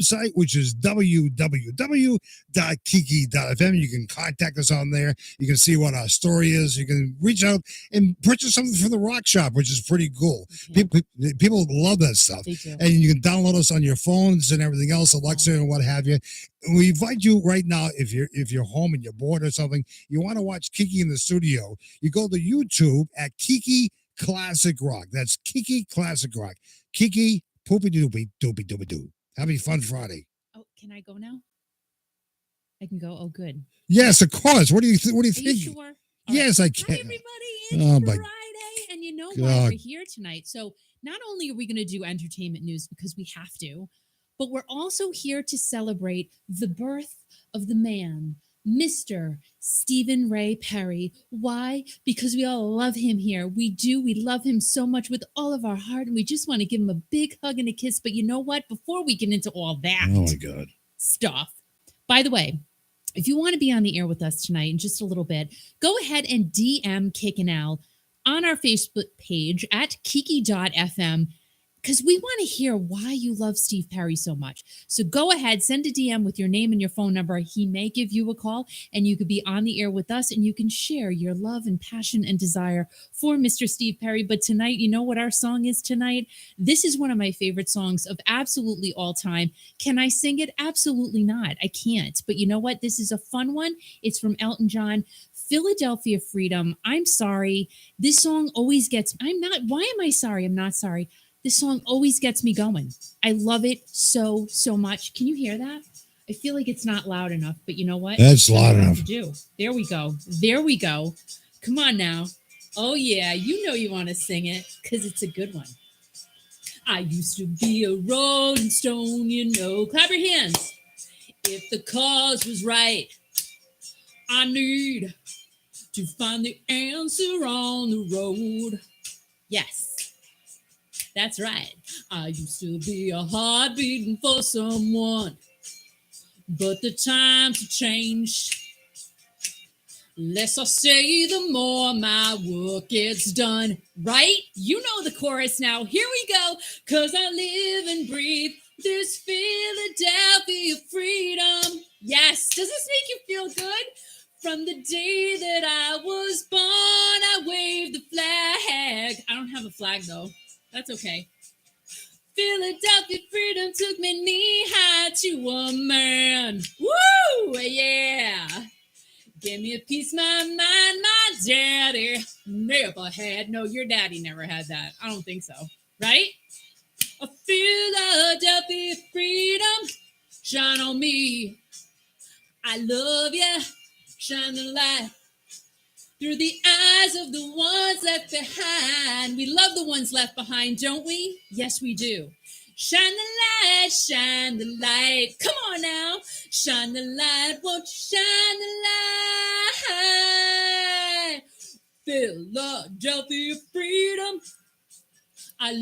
website, which is www.kiki.fm. You can contact us on there. You can see what our story is. You can reach out and purchase something from the Rock Shop, which is pretty cool. Yeah. People love that stuff. And you can download us on your phones and everything else, Alexa and what have you. And we invite you right now, if you're home and you're bored or something, you want to watch Kiki in the studio, you go to YouTube at Kiki Classic Rock. That's Kiki Classic Rock. Kiki poopy doopy doopy doopy doo. Having fun Friday. Oh, can I go now? I can go. Oh, good. Yes, of course. What do you think? Are you sure? Yes, I can. Hi, everybody. It's Friday, and you know why we're here tonight. So not only are we going to do entertainment news because we have to, but we're also here to celebrate the birth of the man, Mr. Stephen Ray Perry. Why? Because we all love him here. We do. We love him so much with all of our heart, and we just want to give him a big hug and a kiss. But you know what? Before we get into all that stuff, by the way, if you want to be on the air with us tonight in just a little bit, go ahead and DM Kick and Al on our Facebook page at kiki.fm. Because we want to hear why you love Steve Perry so much. So go ahead, send a DM with your name and your phone number. He may give you a call, and you could be on the air with us, and you can share your love and passion and desire for Mr. Steve Perry. But tonight, you know what our song is tonight? This is one of my favorite songs of absolutely all time. Can I sing it? Absolutely not. I can't. But you know what? This is a fun one. It's from Elton John. Philadelphia Freedom. I'm sorry. This song always gets... Why am I sorry? I'm not sorry. This song always gets me going. I love it so, so much. Can you hear that? I feel like it's not loud enough, but you know what? That's loud enough. There we go. There we go. Come on now. Oh, yeah. You know you want to sing it because it's a good one. I used to be a rolling stone, you know. Clap your hands. If the cause was right, I need to find the answer on the road. Yes. That's right. I used to be a heart beating for someone, but the times have changed. Less I say, the more my work gets done. Right? You know the chorus now. Here we go. 'Cause I live and breathe this Philadelphia freedom. Yes. Does this make you feel good? From the day that I was born, I waved the flag. I don't have a flag, though. That's okay. Philadelphia freedom took me knee high to a man. Woo! Yeah. Give me a piece of my mind, my daddy never had. No, your daddy never had that. I don't think so. Right? A Philadelphia freedom, shine on me. I love you. Shine the light through the eyes of the ones left behind. We love the ones left behind, don't we? Yes, we do. Shine the light, shine the light. Come on now. Shine the light, won't you shine the light? Philadelphia freedom, I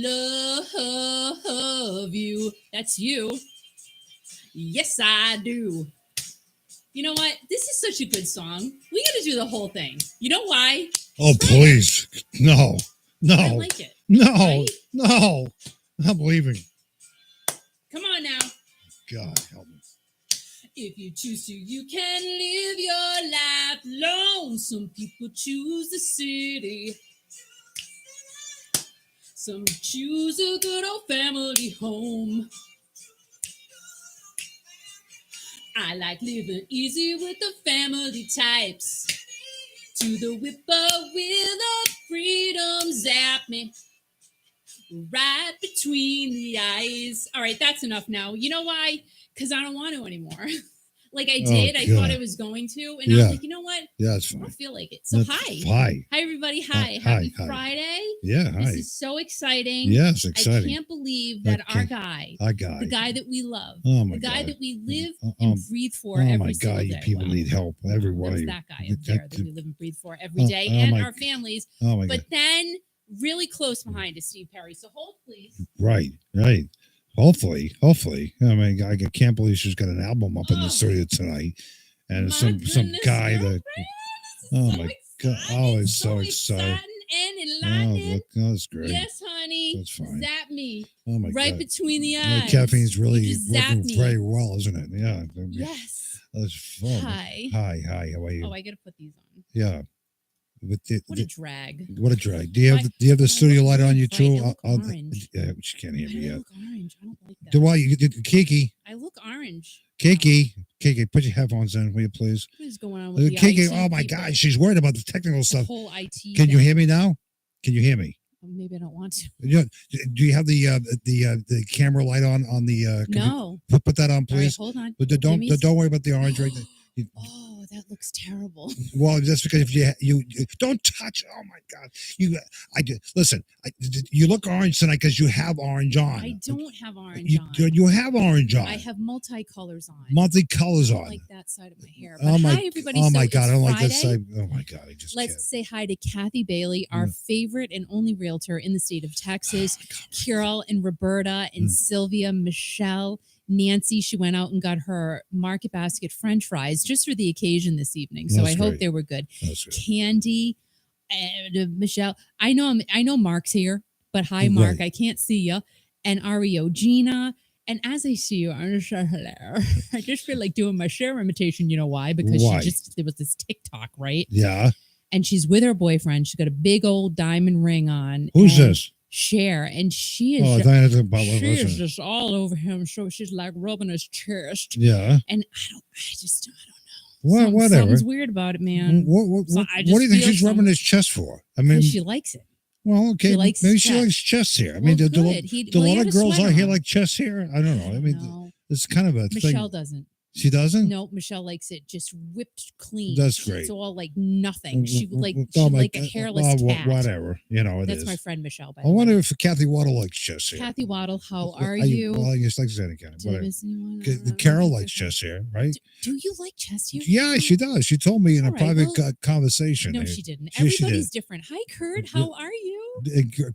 love you. That's you. Yes, I do. You know what? This is such a good song. We got to do the whole thing. You know why? Oh, please. No. I like it. No. Right? No. I'm leaving. Come on now. God help me. If you choose to, you can live your life alone. Some people choose the city. Some choose a good old family home. I like living easy with the family types. To the whippoorwill of freedom, zap me right between the eyes. All right, that's enough now. You know why? Because I don't want to anymore. Like I did. I thought I was going to. And I was like, you know what? Yeah, it's fine. I don't feel like it. So hi. Hi. Hi, everybody. Hi. Happy Friday. Yeah, hi. This is so exciting. Yes, exciting. I can't believe that our guy, the guy that we love, the guy that we live and breathe for every single day. Oh, my God, you people need help. Everybody. That guy up there that we live and breathe for every day and our families. Oh, my God. But then really close behind is Steve Perry. So hold, please. Right. Hopefully. I mean, I can't believe she's got an album up in the studio tonight. And some guy that... Oh, my God. Oh, it's so exciting. And enlightening. Oh, look, that's great. Yes, honey. me. That's fine. Zap me. Oh my right God. between the eyes. Caffeine's really You just zap working me. very well, isn't it? Yeah. Yes. That's fun. Hi. Hi. How are you? Oh, I gotta put these on. Yeah. What a drag. What a drag. Do you have the studio light on you too? I look orange. Yeah, she can't hear me I yet. look orange. I don't like that. Do I? Kiki. I look orange. Kiki, put your headphones in, will you please? What is going on with the Kiki, IT oh my people? God, she's worried about the technical stuff. The whole IT. Can you hear me now? Can you hear me? Maybe I don't want to. Do you have the camera light on the? No. Put that on, please. All right, hold on. But don't worry about the orange right there. Oh, that looks terrible. Well, that's because if you don't touch. Oh my God, listen. You look orange tonight because you have orange on. I don't have orange on. You have orange on. I have multicolors on. Multicolors I on. don't like that side of my hair. But hi, everybody. Oh my God, I don't Friday. like that side. Oh my God, I just Let's can't. say hi to Kathy Bailey, our favorite and only realtor in the state of Texas. Carol and Roberta and Sylvia, Michelle. Nancy, she went out and got her Market Basket French fries just for the occasion this evening. So I hope they were good. Candy, Michelle. I know Mark's here, but hi, Mark. I can't see you. And Ario, Gina. And as I see you, I'm just hello. I just feel like doing my Cher imitation. You know why? Because there was this TikTok, right? Yeah. And she's with her boyfriend. She's got a big old diamond ring on. Who's this? Cher, and she is just all over him. So she's like rubbing his chest. Yeah. And I don't know. Well, whatever. Something's weird about it, man. What do you think she's rubbing his chest for? I mean, she likes it. Well, okay, maybe she likes chest hair. I mean, do a lot of girls out here like chest hair? I don't know. I mean, it's kind of a thing. Michelle doesn't. She doesn't? No, Michelle likes it just whipped clean. That's great. It's all like nothing. She like a hairless cat. Whatever. That's my friend Michelle. I wonder if Kathy Waddle likes chest hair. Kathy Waddle, how are you? Well, I guess like that. Carol likes chest hair, right? Do you like chest hair? Yeah, she does. She told me in a private conversation. No, she didn't. Everybody's different. Hi, Kurt. How are you?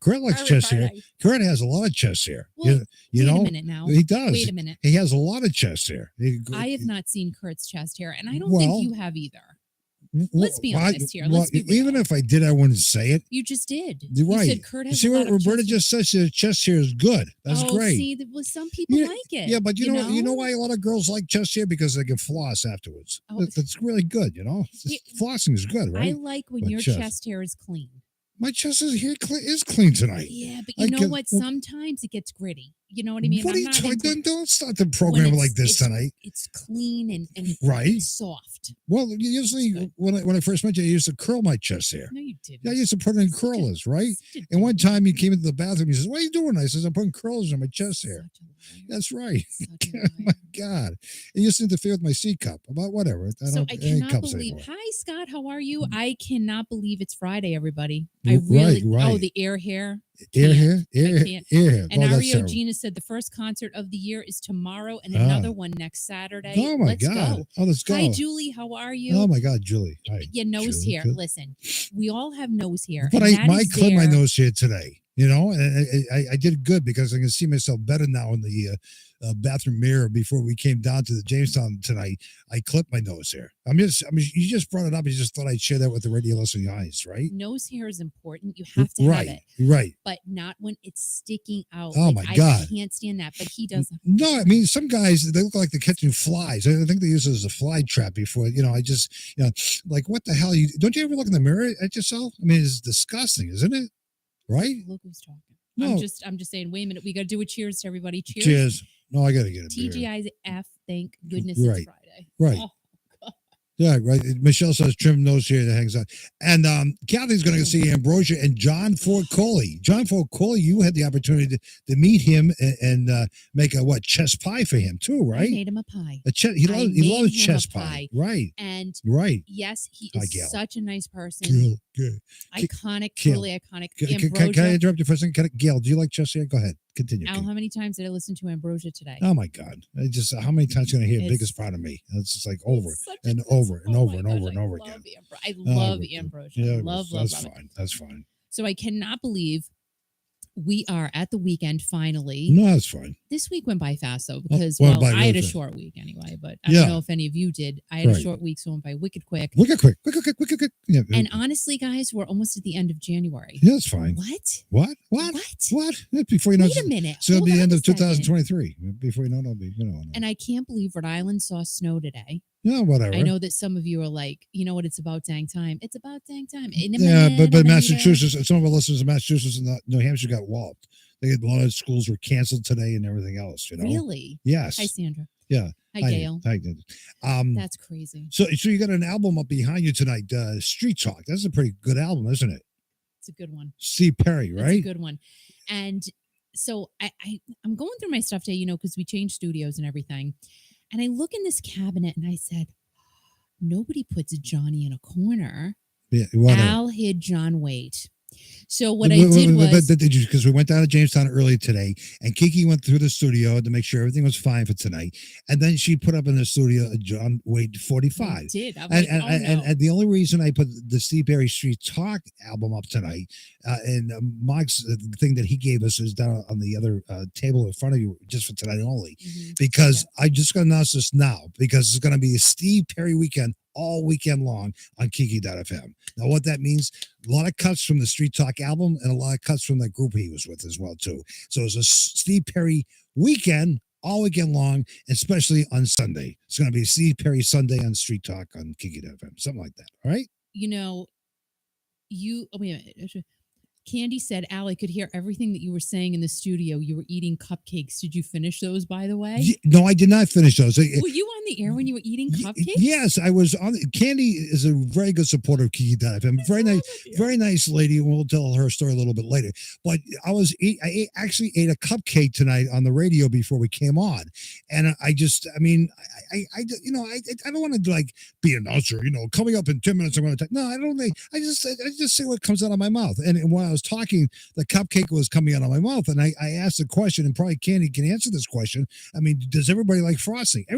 Kurt likes chest hair. Kurt has a lot of chest hair. Well, wait a minute now. He does. Wait a minute. He has a lot of chest hair. I have not seen Kurt's chest hair, and I don't think you have either. Let's be honest here. Even if I did, I wouldn't say it. You just did. You're right. You said Kurt has see what Roberta just said? She said chest hair is good. That's great. See, some people like it. Yeah, but you know why a lot of girls like chest hair? Because they can floss afterwards. That's really good, flossing is good, right? I like when your chest hair is clean. My chest is clean tonight. Yeah, but you know what? Sometimes it gets gritty. You know what I mean? What are you talking? Don't start the program like this tonight. It's clean and right, soft. Well, usually when I first met you, I used to curl my chest hair. No, you didn't. Yeah, I used to put it in curlers, right? And one time you came into the bathroom, he says, "What are you doing?" I says, "I'm putting curlers in my chest hair." That's right. Oh my God, it used to interfere with my C cup. About whatever. I cannot believe. Hi, Scott. How are you? I cannot believe it's Friday, everybody. Right. Oh, the air hair. Air hair. And Ario Gina said the first concert of the year is tomorrow and another one next Saturday. Oh my God. Go. Oh, let's go. Hi, Julie. How are you? Oh my God, Julie. Hi. Your nose hair. Listen, we all have nose hair. But I clipped my nose hair today. And I did good because I can see myself better now in the bathroom mirror before we came down to the Jamestown tonight. I clipped my nose hair. You just brought it up. You just thought I'd share that with the radio listening eyes, right? Nose hair is important. You have to have it. Right. But not when it's sticking out. Oh my God. I can't stand that, but he doesn't. No, I mean, some guys, they look like they're catching flies. I think they use it as a fly trap before, like, what the hell? Don't you ever look in the mirror at yourself? I mean, it's disgusting, isn't it? Right? Look who's talking. No. I'm just saying, wait a minute. We got to do a cheers to everybody. Cheers. Cheers. No, I got to get it. TGIF, thank goodness it's Friday. Right. Oh. Yeah, right. Michelle says trim nose hair that hangs out. And Kathy's going to see Ambrosia and John Ford Coley. John Ford Coley, you had the opportunity to meet him and make a chest pie for him too, right? I made him a pie. He loves chest pie. Right. And yes, he is such a nice person. Iconic, truly iconic. Can I interrupt you for a second? Gail, do you like chest hair? Go ahead. Continue. Al, how many times did I listen to Ambrosia today? Oh my God! How many times can I hear the biggest part of me? It's just like over and over and over and over and over again. I love Ambrosia. Yeah, love. That's fine. So I cannot believe we are at the weekend finally. No, that's fine. This week went by fast though because I had a short week anyway. but I don't know if any of you did. I had a short week, so I went by wicked quick. Wicked quick. Yeah. And honestly, guys, we're almost at the end of January. Yeah, that's fine. What? Before you know, Wait a minute. So it'll be the end of 2023. Before you know, it'll be, And I can't believe Rhode Island saw snow today. Yeah, whatever. I know that some of you are like, you know what? It's about dang time. It's about dang time. But Massachusetts, some of our listeners in Massachusetts and New Hampshire got walloped. A lot of schools were canceled today and everything else. Really? Yes. Hi, Sandra. Yeah. Hi, Gail. Hi. That's crazy. So you got an album up behind you tonight, Street Talk. That's a pretty good album, isn't it? It's a good one. Steve Perry, right? That's a good one. And so I'm going through my stuff today, because we changed studios and everything. And I look in this cabinet and I said, nobody puts Johnny in a corner. Yeah, Al hid John Waite. So what I did was... Because we went down to Jamestown earlier today, and Kiki went through the studio to make sure everything was fine for tonight. And then she put up in the studio a John Waite 45. I did. I'm and the only reason I put the Steve Perry Street Talk album up tonight, and Mike's thing that he gave us is down on the other table in front of you, just for tonight only. Because I just got to announce this now, because it's going to be a Steve Perry weekend all weekend long on Kiki FM. Now, what that means, a lot of cuts from the Street Talk album and a lot of cuts from that group he was with as well, too. So it's a Steve Perry weekend all weekend long, especially on Sunday. It's going to be Steve Perry Sunday on Street Talk on Kiki FM, something like that. All right? Wait a minute. Candy said, Al, I could hear everything that you were saying in the studio. You were eating cupcakes. Did you finish those, by the way? No, I did not finish those. Were you on the air when you were eating cupcakes? Yes, I was on. Candy is a very good supporter of Kiki FM. Very nice lady, and we'll tell her story a little bit later. But I actually ate a cupcake tonight on the radio before we came on, and I don't want to be an announcer. Coming up in 10 minutes, I'm going to. No, I don't think. I just say what comes out of my mouth, and when I was talking, the cupcake was coming out of my mouth, and I asked the question, and probably Candy can answer this question. I mean, does everybody like frosting? A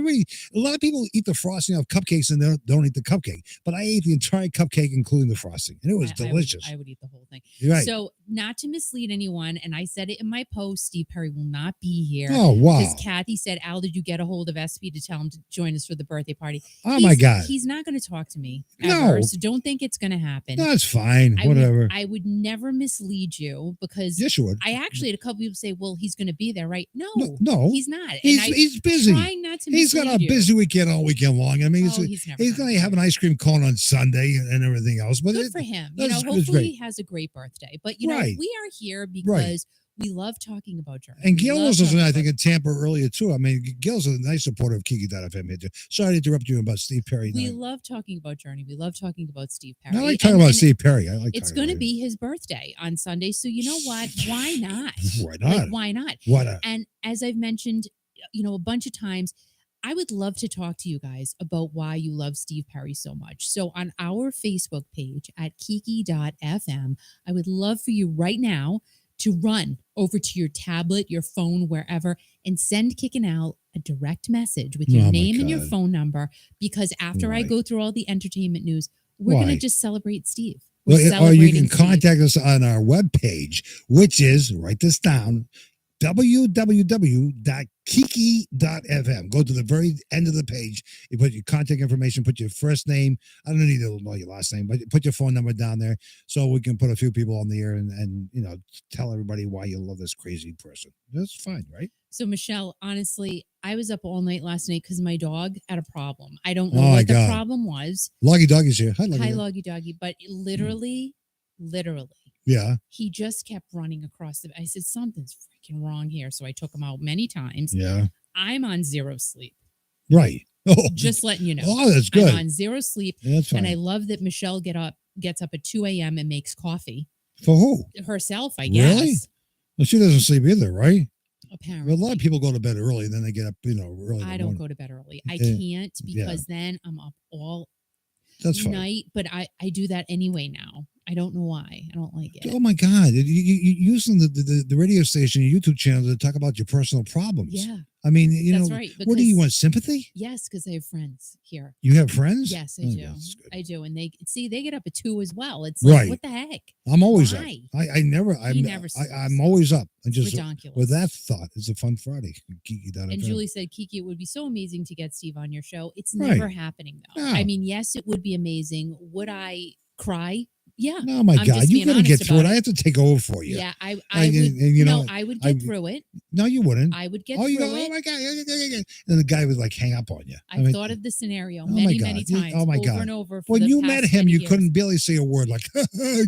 lot of people eat the frosting off cupcakes and they don't eat the cupcake, but I ate the entire cupcake, including the frosting, and it was delicious. I would eat the whole thing. Right. So, not to mislead anyone, and I said it in my post, Steve Perry will not be here. Oh, wow. Because Kathy said, Al, did you get a hold of SP to tell him to join us for the birthday party? My God. He's not going to talk to me ever, so don't think it's going to happen. No, it's fine. Whatever. I would never mislead you, because yes, you would. I actually had a couple people say, well, he's going to be there, right? No, he's not. He's busy. Trying not to he's got a busy weekend all weekend long. I mean, he's going to have an ice cream cone on Sunday and everything else. But good for him. Hopefully he has a great birthday. But, we are here because we love talking about Journey. And Gail was listening, I think, in Tampa earlier, too. I mean, Gail's a nice supporter of Kiki FM. Sorry to interrupt you about Steve Perry. We love talking about Journey. We love talking about Steve Perry. I like talking about Steve Perry. It's going to be his birthday on Sunday. So you know what? Why not? Why not? Why not? Why not? And as I've mentioned, a bunch of times, I would love to talk to you guys about why you love Steve Perry so much. So on our Facebook page at Kiki.fm, I would love for you right now to run over to your tablet, your phone, wherever, and send Kickin' Al a direct message with your name and your phone number, because after I go through all the entertainment news, we're going to just celebrate Steve. Or you can contact us on our webpage, which is, write this down, www.kiki.fm. Go to the very end of the page. You put your contact information, put your first name. I don't need to know your last name, but put your phone number down there so we can put a few people on the air and tell everybody why you love this crazy person. That's fine, right? So, Michelle, honestly, I was up all night last night because my dog had a problem. I don't know what the problem was. Loggy Doggy's here. Hi, Loggy Doggy. But literally, yeah, he just kept running across the... I said, something's freaking wrong here. So I took him out many times. Yeah. I'm on zero sleep. Right. Oh, just letting you know. Oh, that's good. I'm on zero sleep. Yeah, that's fine. And I love that Michelle gets up at 2 a.m. and makes coffee. For who? Herself, I guess. Really? Well, she doesn't sleep either, right? Apparently. Well, a lot of people go to bed early, then they get up, early. I don't go to bed early. I can't, because then I'm up all That's fine. night. But I do that anyway now. I don't know why. I don't like it. Oh my God! You using the radio station, your YouTube channel to talk about your personal problems. Yeah. I mean, That's right. What do you want? Sympathy? Yes, because I have friends here. You have friends? Yes, I do. I do, and they get up at 2 as well. It's right. what the heck? I'm always Why? up. I'm always up. And just ridiculous. With that thought, it's a fun Friday. Kiki FM. And Julie said, Kiki, it would be so amazing to get Steve on your show. It's never happening though. No. I mean, yes, it would be amazing. Would I cry? Yeah. Oh my God, you're gonna get through it. I have to take over for you. Yeah, I would. I would get through it. No, you wouldn't. I would get through it. Oh my God! And the guy would like hang up on you. I thought of the scenario many times. Oh my God! Over and over. When you met him, you years. couldn't barely say a word. Like I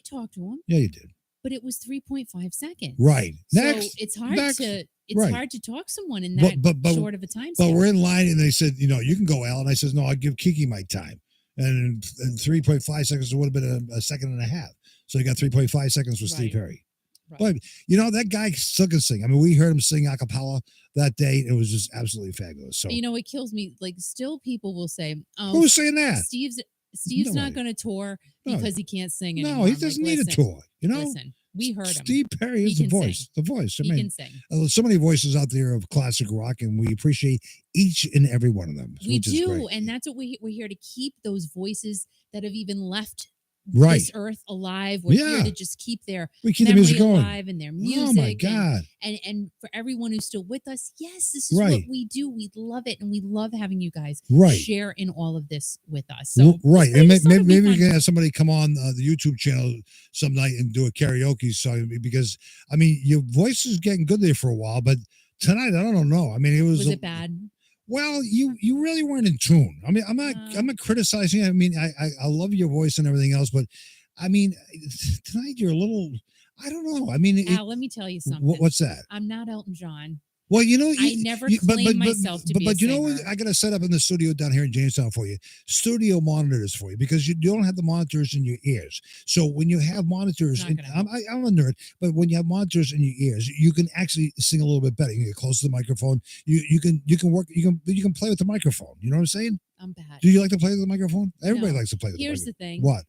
talked to him. Yeah, you did. But it was 3.5 seconds. Right. Next. So it's hard to. Hard to talk someone in that short of a time. But we're in line, and they said, you can go, Al. And I said, no, I'll give Kiki my time. And 3.5 seconds would have been a second and a half. So you got 3.5 seconds with Steve Perry. Right. But, that guy still can sing. I mean, we heard him sing a cappella that day. It was just absolutely fabulous. So it kills me. Like, still people will say, who's saying that? Steve's not going to tour because he can't sing anymore. No, he doesn't need a tour. Listen, we heard him. Steve Perry is the voice. Sing. The voice. He can sing. So many voices out there of classic rock, and we appreciate each and every one of them. We do, and that's what we're here to keep those voices that have even left this earth alive. We're here to just keep their memory alive and their music. Oh my God! And for everyone who's still with us, yes, this is what we do. We love it, and we love having you guys share in all of this with us. So and maybe we can have somebody come on the YouTube channel some night and do a karaoke song, because I mean your voice is getting good there for a while, but tonight I don't know. I mean, was it bad? Well, you really weren't in tune. I mean, I'm not criticizing. I mean, I love your voice and everything else, but I mean, tonight you're a little. I don't know. I mean, Al, let me tell you something. What's that? I'm not Elton John. Well, I never claimed myself to be a singer. But what? I got to set up in the studio down here in Jamestown for you. Studio monitors for you, because you don't have the monitors in your ears. So when you have monitors, I'm a nerd, but when you have monitors in your ears, you can actually sing a little bit better. You get close to the microphone. You can work. You can play with the microphone. You know what I'm saying? I'm bad. Do you like to play with the microphone? Everybody likes to play with the microphone. Here's the thing. What?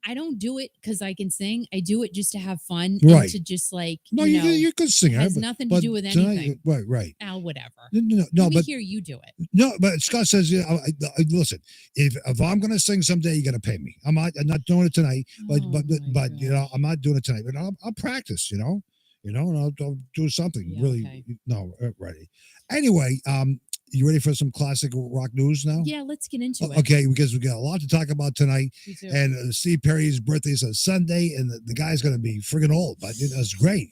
I don't do it because I can sing. I do it just to have fun and to just you're a good singer. It has nothing to do with anything. Right. Al, whatever. No, Let me hear you do it. No, but Scott says, listen, if I'm going to sing someday, you got to pay me. I'm not doing it tonight, but I'm not doing it tonight. But I'll practice, and I'll do something. Yeah, really, okay. No, ready. Anyway, you ready for some classic rock news now? Yeah, let's get into it. Okay, because we got a lot to talk about tonight. Me too. And Steve Perry's birthday is on Sunday, and the guy's going to be friggin' old, but it's great.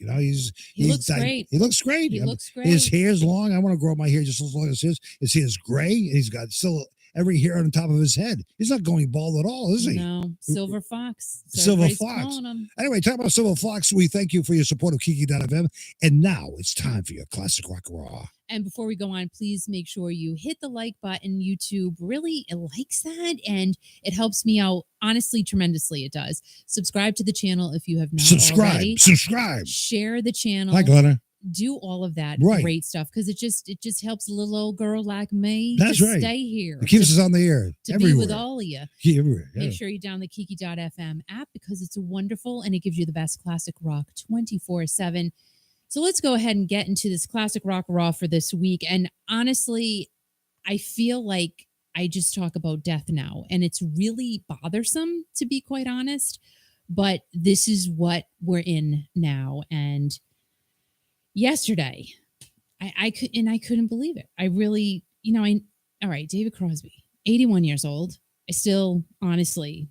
He looks great. He looks great. He looks great. His hair's long. I want to grow my hair just as long as his. His hair's gray, and he's got still every hair on the top of his head. He's not going bald at all, is he? No, Silver Fox. Silver Fox. Anyway, talk about Silver Fox. We thank you for your support of Kiki FM. And now it's time for your classic rock raw. And before we go on, please make sure you hit the like button. YouTube really likes that, and it helps me out, honestly, tremendously. It does. Subscribe to the channel if you have not already. Subscribe. Share the channel. Hi, Glenna. Do all of that great stuff, because it just helps a little old girl like me stay here. It keeps us on the air to everywhere. be with all of you. Yeah, everywhere. Yeah. Make sure you download the Kiki.fm app, because it's wonderful and it gives you the best classic rock 24/7. So let's go ahead and get into this classic rock raw for this week. And honestly, I feel like I just talk about death now, and it's really bothersome, to be quite honest. But this is what we're in now. And yesterday, I couldn't believe it. I really, all right, David Crosby, 81 years old. I still, honestly,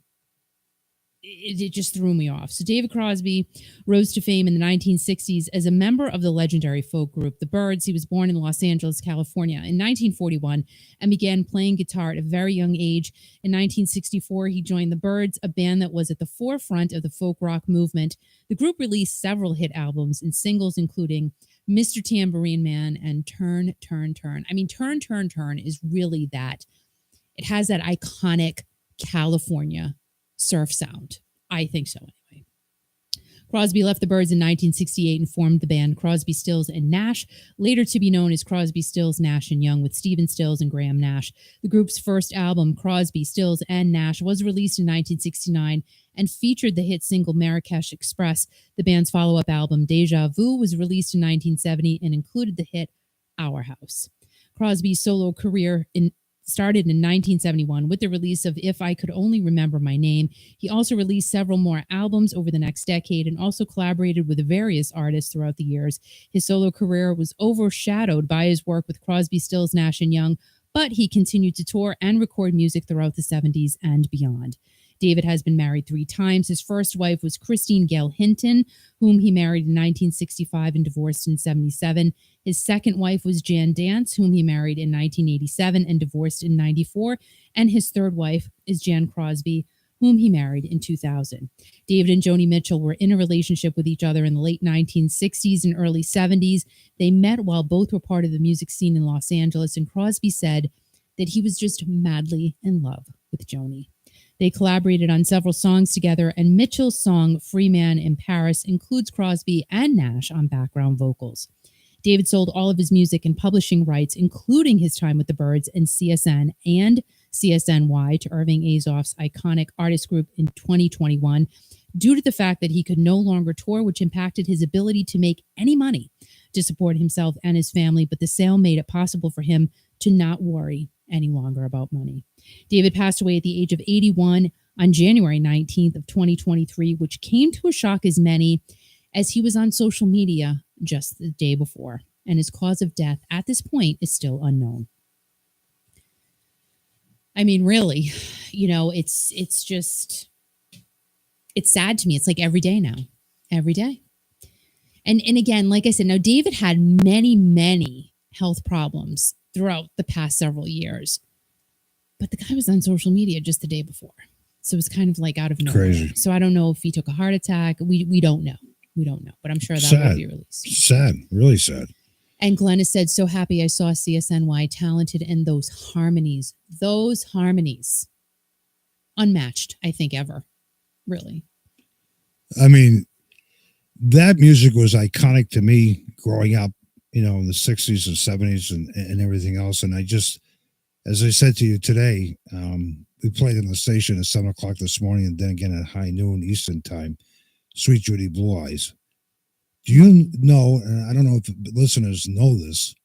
it just threw me off. So David Crosby rose to fame in the 1960s as a member of the legendary folk group The Byrds. He was born in Los Angeles, California in 1941 and began playing guitar at a very young age. In 1964, he joined The Byrds, a band that was at the forefront of the folk rock movement. The group released several hit albums and singles, including Mr. Tambourine Man and Turn, Turn, Turn. I mean, Turn, Turn, Turn is really that. It has that iconic California surf sound. I think so, anyway. Crosby left the Byrds in 1968 and formed the band Crosby, Stills, and Nash, later to be known as Crosby, Stills, Nash & Young, with Stephen Stills and Graham Nash. The group's first album, Crosby, Stills, and Nash, was released in 1969 and featured the hit single Marrakesh Express. The band's follow-up album, Deja Vu, was released in 1970 and included the hit Our House. Crosby's solo career started in 1971 with the release of If I Could Only Remember My Name. He also released several more albums over the next decade and also collaborated with various artists throughout the years. His solo career was overshadowed by his work with Crosby, Stills, Nash & Young, but he continued to tour and record music throughout the 70s and beyond. David has been married 3 times. His first wife was Christine Gale Hinton, whom he married in 1965 and divorced in 1977. His second wife was Jan Dance, whom he married in 1987 and divorced in 1994. And his third wife is Jan Crosby, whom he married in 2000. David and Joni Mitchell were in a relationship with each other in the late 1960s and early 70s. They met while both were part of the music scene in Los Angeles, and Crosby said that he was just madly in love with Joni. They collaborated on several songs together, and Mitchell's song Free Man in Paris includes Crosby and Nash on background vocals. David sold all of his music and publishing rights, including his time with the Byrds and CSN and CSNY, to Irving Azoff's iconic artist group in 2021, due to the fact that he could no longer tour, which impacted his ability to make any money to support himself and his family. But the sale made it possible for him to not worry any longer about money. David passed away at the age of 81 on January 19th of 2023, which came to a shock as many as he was on social media just the day before, and his cause of death at this point is still unknown. I mean, really, it's just, it's sad to me. It's like every day now, every day. And again, like I said, now David had many, many health problems throughout the past several years, but the guy was on social media just the day before. So it was kind of like out of nowhere. Crazy. So I don't know if he took a heart attack. We don't know. We don't know, but I'm sure that will be released. Sad, really sad. And Glenn has said, so happy I saw CSNY, talented, and those harmonies, unmatched, I think, ever. Really. I mean, that music was iconic to me growing up, in the 60s and 70s and everything else. And I just, as I said to you today, we played on the station at 7 o'clock this morning and then again at high noon Eastern time, Sweet Judy Blue Eyes. Do you know, and I don't know if listeners know this,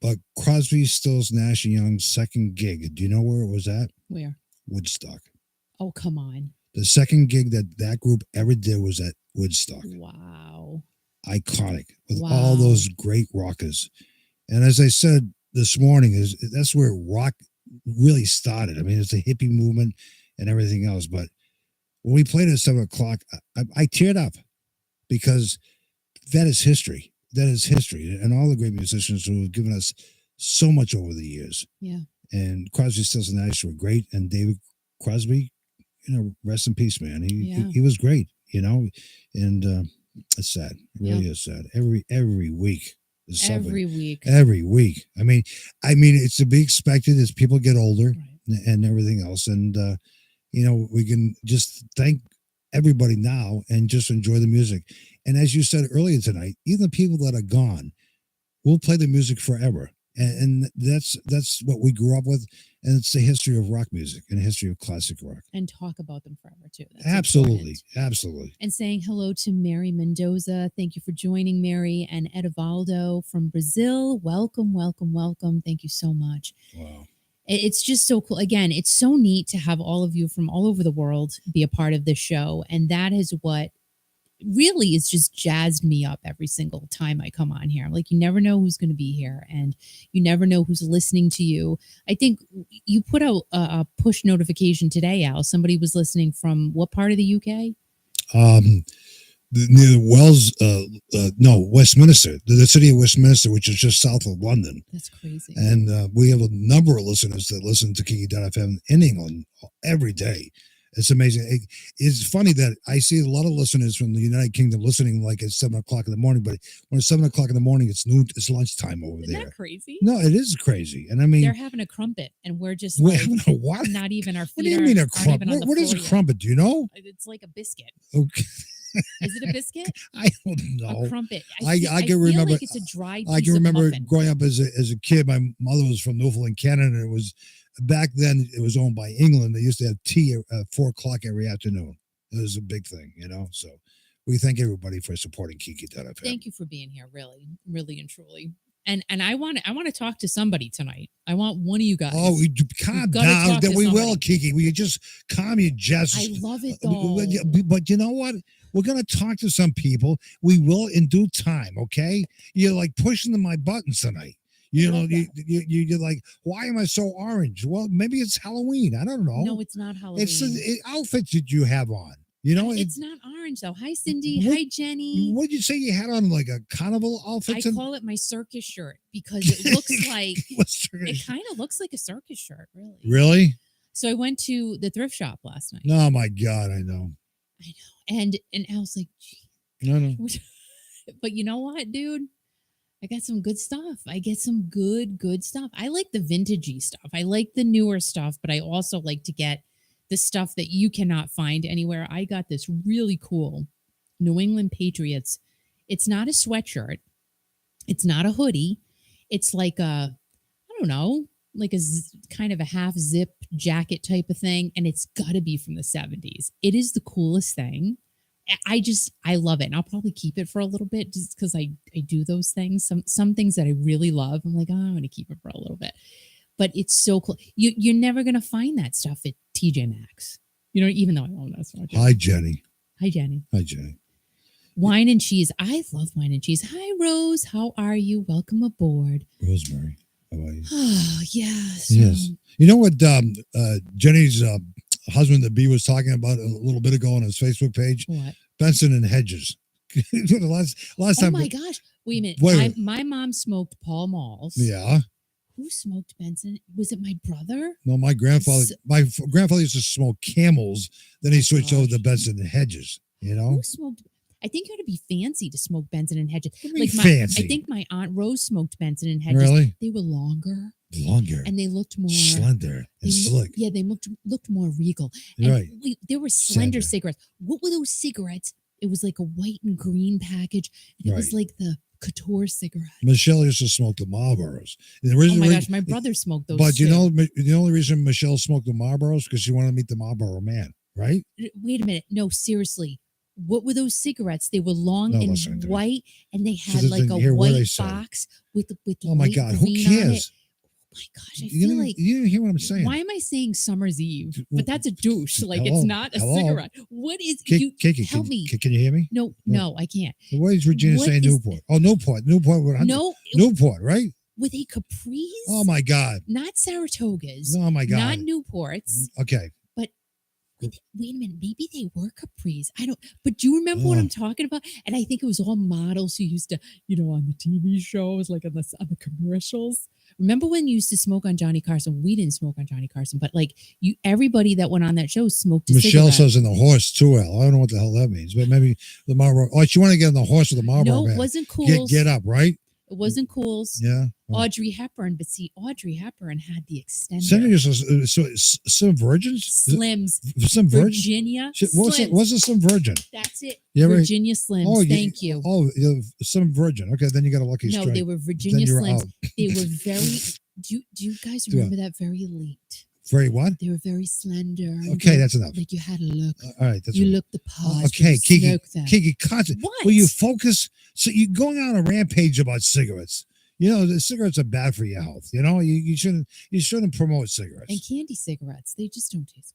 but Crosby, Stills, Nash & Young's second gig, do you know where it was at? Where? Woodstock. Oh, come on. The second gig that group ever did was at Woodstock. Wow. Iconic, with all those great rockers. And as I said this morning, that's where rock really started. I mean, it's a hippie movement and everything else. But when we played at 7 o'clock, I teared up because that is history. That is history. And all the great musicians who have given us so much over the years. Yeah. And Crosby, Stills, and Nash were great. And David Crosby, rest in peace, man. He was great, and it's sad. It really is sad. Every week is something. Every week. I mean, it's to be expected as people get older and everything else. And, we can just thank everybody now and just enjoy the music. And as you said earlier tonight, even the people that are gone will play the music forever. And that's what we grew up with. And it's the history of rock music and the history of classic rock. And talk about them forever, too. That's absolutely. important. Absolutely. And saying hello to Mary Mendoza. Thank you for joining, Mary. And Edivaldo from Brazil. Welcome, welcome, welcome. Thank you so much. Wow. It's just so cool. Again, it's so neat to have all of you from all over the world be a part of this show. And that is what really has just jazzed me up every single time I come on here. Like, you never know who's going to be here and you never know who's listening to you. I think you put out a push notification today, Al. Somebody was listening from what part of the UK? Near Westminster, the city of Westminster, which is just south of London. That's crazy. And we have a number of listeners that listen to Kiki FM in England every day. It's amazing. It's funny that I see a lot of listeners from the United Kingdom listening like at 7 o'clock in the morning, but when it's 7 o'clock in the morning, it's noon, it's lunchtime over there. Isn't that crazy? No, it is crazy. And I mean, they're having a crumpet and we're just having a what? Not even our feet. What do you mean a crumpet? What is a crumpet? Do you know? It's like a biscuit. Okay. Is it a biscuit? I don't know. A crumpet. I feel can remember. like it's a dry piece I can remember of muffin. growing up as a kid. My mother was from Newfoundland, Canada, and it was back then. It was owned by England. They used to have tea at 4:00 every afternoon. It was a big thing, So we thank everybody for supporting Kiki FM. Thank you for being here, really, really and truly. And I want to talk to somebody tonight. I want one of you guys. Oh, calm down. Then we will, Kiki. We just calm your jets. I love it though. But you know what? We're gonna talk to some people. We will in due time. Okay? You're like pushing my buttons tonight. You're like, why am I so orange? Well, maybe it's Halloween. I don't know. No, it's not Halloween. It's the outfits that you have on. It's not orange though. Hi, Cindy. Hi, Jenny. What did you say you had on? Like a carnival outfit? I call it my circus shirt because it looks like it kind of looks like a circus shirt, really. Really? So I went to the thrift shop last night. Oh my God, I know. And I was like, gee. No. But you know what, dude? I got some good stuff. I get some good stuff. I like the vintagey stuff. I like the newer stuff, but I also like to get the stuff that you cannot find anywhere. I got this really cool New England Patriots. It's not a sweatshirt. It's not a hoodie. It's like I don't know, like a kind of a half zip jacket type of thing. And it's got to be from the 70s. It is the coolest thing. I love it. And I'll probably keep it for a little bit just because I do those things. Some things that I really love. I'm like, I'm going to keep it for a little bit. But it's so cool. You're never going to find that stuff at TJ Maxx. Even though I own that stuff. Hi, Jenny. Hi, Jenny. Hi, Jenny. Wine and cheese. I love wine and cheese. Hi, Rose. How are you? Welcome aboard. Rosemary. How are you? Oh, yes. Yes. You know what Jenny's husband, the bee, was talking about a little bit ago on his Facebook page? What? Benson and Hedges. last time. Oh, my gosh. Wait a minute. My mom smoked Pall Malls. Yeah. Who smoked Benson? Was it my brother? No, my grandfather. My grandfather used to smoke Camels. Then he switched over to Benson and Hedges. Who smoked? I think you had to be fancy to smoke Benson and Hedges. Fancy. I think my Aunt Rose smoked Benson and Hedges. Really? They were longer, and they looked more slender and slick. Yeah, they looked more regal. Right. There were slender cigarettes. What were those cigarettes? It was like a white and green package. And it was like the Couture cigarette. Michelle used to smoke the Marlboros. Oh my gosh, my brother smoked those. But you know, the only reason Michelle smoked the Marlboros because she wanted to meet the Marlboro man, right? Wait a minute, no, seriously, what were those cigarets? They were long and white, and they had like a white box with oh my God, who cares? Oh my gosh, I feel like you didn't hear what I'm saying. Why am I saying Summer's Eve? But that's a douche. Like Hello? It's not a cigarette. What is Kiki, help me? Can you hear me? No, I can't. Why is Regina saying Newport? Oh, Newport. No, Newport, right? With a Capri's? Oh my God. Not Saratogas. Oh my God. Not Newports. Okay. But wait a minute. Maybe they were Capri's. I don't. But do you remember what I'm talking about? And I think it was all models who used to, on the TV shows, like on the commercials. Remember when you used to smoke on Johnny Carson? We didn't smoke on Johnny Carson, but like everybody that went on that show smoked a Michelle cigarette. says in the horse too, Al. I don't know what the hell that means, but maybe the Marlboro. Oh, she wanted to get on the horse with the Marlboro man. No, it wasn't cool. Get up, right? It wasn't Cools. Yeah. Audrey Hepburn, but see, Audrey Hepburn had the extender. Some virgins? Slims. Some virgin? Virginia What's a some virgin? That's it. Yeah, Virginia Slims. Oh, Thank you. Oh, some virgin. Okay, then you got a lucky strike. No, they were Virginia Slims. They were very... Do you guys remember that? Very elite. Very what? They were very slender. Okay, that's enough. Like you had a look. All right, that's you enough. looked the part. Okay, Kiki, concentrate. What? Will you focus? So you're going on a rampage about cigarettes. The cigarettes are bad for your health. You shouldn't promote cigarettes. And candy cigarettes, they just don't taste good.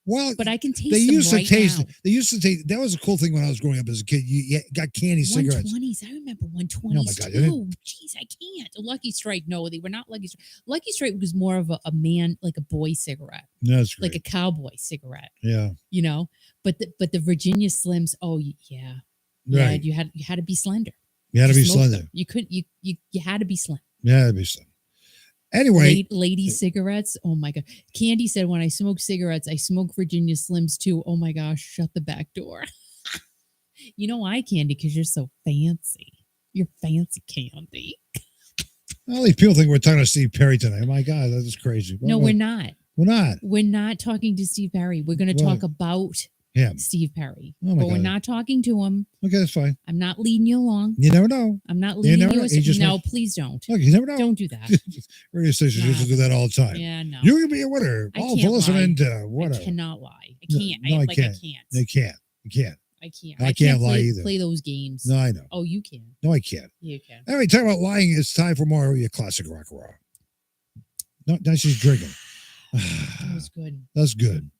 Well, but I can taste they used them to taste. now. They used to taste. That was a cool thing when I was growing up as a kid. You got candy cigarettes. 120s. I remember 120s. Oh my God! Too. Jeez, I can't. A Lucky Strike. No, they were not Lucky Strike. Lucky Strike was more of a man, like a boy cigarette. That's great. Like a cowboy cigarette. Yeah. But the Virginia Slims. Oh yeah. Right. Yeah. You had to be slender. You had to be slender. Them. You couldn't. You had to be slim. Yeah, had to be slim. Anyway, lady cigarettes. Oh my God. Candy said, when I smoke cigarettes, I smoke Virginia Slims too. Oh my gosh, shut the back door. I Candy, because you're so fancy. You're fancy, Candy. All these people think we're talking to Steve Perry tonight. Oh my God, that is crazy. No, we're not. We're not. We're not talking to Steve Perry. We're going to talk about Him. Steve Perry. Oh, my But we're God. not talking to him. Okay, that's fine. I'm not leading you along. You never know. I'm not leading never you know. astray. You just No, might- please don't. Look, you never know. Don't do that. Radio stations used to do that all the time. Yeah, no. You can be a winner. I Oh, can't for listening lie. to whatever. I cannot lie. I No, can't. no, I can't. I can't. You can't. You can't. I can't. I can't lie play, either. Play those games. No, I know. Oh, you can. No, I can't. You can. Anyway, talk about lying. It's time for more of your classic rock and roll. No, now she's drinking. That was good. That's good.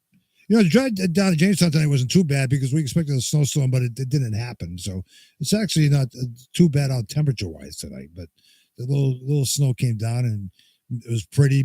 You know, the drive down to Jamestown tonight wasn't too bad because we expected a snowstorm, but it didn't happen. So it's actually not too bad out temperature-wise tonight. But the little snow came down, and it was pretty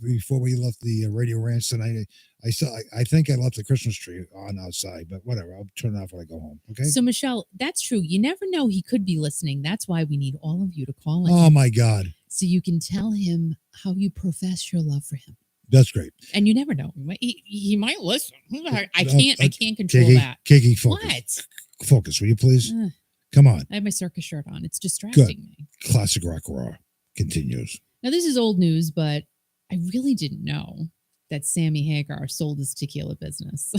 before we left the Radio Ranch tonight. I think I left the Christmas tree on outside, but whatever. I'll turn it off when I go home. Okay. So, Michelle, that's true. You never know. He could be listening. That's why we need all of you to call in. Oh, my God. So you can tell him how you profess your love for him. That's great. And you never know. He might listen. I can't control Kiki, that. Kiki, focus. What? Focus, will you please? Ugh. Come on. I have my circus shirt on. It's distracting me. Classic rock raw continues. Now, this is old news, but I really didn't know that Sammy Hagar sold his tequila business.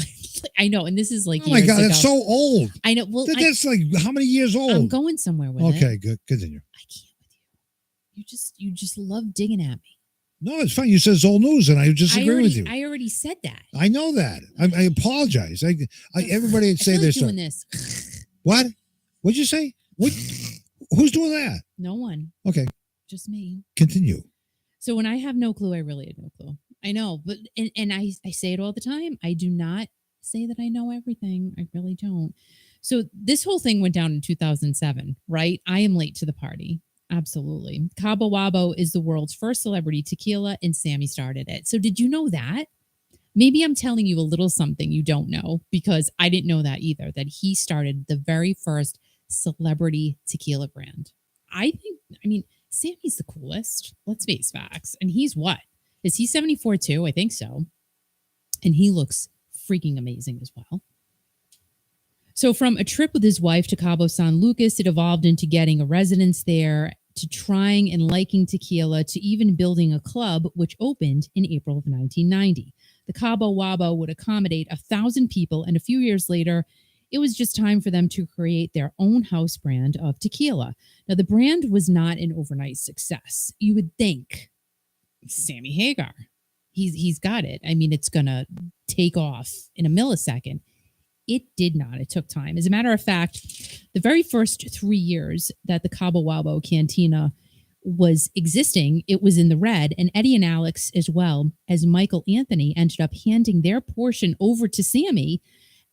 I know, and this is like Oh my God, ago. that's so old. I know. Well, That's like how many years old? I'm going somewhere with it. Okay, good. Continue. I can't with you. You just love digging at me. No, it's fine. You said it's old news, and I disagree with you. I already said that. I know that. I apologize. Everybody would say I feel like this. doing this. What? What'd you say? What? Who's doing that? No one. Okay, Just me. continue. So when I have no clue, I really have no clue. I know, but and I say it all the time. I do not say that I know everything. I really don't. So this whole thing went down in 2007, right? I am late to the party. Absolutely. Cabo Wabo is the world's first celebrity tequila, and Sammy started it. So did you know that? Maybe I'm telling you a little something you don't know, because I didn't know that either, that he started the very first celebrity tequila brand. I mean, Sammy's the coolest. Let's face facts. And he's what? Is he 74 too? I think so. And he looks freaking amazing as well. So from a trip with his wife to Cabo San Lucas, it evolved into getting a residence there, to trying and liking tequila, to even building a club, which opened in April of 1990. The Cabo Wabo would accommodate 1,000 people, and a few years later, it was just time for them to create their own house brand of tequila. Now, the brand was not an overnight success. You would think Sammy Hagar, he's got it. I mean, it's going to take off in a millisecond. It did not. It took time. As a matter of fact, the very first 3 years that the Cabo Wabo Cantina was existing, it was in the red, and Eddie and Alex, as well as Michael Anthony, ended up handing their portion over to Sammy,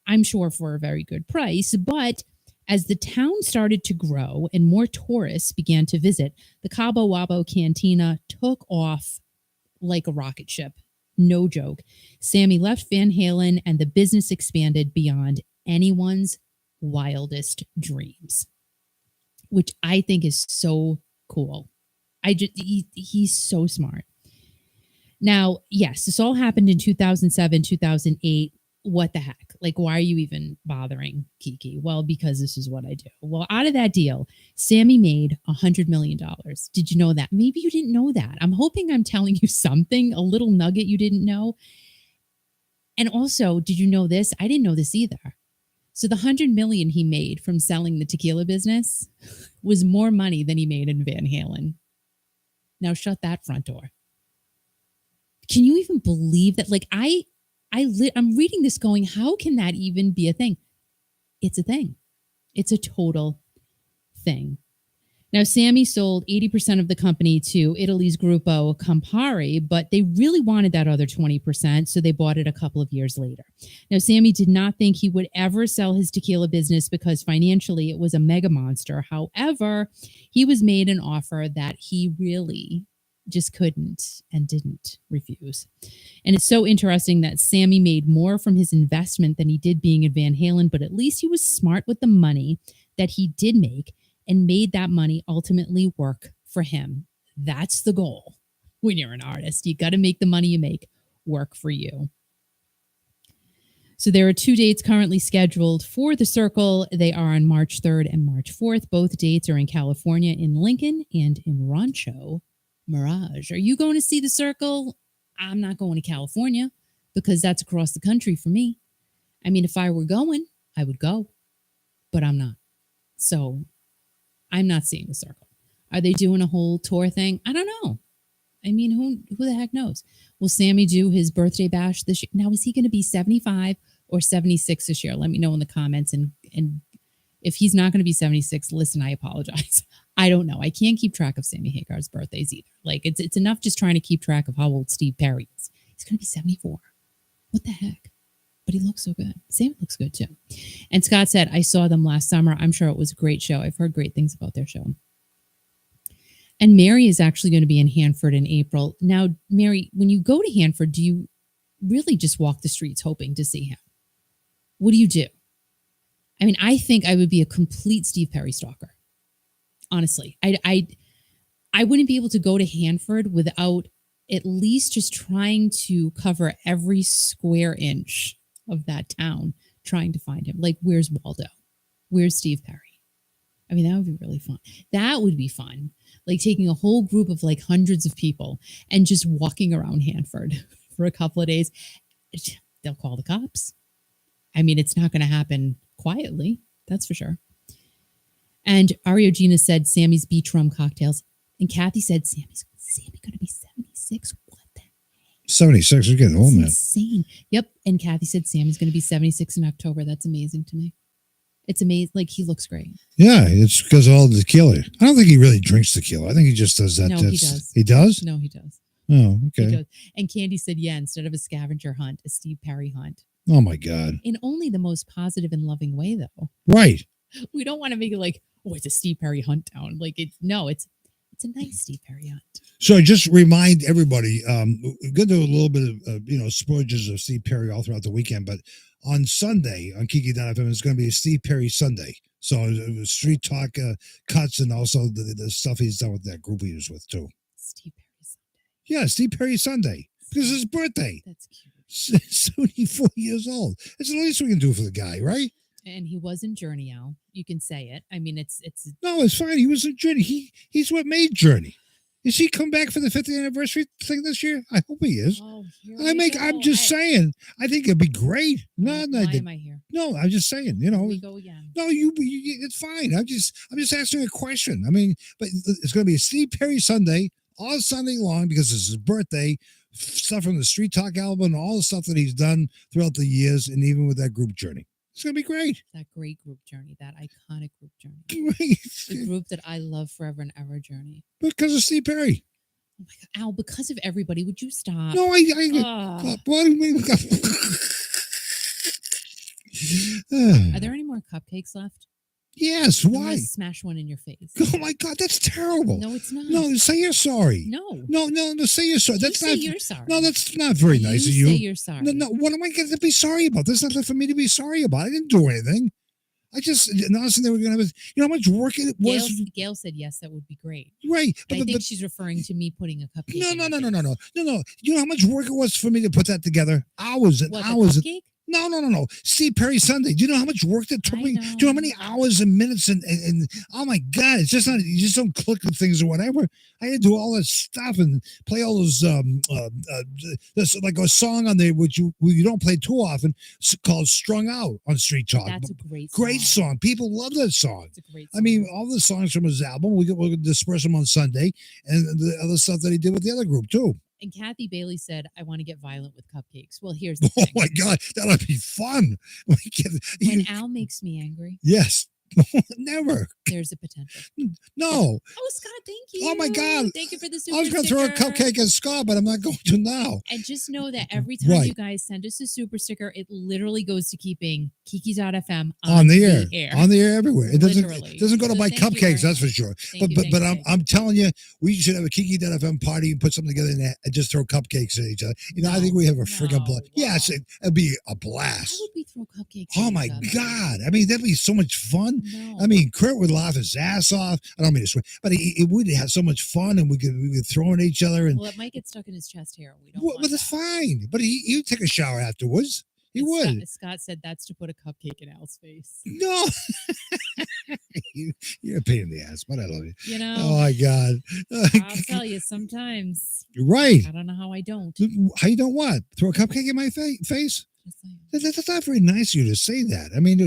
I'm sure for a very good price. But as the town started to grow and more tourists began to visit, the Cabo Wabo Cantina took off like a rocket ship. No joke. Sammy left Van Halen, and the business expanded beyond anyone's wildest dreams, which I think is so cool. He's so smart. Now, yes, this all happened in 2007, 2008. What the heck? Like, why are you even bothering, Kiki? Well, because this is what I do. Well, out of that deal, Sammy made $100 million. Did you know that? Maybe you didn't know that. I'm hoping I'm telling you something, a little nugget you didn't know. And also, did you know this? I didn't know this either. So the $100 million he made from selling the tequila business was more money than he made in Van Halen. Now shut that front door. Can you even believe that? Like, I'm reading this going, how can that even be a thing? It's a thing. It's a total thing. Now, Sammy sold 80% of the company to Italy's Gruppo Campari, but they really wanted that other 20%, so they bought it a couple of years later. Now, Sammy did not think he would ever sell his tequila business because financially it was a mega monster. However, he was made an offer that he really just couldn't and didn't refuse. And it's so interesting that Sammy made more from his investment than he did being in Van Halen, but at least he was smart with the money that he did make and made that money ultimately work for him. That's the goal. When you're an artist, you got to make the money you make work for you. So there are 2 dates currently scheduled for the Circle. They are on March 3rd and March 4th. Both dates are in California, in Lincoln, and in Rancho Mirage. Are you going to see the Circle? I'm not going to California because that's across the country for me. I mean, if I were going, I would go, but I'm not. So I'm not seeing the circle. Are they doing a whole tour thing? I don't know. I mean, who the heck knows? Will Sammy do his birthday bash this year? Now, is he going to be 75 or 76 this year? Let me know in the comments. And if he's not going to be 76, listen, I apologize. I don't know. I can't keep track of Sammy Hagar's birthdays either. Like, it's enough just trying to keep track of how old Steve Perry is. He's going to be 74. What the heck? But he looks so good. Sammy looks good too. And Scott said, I saw them last summer. I'm sure it was a great show. I've heard great things about their show. And Mary is actually going to be in Hanford in April. Now, Mary, when you go to Hanford, do you really just walk the streets hoping to see him? What do you do? I mean, I think I would be a complete Steve Perry stalker. Honestly, I wouldn't be able to go to Hanford without at least just trying to cover every square inch of that town, trying to find him. Like, where's Waldo? Where's Steve Perry? I mean, that would be really fun. That would be fun. Like taking a whole group of like hundreds of people and just walking around Hanford for a couple of days. They'll call the cops. I mean, it's not going to happen quietly. That's for sure. And Ario Gina said Sammy's beach rum cocktails. And Kathy said Sammy going to be 76. What the heck? 76. You're getting old, man. Insane. Yep. And Kathy said Sammy's going to be 76 in October. That's amazing to me. It's amazing. Like, he looks great. Yeah, it's because of all the tequila. I don't think he really drinks tequila. I think he just does that. No, he does. He does? No, he does. Oh, okay. He does. And Candy said, yeah, instead of a scavenger hunt, a Steve Perry hunt. Oh, my God. In only the most positive and loving way, though. Right. We don't want to make it like, oh, it's a Steve Perry hunt down. Like, it's a nice Steve Perry hunt. So just remind everybody, we're going to do a little bit of, splurges of Steve Perry all throughout the weekend, but on Sunday on Kiki FM, it's going to be a Steve Perry Sunday. So street talk cuts and also the stuff he's done with that group he was with too. Steve Perry Sunday. Yeah, Steve Perry Sunday. Because it's his birthday. That's cute. 74 years old. It's the least we can do for the guy, right? And he was in Journey, Al. You can say it. I mean, it's. No, it's fine. He was in Journey. He's what made Journey. Is he come back for the 50th anniversary thing this year? I hope he is. Oh, I'm just saying. I think it'd be great. No, why am I here? No, I'm just saying. Here we go again. No, you. It's fine. I'm just asking a question. I mean, but it's going to be a Steve Perry Sunday all Sunday long because it's his birthday. Stuff from the Street Talk album and all the stuff that he's done throughout the years, and even with that group Journey. It's going to be great. That great group Journey, that iconic group Journey. Great. The group that I love forever and ever, Journey. Because of Steve Perry. Oh my God, Al, because of everybody, would you stop? No, what do you mean? Are there any more cupcakes left? Yes, I'm why? gonna smash one in your face. Oh my God, that's terrible. No, it's not. No, say you're sorry. No, say you're sorry. That's say you're sorry. No, that's not very nice of you. Say you're sorry. No, what am I going to be sorry about? There's nothing for me to be sorry about. I didn't do anything. I just announced they were going to have. You know how much work it was. Gail said yes, that would be great. Right, but I think she's referring to me putting a cupcake. No. You know how much work it was for me to put that together? Hours and hours. The cupcake? No. Steve Perry Sunday. Do you know how much work that took me? Do you know how many hours and minutes and oh my God, it's just not, you just don't click with things or whatever. I had to do all that stuff and play all those there's like a song on there which you don't play too often called Strung Out on Street Talk. That's a great song. People love that song. It's a great song. I mean, all the songs from his album, we'll disperse them on Sunday, and the other stuff that he did with the other group too. And Kathy Bailey said, I want to get violent with cupcakes. Well, here's the thing. Oh, my God. That'll be fun. When Al makes me angry. Yes. Never. There's a potential. No. Oh, Scott, thank you. Oh, my God. Thank you for the super I was going to throw a cupcake at Scott, but I'm not going to now. And just know that every time you guys send us a super sticker, it literally goes to keeping Kiki.FM on the air. On the air everywhere. It doesn't go to buy cupcakes, that's for sure. But I'm telling you, we should have a Kiki.FM party and put something together and just throw cupcakes at each other. I think we have a friggin' blast. Yes, it'd be a blast. How would we throw cupcakes? Oh, my God. I mean, that'd be so much fun. No. I mean, Kurt would laugh his ass off. I don't mean to swear, but it would have so much fun, and we could throw at each other. And it might get stuck in his chest hair. We don't. But that's fine. But he'd take a shower afterwards. He would. Scott said that's to put a cupcake in Al's face. No. You're a pain in the ass, but I love you. You know. Oh, my God. I'll tell you, sometimes. Right. I don't know how I don't. How you don't what? Throw a cupcake in my face? That's not very nice of you to say that. I mean,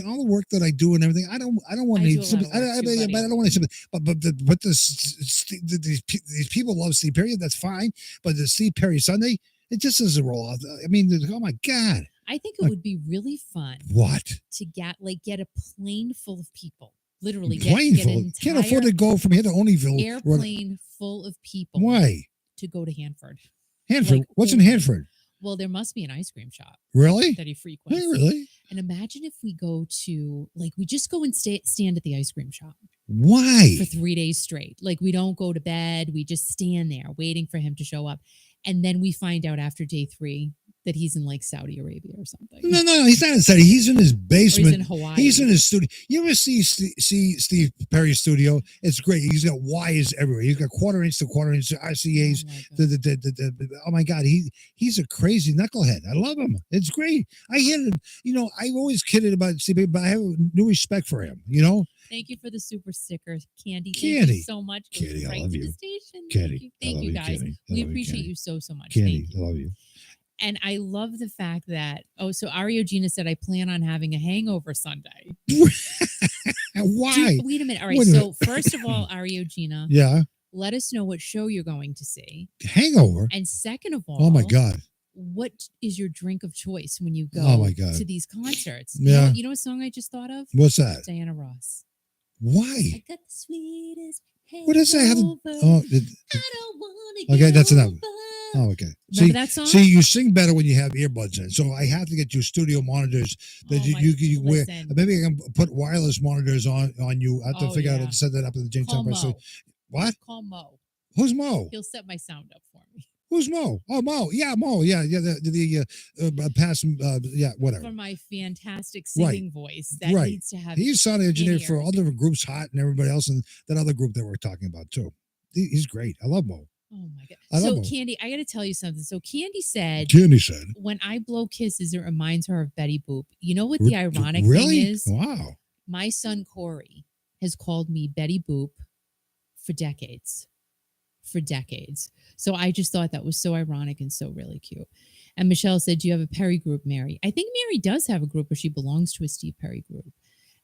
all the work that I do and everything. I don't want any sympathy. I don't want any sympathy. But these people love Steve Perry. That's fine. But the Steve Perry Sunday, it just doesn't roll out. I mean, oh my God. I think it would be really fun. What? To get a plane full of people. Literally, Can't afford to go from here to Oneyville. Airplane full of people. Why? To go to Hanford. Hanford? What's in Hanford? Well, there must be an ice cream shop. Really? That he frequents. Hey, really? And imagine if we go to, we just go and stand at the ice cream shop. Why? For 3 days straight. We don't go to bed. We just stand there waiting for him to show up. And then we find out after day 3 that he's in Saudi Arabia or something. No, he's not in Saudi. He's in his basement. Or he's in Hawaii. He's in his studio. You ever see Steve Perry's studio? It's great. He's got wires everywhere. He's got quarter-inch to quarter-inch RCAs. Oh my God, he's a crazy knucklehead. I love him. It's great. I hear him. I've always kidded about Steve Perry, but I have new respect for him. Thank you for the super sticker, Candy. Thank you so much. Candy, I love you. Candy, thank you guys. We appreciate you so much. Candy, I love you. And I love the fact that, so Ariogina said, I plan on having a hangover Sunday. Why? Wait a minute. All right. So first of all, Ariogina. Yeah. Let us know what show you're going to see. Hangover? And second of all. Oh, my God. What is your drink of choice when you go to these concerts? Yeah. You know what song I just thought of? What's that? Diana Ross. Why? I got the sweetest hangover. What does that have? I don't want to Okay, that's enough. over. Oh, okay. Remember that song? See, you sing better when you have earbuds in. So I have to get you studio monitors that you wear. Maybe I can put wireless monitors on you. I have to figure out how to set that up in the Jamestown Press. What? Call Mo. Who's Mo? He'll set my sound up for me. Who's Mo? Oh, Mo. Yeah, Mo. Yeah. Whatever. For my fantastic singing voice that needs to have. He's sound engineer for other groups, Hot and everybody else, and that other group that we're talking about too. He's great. I love Mo. Oh my God. So Candy, I got to tell you something. So Candy said, when I blow kisses, it reminds her of Betty Boop. You know what the ironic thing is? Wow. My son Corey has called me Betty Boop for decades. So I just thought that was so ironic and so really cute. And Michelle said, do you have a Perry group, Mary? I think Mary does have a group, or she belongs to a Steve Perry group.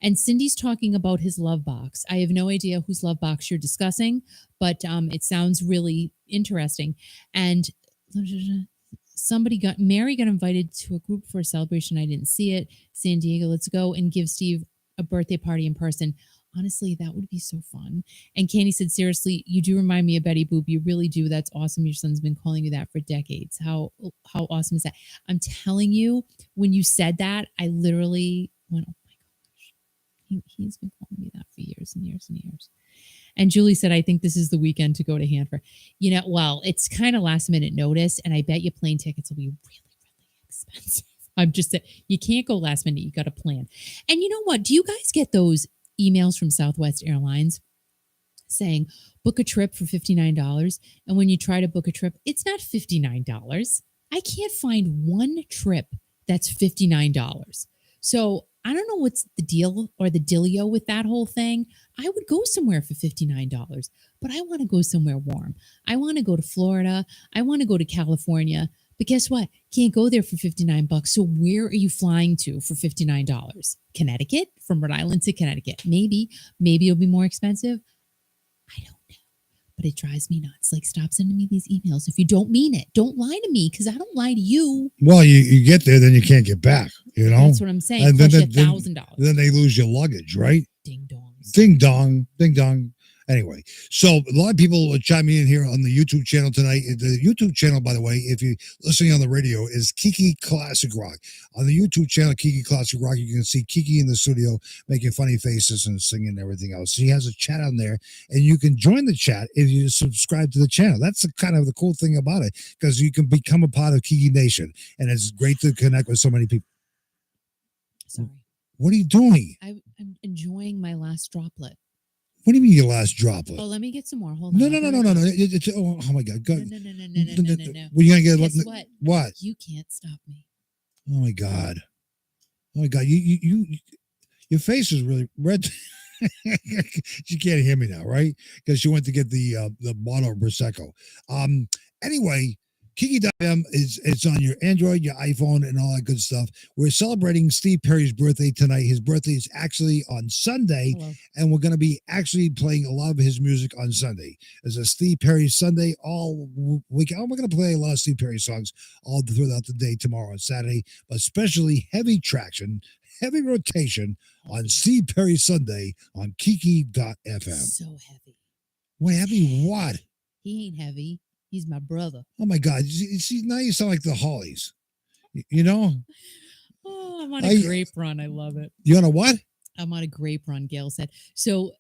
And Cindy's talking about his love box. I have no idea whose love box you're discussing, but it sounds really interesting. And Mary got invited to a group for a celebration. I didn't see it. San Diego, let's go and give Steve a birthday party in person. Honestly, that would be so fun. And Candy said, seriously, you do remind me of Betty Boop. You really do. That's awesome. Your son's been calling you that for decades. How awesome is that? I'm telling you, when you said that, I literally went, oh my gosh. He's been calling me that for years and years and years. And Julie said, I think this is the weekend to go to Hanford. Well, it's kind of last minute notice, and I bet you plane tickets will be really, really expensive. I'm just saying, you can't go last minute. You got to plan. And you know what? Do you guys get those emails from Southwest Airlines saying book a trip for $59, and when you try to book a trip, it's not $59. I can't find one trip that's $59. So I don't know what's the deal or the dealio with that whole thing. I would go somewhere for $59, but I want to go somewhere warm. I want to go to Florida. I want to go to California. But guess what? Can't go there for $59. So where are you flying to for $59? Connecticut? From Rhode Island to Connecticut. Maybe it'll be more expensive. I don't know. But it drives me nuts. Stop sending me these emails. If you don't mean it, don't lie to me, because I don't lie to you. Well, you get there, then you can't get back, That's what I'm saying. And then $1,000. Then they lose your luggage, right? Ding dongs. Ding dong. Ding dong. Anyway, so a lot of people are chiming in here on the YouTube channel tonight. The YouTube channel, by the way, if you're listening on the radio, is Kiki Classic Rock. On the YouTube channel, Kiki Classic Rock, you can see Kiki in the studio making funny faces and singing and everything else. She has a chat on there, and you can join the chat if you subscribe to the channel. That's kind of the cool thing about it, because you can become a part of Kiki Nation, and it's great to connect with so many people. Sorry. What are you doing? I'm enjoying my last droplet. What do you mean your last droplet? Oh, let me get some more. Hold on. No. Oh my God. No. Well, you're gonna get Guess what? What? You can't stop me. Oh my God. You your face is really red. She can't hear me now, right? Because she went to get the bottle of Prosecco. Anyway, Kiki FM it's on your Android, your iPhone, and all that good stuff. We're celebrating Steve Perry's birthday tonight. His birthday is actually on Sunday, and we're going to be actually playing a lot of his music on Sunday. It's a Steve Perry Sunday all week. We're going to play a lot of Steve Perry songs all throughout the day tomorrow on Saturday, but especially heavy traction, heavy rotation on Steve Perry Sunday on Kiki.fm. So heavy. Wait, heavy what? He ain't heavy. He's my brother. Oh my God! See, now you sound like the Hollies. You know? Oh, I'm on a grape run. I love it. You on a what? I'm on a grape run, Gail said. So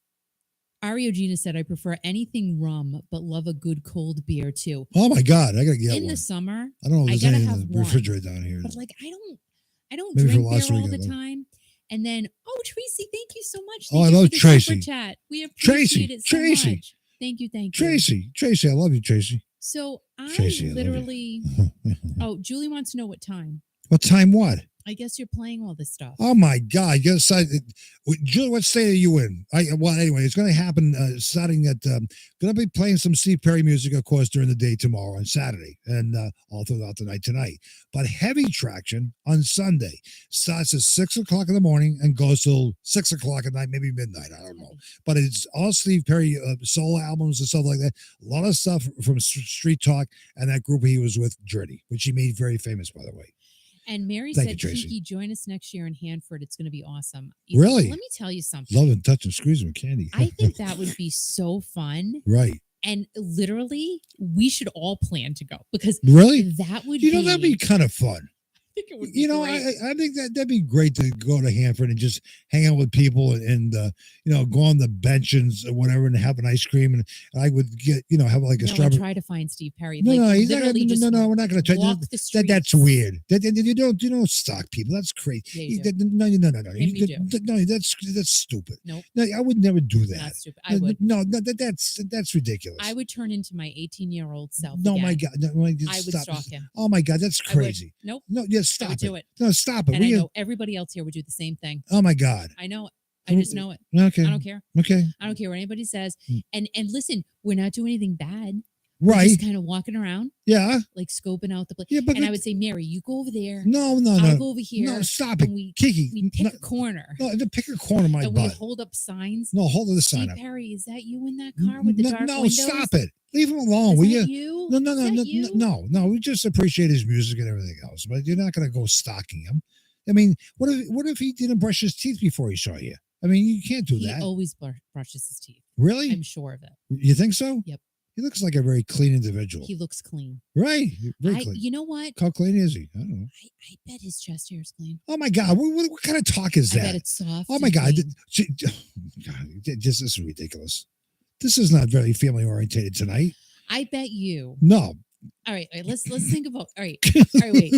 Ariogina said, I prefer anything rum, but love a good cold beer too. Oh my God, I gotta get in one. the summer. I don't know if I there's gotta any in have the refrigerator down here. But like I don't Maybe drink beer last week all I the did. time. And then, Tracy, thank you so much. Oh, Thank I you love for the Tracy. Super chat. We appreciate it so much. Thank you. Tracy, I love you, Tracy. So Tracy, I literally. Julie wants to know what time. What time? What? I guess you're playing all this stuff. Oh my God! You Julie, what state are you in? Anyway, it's going to happen starting at. Going to be playing some Steve Perry music, of course, during the day tomorrow and Saturday, and all throughout the night tonight. But heavy traction on Sunday starts at 6:00 in the morning and goes till 6:00 at night, maybe midnight. I don't know. But it's all Steve Perry solo albums and stuff like that. A lot of stuff from Street Talk and that group he was with, Journey, which he made very famous, by the way. And Mary said, Kiki, join us next year in Hanford. It's going to be awesome. Really? Let me tell you something. Love and touch and squeeze with candy. I think that would be so fun. Right. And literally, we should all plan to go because that would that'd be kind of fun. I think it would be great. I think that'd be great to go to Hanford and just hang out with people and go on the bench and whatever and have an ice cream and I would get have like a strawberry. Try to find Steve Perry. No, he's not no, we're not going to try. That's weird. You don't stalk people. That's crazy. Yeah, no. Maybe you do. No, that's stupid. Nope. No, I would never do that. That's stupid. I would. No, that's ridiculous. I would turn into my 18-year-old self. No, again. my God. No, I would stalk him. Oh my God, that's crazy. Nope. No, yes. Stop it. Do it. No, stop it. And I know everybody else here would do the same thing. Oh my God. I know it. I just know it. Okay. I don't care. Okay. I don't care what anybody says. And listen, we're not doing anything bad. Right. We're just kind of walking around. Yeah. Like scoping out the place. Yeah, but I would say, Mary, you go over there. No. I'll go over here. No, stop it. Kiki. We pick a corner. No, pick a corner, my and butt. we hold up signs. No, hold the sign up. Perry, is that you in that car with the dark windows? No, stop it. Leave him alone, will you? No. We just appreciate his music and everything else, but you're not going to go stalking him. I mean, what if he didn't brush his teeth before he saw you? I mean, you can't do that. He always brushes his teeth. Really? I'm sure of it. You think so? Yep. He looks like a very clean individual. He looks clean. Very clean. You know what? How clean is he? I don't know. I bet his chest hair is clean. Oh my God! What kind of talk is that? I bet it's soft. Oh my God! This is ridiculous. This is not very family orientated tonight. I bet you. No. All right. Let's think about. All right. Wait.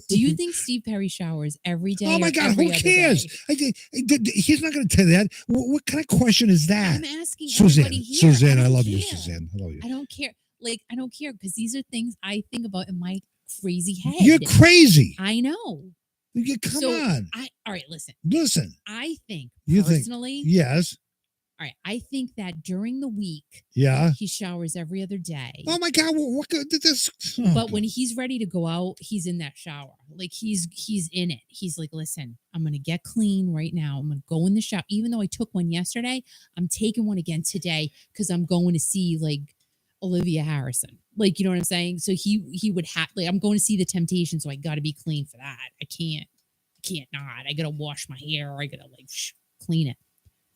Do you think Steve Perry showers every day? Oh my God! Who cares? He's not going to tell you that. What kind of question is that? I'm asking everybody here. Suzanne, I love you, Suzanne. I love you. I don't care. I don't care because these are things I think about in my crazy head. You're crazy. I know. Come on. All right. Listen. I think you personally. Yes. All right. I think that during the week, he showers every other day. Oh my God! What did this? But when he's ready to go out, he's in that shower. Like he's in it. He's like, listen, I'm gonna get clean right now. I'm gonna go in the shower. Even though I took one yesterday, I'm taking one again today because I'm going to see like Olivia Harrison. Like, you know what I'm saying? So he would have I'm going to see The Temptation, so I got to be clean for that. I can't not. I gotta wash my hair. I gotta clean it.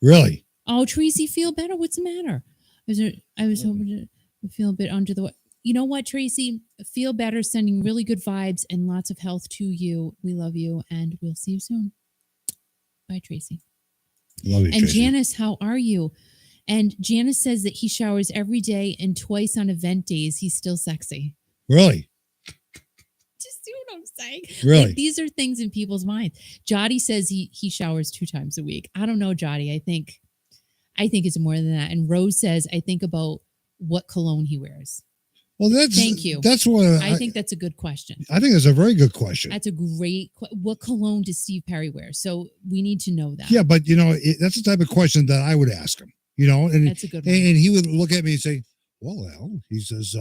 Really? Oh, Tracy, feel better? What's the matter? I was hoping to feel a bit under the weather. You know what, Tracy? Feel better, sending really good vibes and lots of health to you. We love you, and we'll see you soon. Bye, Tracy. Love you, and Tracy. Janice, how are you? And Janice says that he showers every day and twice on event days. He's still sexy. Really? Just see what I'm saying? Really? Like, these are things in people's minds. Jotty says he showers 2 times a week. I don't know, Jotty. I think it's more than that. And Rose says, I think about what cologne he wears. Well, thank you. That's what I think that's a good question. I think that's a very good question. That's a great. What cologne does Steve Perry wear? So we need to know that. Yeah, but that's the type of question that I would ask him. And that's a good one. And he would look at me and say, "Well," he says,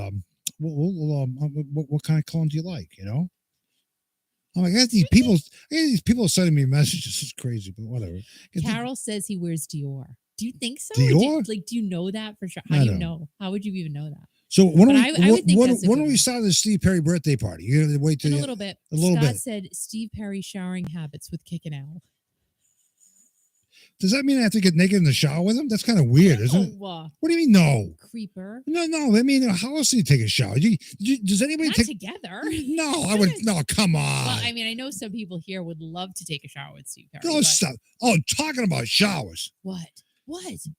what kind of cologne do you like? You know. Oh, I got these people sending me messages. It's crazy, but whatever. Carol says he wears Dior. Do you think so? Dior? Do you know that for sure? How do you know? How would you even know that? So when do we start the Steve Perry birthday party? You're gonna wait till in a little bit. Scott said Steve Perry showering habits with Kick and Al. Does that mean I have to get naked in the shower with him? That's kind of weird, isn't it? What do you mean, no? Creeper. No. I mean, how else do you take a shower? Does anybody Not take together? No, I would. No, come on. Well, I mean, I know some people here would love to take a shower with Steve Perry. No, stop. Oh, talking about showers. What?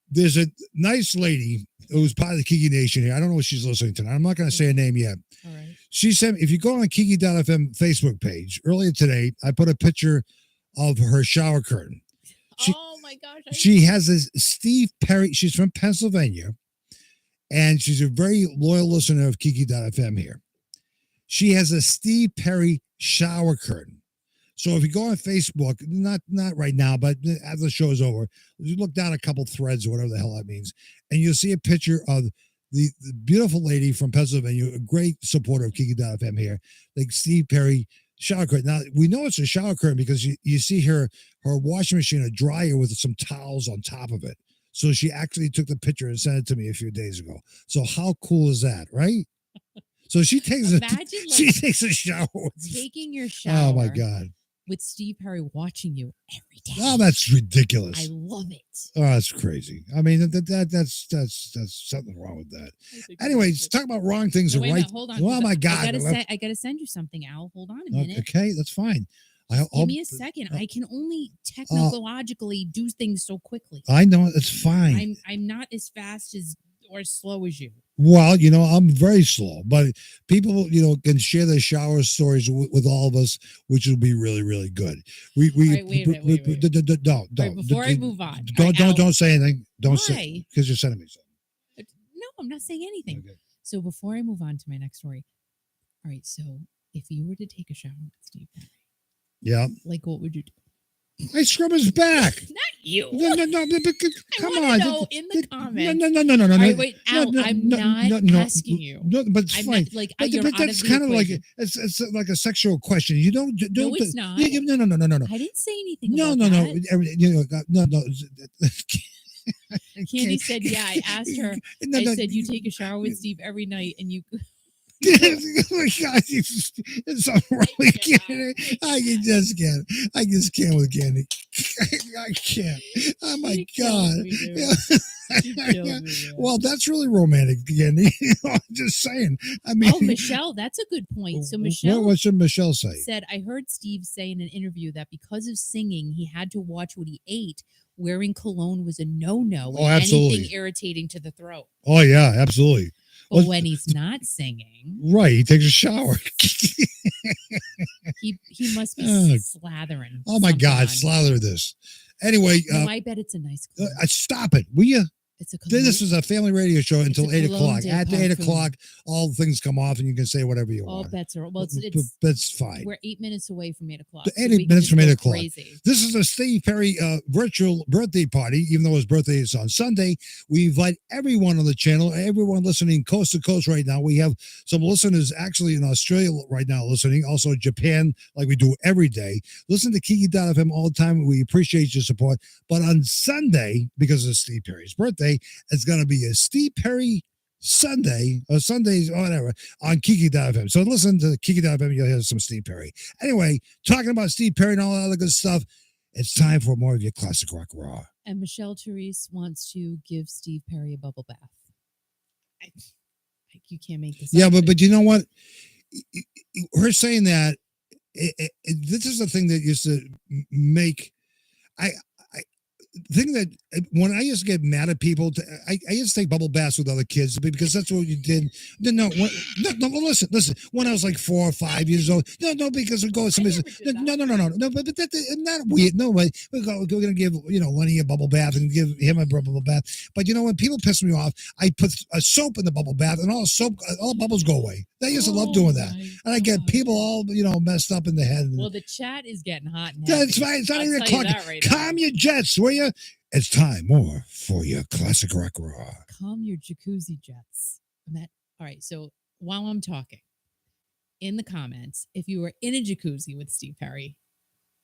There's a nice lady who's part of the Kiki Nation here. I don't know if she's listening tonight. I'm not going to say her name yet. All right. She said, if you go on Kiki.fm Facebook page, earlier today, I put a picture of her shower curtain. Oh my gosh. She has this Steve Perry. She's from Pennsylvania, and she's a very loyal listener of Kiki.fm here. She has a Steve Perry shower curtain. So if you go on Facebook, not right now, but as the show's over, you look down a couple threads or whatever the hell that means, and you'll see a picture of the beautiful lady from Pennsylvania, a great supporter of Kiki.fm here, like Steve Perry shower curtain. Now, we know it's a shower curtain because you see her washing machine, a dryer with some towels on top of it. So she actually took the picture and sent it to me a few days ago. So how cool is that, right? So she takes a shower. Taking your shower. Oh my God. With Steve Perry watching you every day. Oh, that's ridiculous. I love it. Oh, that's crazy. I mean, that's something wrong with that. Anyway, let's talk about wrong things. Hold on. Oh my God. I gotta send you something, Al. Hold on a minute. Okay, that's fine. Give me a second. I can only technologically do things so quickly. I know, it's fine. I'm not as fast or as slow as you. Well, I'm very slow, but people, can share their shower stories with all of us, which will be really, really good. Wait. Don't. Before I move on. Don't say anything. Don't Why? say, because you're sending me something. No, I'm not saying anything. Okay. So before I move on to my next story. All right. So if you were to take a shower with Steve Perry. Yeah. Like, what would you do? I scrub his back. Not you. No. Come on. Know in the comments. No. All right, wait, Al, I'm not asking you. No, but it's fine. But that's kind of like it's like a sexual question. You don't. No, it's not. No. I didn't say anything. No. Candy said, "Yeah." I asked her. I said, "You take a shower with Steve every night, and you." Oh my God, it's really kidding. I just can't with Candy. I can't. Oh my God. Well, that's really romantic, Candy. I'm just saying. I mean, Michelle, that's a good point. So Michelle, what should Michelle say? Said, I heard Steve say in an interview that because of singing, he had to watch what he ate. Wearing cologne was a no-no. Oh, absolutely. Anything irritating to the throat. Oh yeah, absolutely. But when he's not singing, right, he takes a shower. he must be slathering. Oh my God, slather this. Anyway, I bet it's a nice. Stop it, will you? This is a family radio show until 8 o'clock. At 8 o'clock, all things come off, and you can say whatever you want. All bets are well. That's fine. We're 8 minutes away from 8 o'clock. 8 minutes from 8 o'clock. Crazy. This is a Steve Perry virtual birthday party. Even though his birthday is on Sunday, we invite everyone on the channel, everyone listening coast to coast right now. We have some listeners actually in Australia right now listening, also Japan, like we do every day. Listen to Kiki.fm all the time. We appreciate your support. But on Sunday, because of Steve Perry's birthday, it's going to be a Steve Perry Sunday or Sundays or whatever on Kiki.fm. So listen to Kiki.fm. You'll hear some Steve Perry. Anyway, talking about Steve Perry and all that other good stuff, it's time for more of your classic rock raw. And Michelle Therese wants to give Steve Perry a bubble bath. You can't make this. Yeah, but you know what? Her saying that, this is the thing that used to make thing that when I used to get mad at people, I used to take bubble baths with other kids because that's what you did. No, listen. When I was like 4 or 5 years old, no, because we go with somebody. No, but that's not weird. No, but we're gonna give Lenny a bubble bath and give him a bubble bath. But when people piss me off, I put a soap in the bubble bath and all bubbles go away. I used to love doing that, and I get people all messed up in the head. Well, the chat is getting hot. That's right. It's not even o'clock. Calm your jets, will you? It's time for your classic rock raw. Calm your jacuzzi jets. All right. So while I'm talking, in the comments, if you were in a jacuzzi with Steve Perry,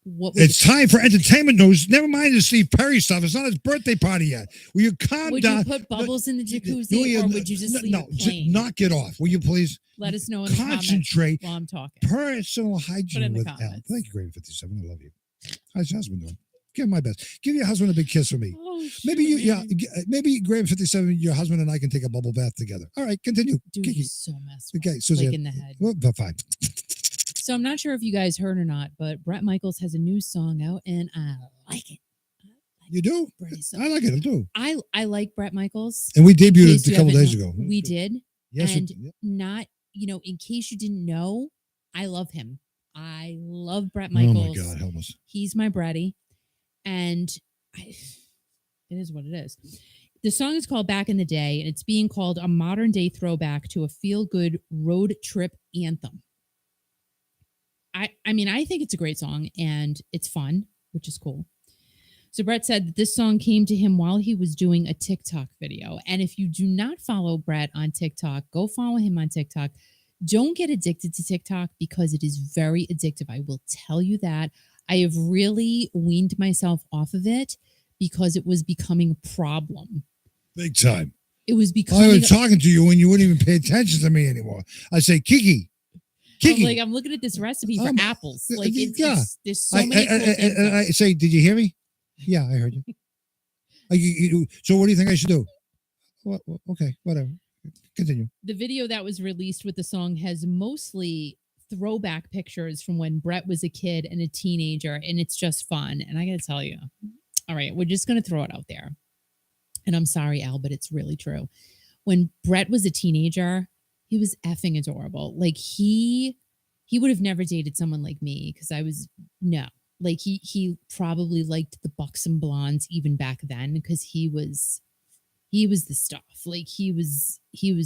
what would it's time for entertainment news. Never mind the Steve Perry stuff. It's not his birthday party yet. Will you calm would down? you put bubbles in the jacuzzi, or would you just leave it plain? Knock it off. Will you please? Let us know in the Concentrate comments while I'm talking. Personal hygiene with Al. Thank you, Grade 57. I love you. How's your husband doing? Give him my best. Give your husband a big kiss for me. Oh, maybe Grade 57, your husband and I can take a bubble bath together. All right, continue. Dude, Kiki. you're so messed up. Okay, Suzanne. Like in the head. Well, fine. So I'm not sure if you guys heard or not, but Bret Michaels has a new song out, and I like it. You do? I like it. I do. I like Bret Michaels. And we debuted it a couple days ago. We did. Yes. And not, in case you didn't know, I love him. I love Bret Michaels. Oh, my God. Help us. He's my Bretty. And it is what it is. The song is called Back in the Day, and it's being called a modern-day throwback to a feel-good road trip anthem. I think it's a great song, and it's fun, which is cool. So Bret said that this song came to him while he was doing a TikTok video. And if you do not follow Bret on TikTok, go follow him on TikTok. Don't get addicted to TikTok because it is very addictive. I will tell you that. I have really weaned myself off of it because it was becoming a problem. Big time. It was becoming... I was talking to you when you wouldn't even pay attention to me anymore. I say, Kiki. I'm looking at this recipe for apples. There's so many cool things. I say, did you hear me? Yeah, I heard you. So what do you think I should do? Well, okay, whatever. Continue. The video that was released with the song has mostly throwback pictures from when Bret was a kid and a teenager, and it's just fun. And I got to tell you, all right, we're just going to throw it out there. And I'm sorry, Al, but it's really true. When Bret was a teenager, he was effing adorable. Like he would have never dated someone like me because Like he probably liked the buxom blondes even back then because he was the stuff. Like he was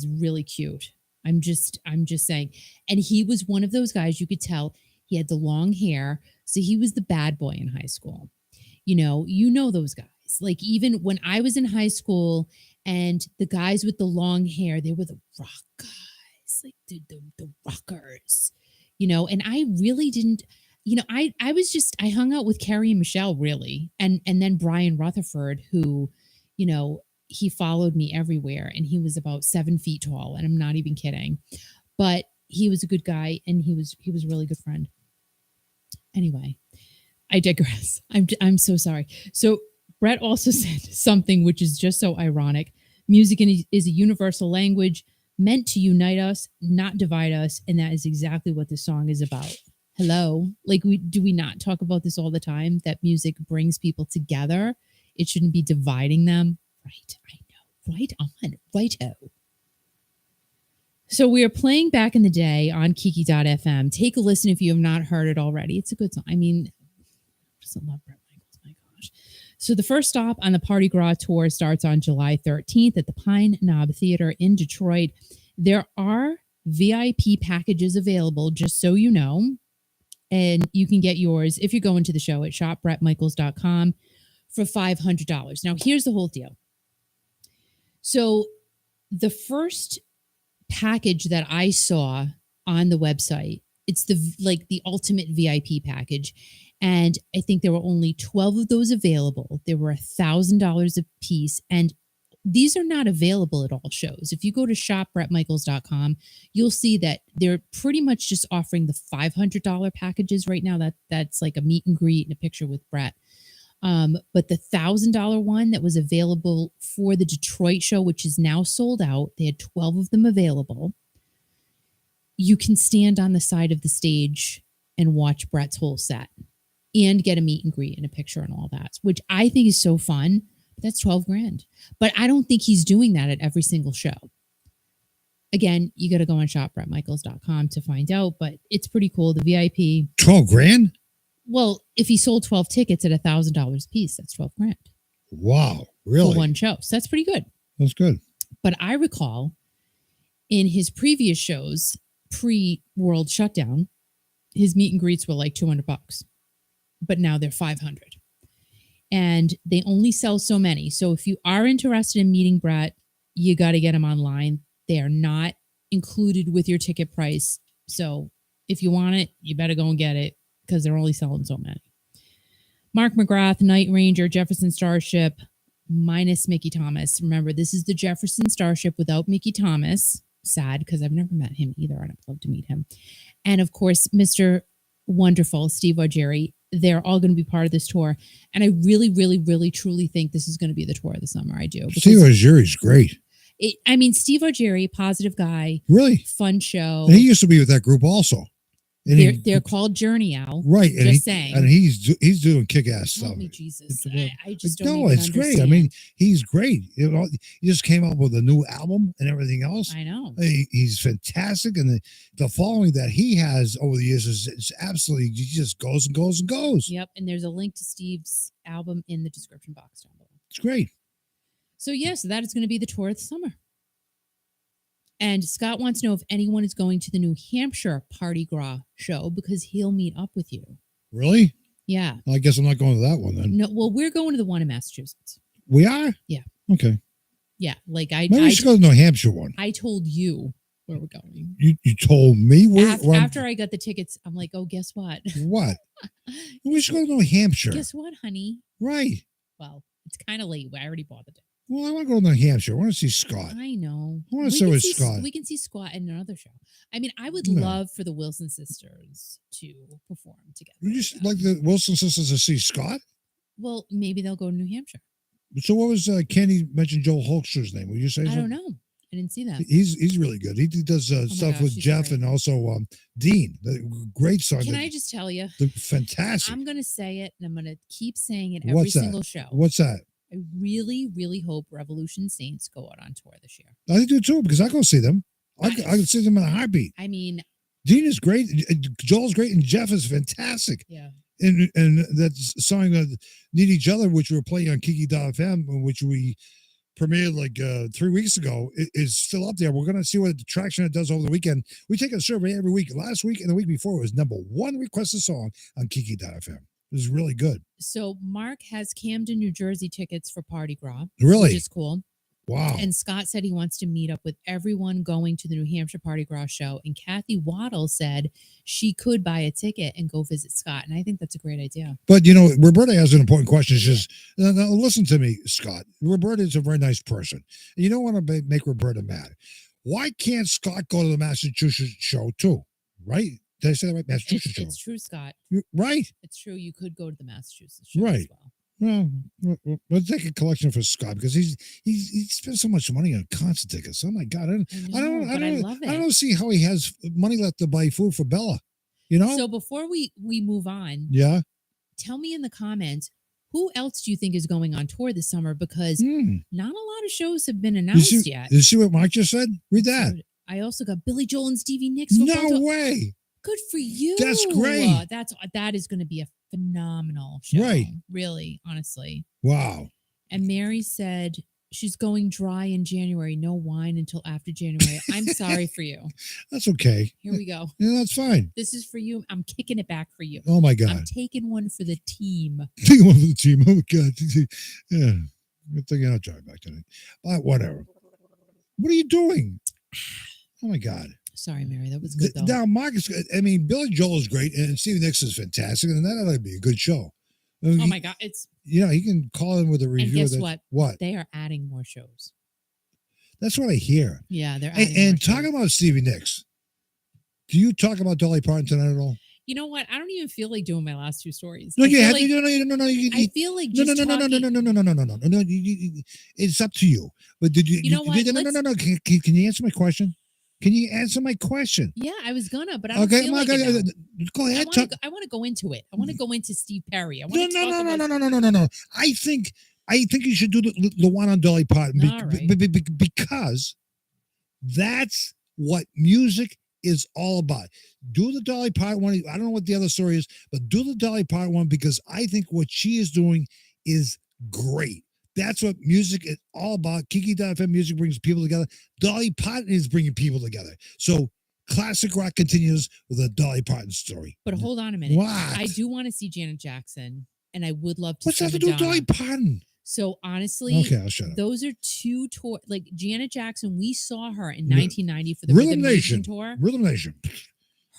really cute. I'm just saying. And he was one of those guys, you could tell he had the long hair. So he was the bad boy in high school. You know those guys. Like even when I was in high school and the guys with the long hair, they were the rock guys. Like the rockers, and I really didn't, I hung out with Carrie and Michelle really. And then Brian Rutherford, who, he followed me everywhere and he was about 7 feet tall. And I'm not even kidding, but he was a good guy and he was a really good friend. Anyway, I digress. I'm so sorry. So Bret also said something which is just so ironic. Music is a universal language meant to unite us, not divide us. And that is exactly what this song is about. Hello. Like do we not talk about this all the time? That music brings people together. It shouldn't be dividing them. Right. I know. Right on. Righto. So we are playing Back in the Day on Kiki.fm. Take a listen if you have not heard it already. It's a good song. I mean, I just love Bret Michaels. My gosh. So the first stop on the Party Gras tour starts on July 13th at the Pine Knob Theater in Detroit. There are VIP packages available, just so you know. And you can get yours if you're going to the show at shopbretmichaels.com for $500. Now, here's the whole deal. So the first package that I saw on the website, it's the ultimate VIP package. And I think there were only 12 of those available. They were $1,000 a piece. And these are not available at all shows. If you go to shopbretmichaels.com, you'll see that they're pretty much just offering the $500 packages right now. That's like a meet and greet and a picture with Bret. But the $1,000 one that was available for the Detroit show, which is now sold out, they had 12 of them available. You can stand on the side of the stage and watch Bret's whole set and get a meet and greet and a picture and all that, which I think is so fun. That's $12,000. But I don't think he's doing that at every single show. Again, you got to go on shopbretmichaels.com to find out, but it's pretty cool. The VIP. $12,000? Well, if he sold 12 tickets at $1,000 a piece, that's $12,000. Wow, really? For one show. So that's pretty good. That's good. But I recall in his previous shows, pre-world shutdown, his meet and greets were like $200. But now they're $500. And they only sell so many. So if you are interested in meeting Bret, you got to get him online. They are not included with your ticket price. So if you want it, you better go and get it because they're only selling so many. Mark McGrath, Night Ranger, Jefferson Starship, minus Mickey Thomas. Remember, this is the Jefferson Starship without Mickey Thomas. Sad because I've never met him either. I'd love to meet him. And of course, Mr. Wonderful, Steve Augeri. They're all going to be part of this tour. And I really, really, really, truly think this is going to be the tour of the summer. I do. Steve Augeri's great. Steve Augeri, positive guy. Really? Fun show. And he used to be with that group also. And they're called Journey Owl. Right. Just saying. And he's doing kick-ass stuff. Help me, Jesus. I just don't No, it's great. I mean, he's great. He just came up with a new album and everything else. I know. He's fantastic. And the following that he has over the years is absolutely, he just goes and goes and goes. Yep. And there's a link to Steve's album in the description box down below. It's great. So, yes, that is going to be the tour of the summer. And Scott wants to know if anyone is going to the New Hampshire Party Gras show because he'll meet up with you. Really? Yeah. Well, I guess I'm not going to that one then. No, well, we're going to the one in Massachusetts. We are? Yeah. Okay. Yeah. Maybe we should go to the New Hampshire one. I told you where we're going. You told me where? After I got the tickets, I'm like, oh, guess what? What? We should go to New Hampshire. Guess what, honey? Right. Well, it's kind of late. I already bought the ticket. Well, I want to go to New Hampshire. I want to see Scott. I know. I want to see Scott. We can see Scott in another show. I mean, I would love for the Wilson sisters to perform together. You just like the Wilson sisters to see Scott? Well, maybe they'll go to New Hampshire. So what was Candy mentioned Joel Hoekstra's name? Will you say something? I don't know. I didn't see that. He's really good. He does stuff with Jeff and also Dean. Great song. Can I just tell you? Fantastic. I'm going to say it, and I'm going to keep saying it every single show. What's that? I really, really hope Revolution Saints go out on tour this year. I do too, because I go see them. I can see them in a heartbeat. I mean, Dean is great. Joel's great, and Jeff is fantastic. Yeah. And that song Need Each Other, which we were playing on Kiki FM, which we premiered like 3 weeks ago, is still up there. We're going to see what the traction it does over the weekend. We take a survey every week. Last week and the week before, it was #1 requested song on Kiki FM. It was really good. So Mark has Camden, New Jersey tickets for Party Gras. Really? Which is cool. Wow. And Scott said he wants to meet up with everyone going to the New Hampshire Party Gras show. And Kathy Waddle said she could buy a ticket and go visit Scott. And I think that's a great idea. But, Roberta has an important question. She says, now, listen to me, Scott. Roberta is a very nice person. And you don't want to make Roberta mad. Why can't Scott go to the Massachusetts show too? Right? Did I say that right? Massachusetts show. It's true, Scott. Right. It's true. You could go to the Massachusetts show right. as well. Well, let's take a collection for Scott because he spent so much money on concert tickets. Oh my God, I don't see how he has money left to buy food for Bella. So before we move on, tell me in the comments who else do you think is going on tour this summer because not a lot of shows have been announced yet. Did you see what Mike just said? Read that. I also got Billy Joel and Stevie Nicks. No way. Good for you. That's great. That is going to be a phenomenal show. Right. Really, honestly. Wow. And Mary said she's going dry in January. No wine until after January. I'm sorry for you. That's okay. Here we go. Yeah, that's fine. This is for you. I'm kicking it back for you. Oh my God. I'm taking one for the team. Taking one for the team. Oh my God. Yeah. Good thing I'll drive back tonight. But whatever. What are you doing? Oh my God. Sorry, Mary. That was good, though. Now, Marcus, Billy Joel is great, and Stevie Nicks is fantastic, and that ought to be a good show. Oh, my God. He can call in with a review. And guess what? What? They are adding more shows. That's what I hear. Yeah, they're adding And talking about Stevie Nicks, do you talk about Dolly Parton tonight at all? You know what? I don't even feel like doing my last two stories. No, I feel like just no. It's up to you. But did you? You know what? No. Can you answer my question? Can you answer my question? Yeah, I was gonna, but I don't feel like it now. Go ahead. I want to go into it. I want to go into Steve Perry. No. I think you should do the one on Dolly Parton because that's what music is all about. Do the Dolly Parton one. I don't know what the other story is, but do the Dolly Parton one because I think what she is doing is great. That's what music is all about. Kiki FM music brings people together. Dolly Parton is bringing people together. So classic rock continues with a Dolly Parton story. But hold on a minute. What? I do want to see Janet Jackson, and I would love to. What's that to do with Dolly Parton? So honestly, Okay, I'll shut up. those are two tour. Like Janet Jackson, we saw her in 1990 for the Rhythm Nation tour. Rhythm Nation.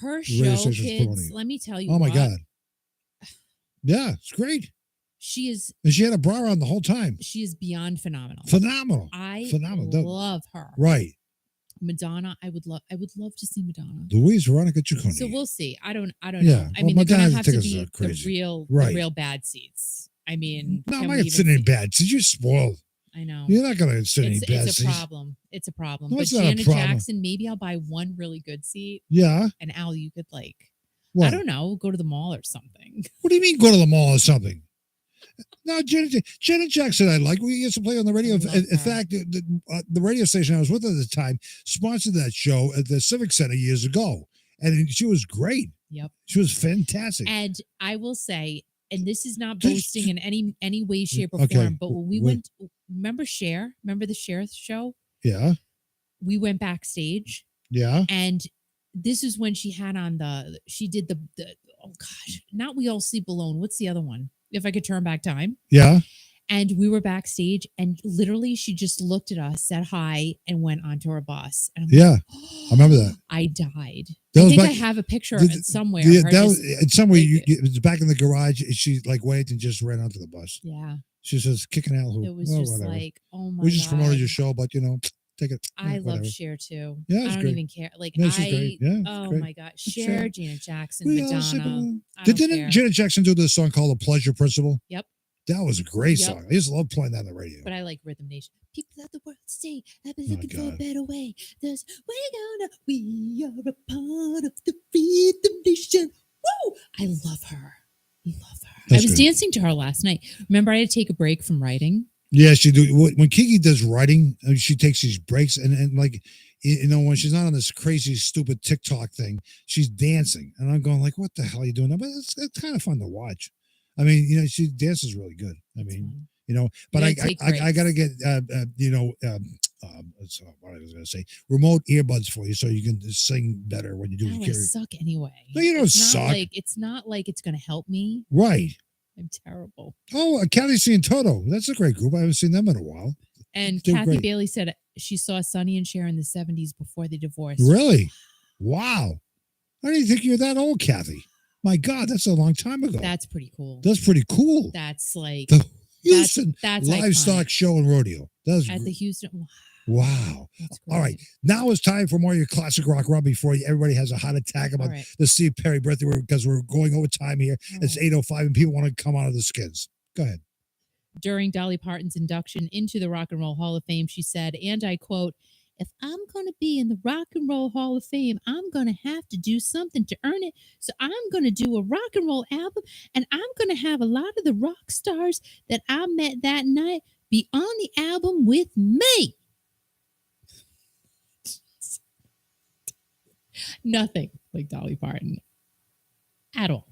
Her show, kids. Let me tell you. Oh my God. Yeah, it's great. She is, and she had a bra on the whole time. She is beyond phenomenal. I love her. Right. Madonna, I would love to see Madonna. Louise Veronica Ciccone. So we'll see. I don't Yeah. know. I mean, they're gonna have to be the real bad seats. I mean, no, I'm not gonna sit in bad seats. You're spoiled. I know. You're not gonna sit in bad seats. It's a problem. It's a problem. No, but Janet Jackson, maybe I'll buy one really good seat. Yeah. And Al, you could what? I don't know, go to the mall or something. What do you mean go to the mall or something? No, Janet Jackson, I like. We used to play on the radio. In fact, the radio station I was with at the time sponsored that show at the Civic Center years ago. And she was great. Yep. She was fantastic. And I will say, and this is not boasting in any way, shape, or form, but when we went, remember Cher? Remember the Cher show? Yeah. We went backstage. Yeah. And this is when she had on she did the oh gosh, not We All Sleep Alone. What's the other one? If I Could Turn Back Time. Yeah. And we were backstage and literally she just looked at us, said hi, and went onto her bus. And I'm like, I remember that. I died. I think I have a picture of it somewhere. It's somewhere it was back in the garage. She waved and just ran onto the bus. Yeah. She says kicking out. It was just whatever. Oh my God. We just promoted your show, but take it. I love Cher too. Yeah, I don't even care. She's great. Yeah, oh great. my God. Cher, Janet Jackson, Madonna. Didn't Janet Jackson do this song called The Pleasure Principle? Yep. That was a great song. I just love playing that on the radio. But I like Rhythm Nation. People of the world say, I've been looking for a better way. We are a part of the Rhythm Nation. Woo! I love her. I was dancing to her last night. Remember, I had to take a break from writing. Yeah, she do. When Kiki does writing, she takes these breaks and when she's not on this crazy, stupid TikTok thing, she's dancing. And I'm going what the hell are you doing? But it's kind of fun to watch. I mean, she dances really good. I mean, but I got to get, what I was going to say, remote earbuds for you so you can sing better when you do I suck anyway. No, you don't suck. It's not like it's going to help me. Right. I'm terrible. Oh, Kathy and Toto. That's a great group. I haven't seen them in a while. And Kathy Bailey said she saw Sonny and Cher in the 70s before they divorced. Really? Wow. I didn't think you were that old, Kathy. My God, that's a long time ago. That's pretty cool. That's pretty cool. That's the Houston that's livestock show and rodeo. That's at the Houston. Wow. All right. Now it's time for more of your classic rock run before everybody has a heart attack about the Steve Perry birthday because we're going over time here. It's 8:05 and people want to come out of the skins. Go ahead. During Dolly Parton's induction into the Rock and Roll Hall of Fame, she said, and I quote, "If I'm going to be in the Rock and Roll Hall of Fame, I'm going to have to do something to earn it. So I'm going to do a rock and roll album, and I'm going to have a lot of the rock stars that I met that night be on the album with me." Nothing like Dolly Parton at all.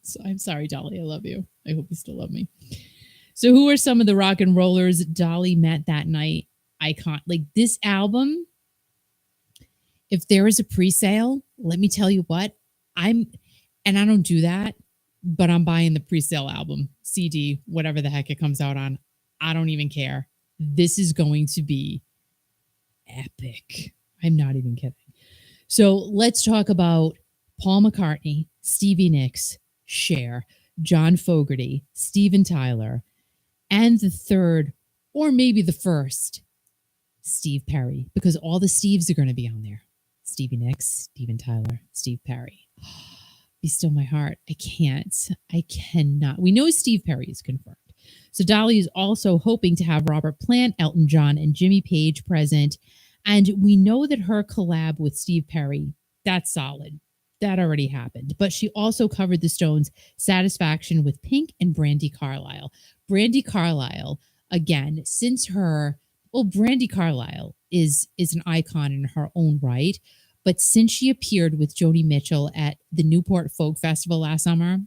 So I'm sorry, Dolly. I love you. I hope you still love me. So who are some of the rock and rollers Dolly met that night? Icon. This album, if there is a pre-sale, let me tell you what, and I don't do that, but I'm buying the pre-sale album, CD, whatever the heck it comes out on. I don't even care. This is going to be epic. I'm not even kidding. So let's talk about Paul McCartney, Stevie Nicks, Cher, John Fogerty, Steven Tyler, and the third, or maybe the first, Steve Perry, because all the Steves are going to be on there. Stevie Nicks, Steven Tyler, Steve Perry. Be still my heart. I cannot. We know Steve Perry is confirmed. So Dolly is also hoping to have Robert Plant, Elton John, and Jimmy Page present. And we know that her collab with Steve Perry, that's solid. That already happened. But she also covered the Stones' Satisfaction with Pink and Brandi Carlile. Brandi Carlile, again, Brandi Carlile is an icon in her own right. But since she appeared with Joni Mitchell at the Newport Folk Festival last summer,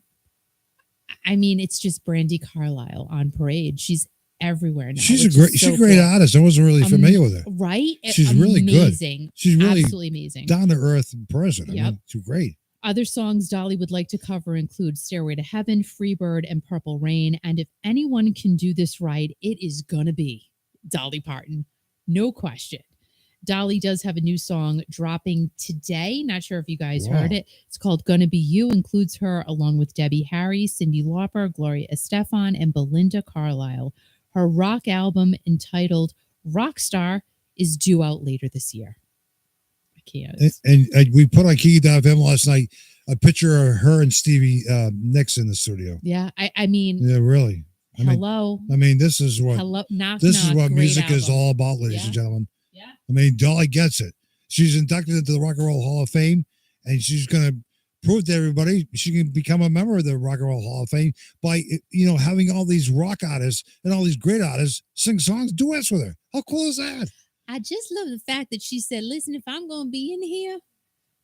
I mean, it's just Brandi Carlile on parade. She's everywhere now. She's a great artist. I wasn't really familiar with her. Right? She's really good. She's really absolutely amazing. Down to earth person. Yep. I mean, she's great. Other songs Dolly would like to cover include Stairway to Heaven, Freebird, and Purple Rain. And if anyone can do this right, it is gonna be Dolly Parton. No question. Dolly does have a new song dropping today. Not sure if you guys heard it. It's called Gonna Be You. Includes her along with Debbie Harry, Cyndi Lauper, Gloria Estefan, and Belinda Carlisle. Her rock album entitled Rockstar is due out later this year. I can't. And we put on Kiki FM last night a picture of her and Stevie Nicks in the studio. Yeah, I mean. Yeah, really. Hello. I mean, this is what music album. is all about, ladies and gentlemen. Yeah. I mean, Dolly gets it. She's inducted into the Rock and Roll Hall of Fame, and she's going to prove to everybody she can become a member of the Rock and Roll Hall of Fame by, having all these rock artists and all these great artists sing songs, duets with her. How cool is that? I just love the fact that she said, listen, if I'm going to be in here,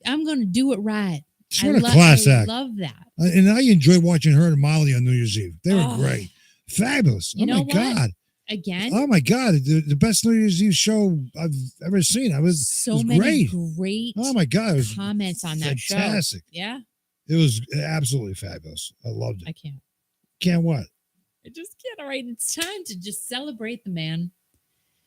I'm going to do it right. What a class act. I love that. And I enjoyed watching her and Miley on New Year's Eve. They were great. Fabulous. You know my God. Again? Oh my God. The best New Year's Eve show I've ever seen. It was many great. Oh my God. It was comments on that show. Fantastic. Yeah. It was absolutely fabulous. I loved it. I can't. Can't what? I just can't. All right. It's time to just celebrate the man.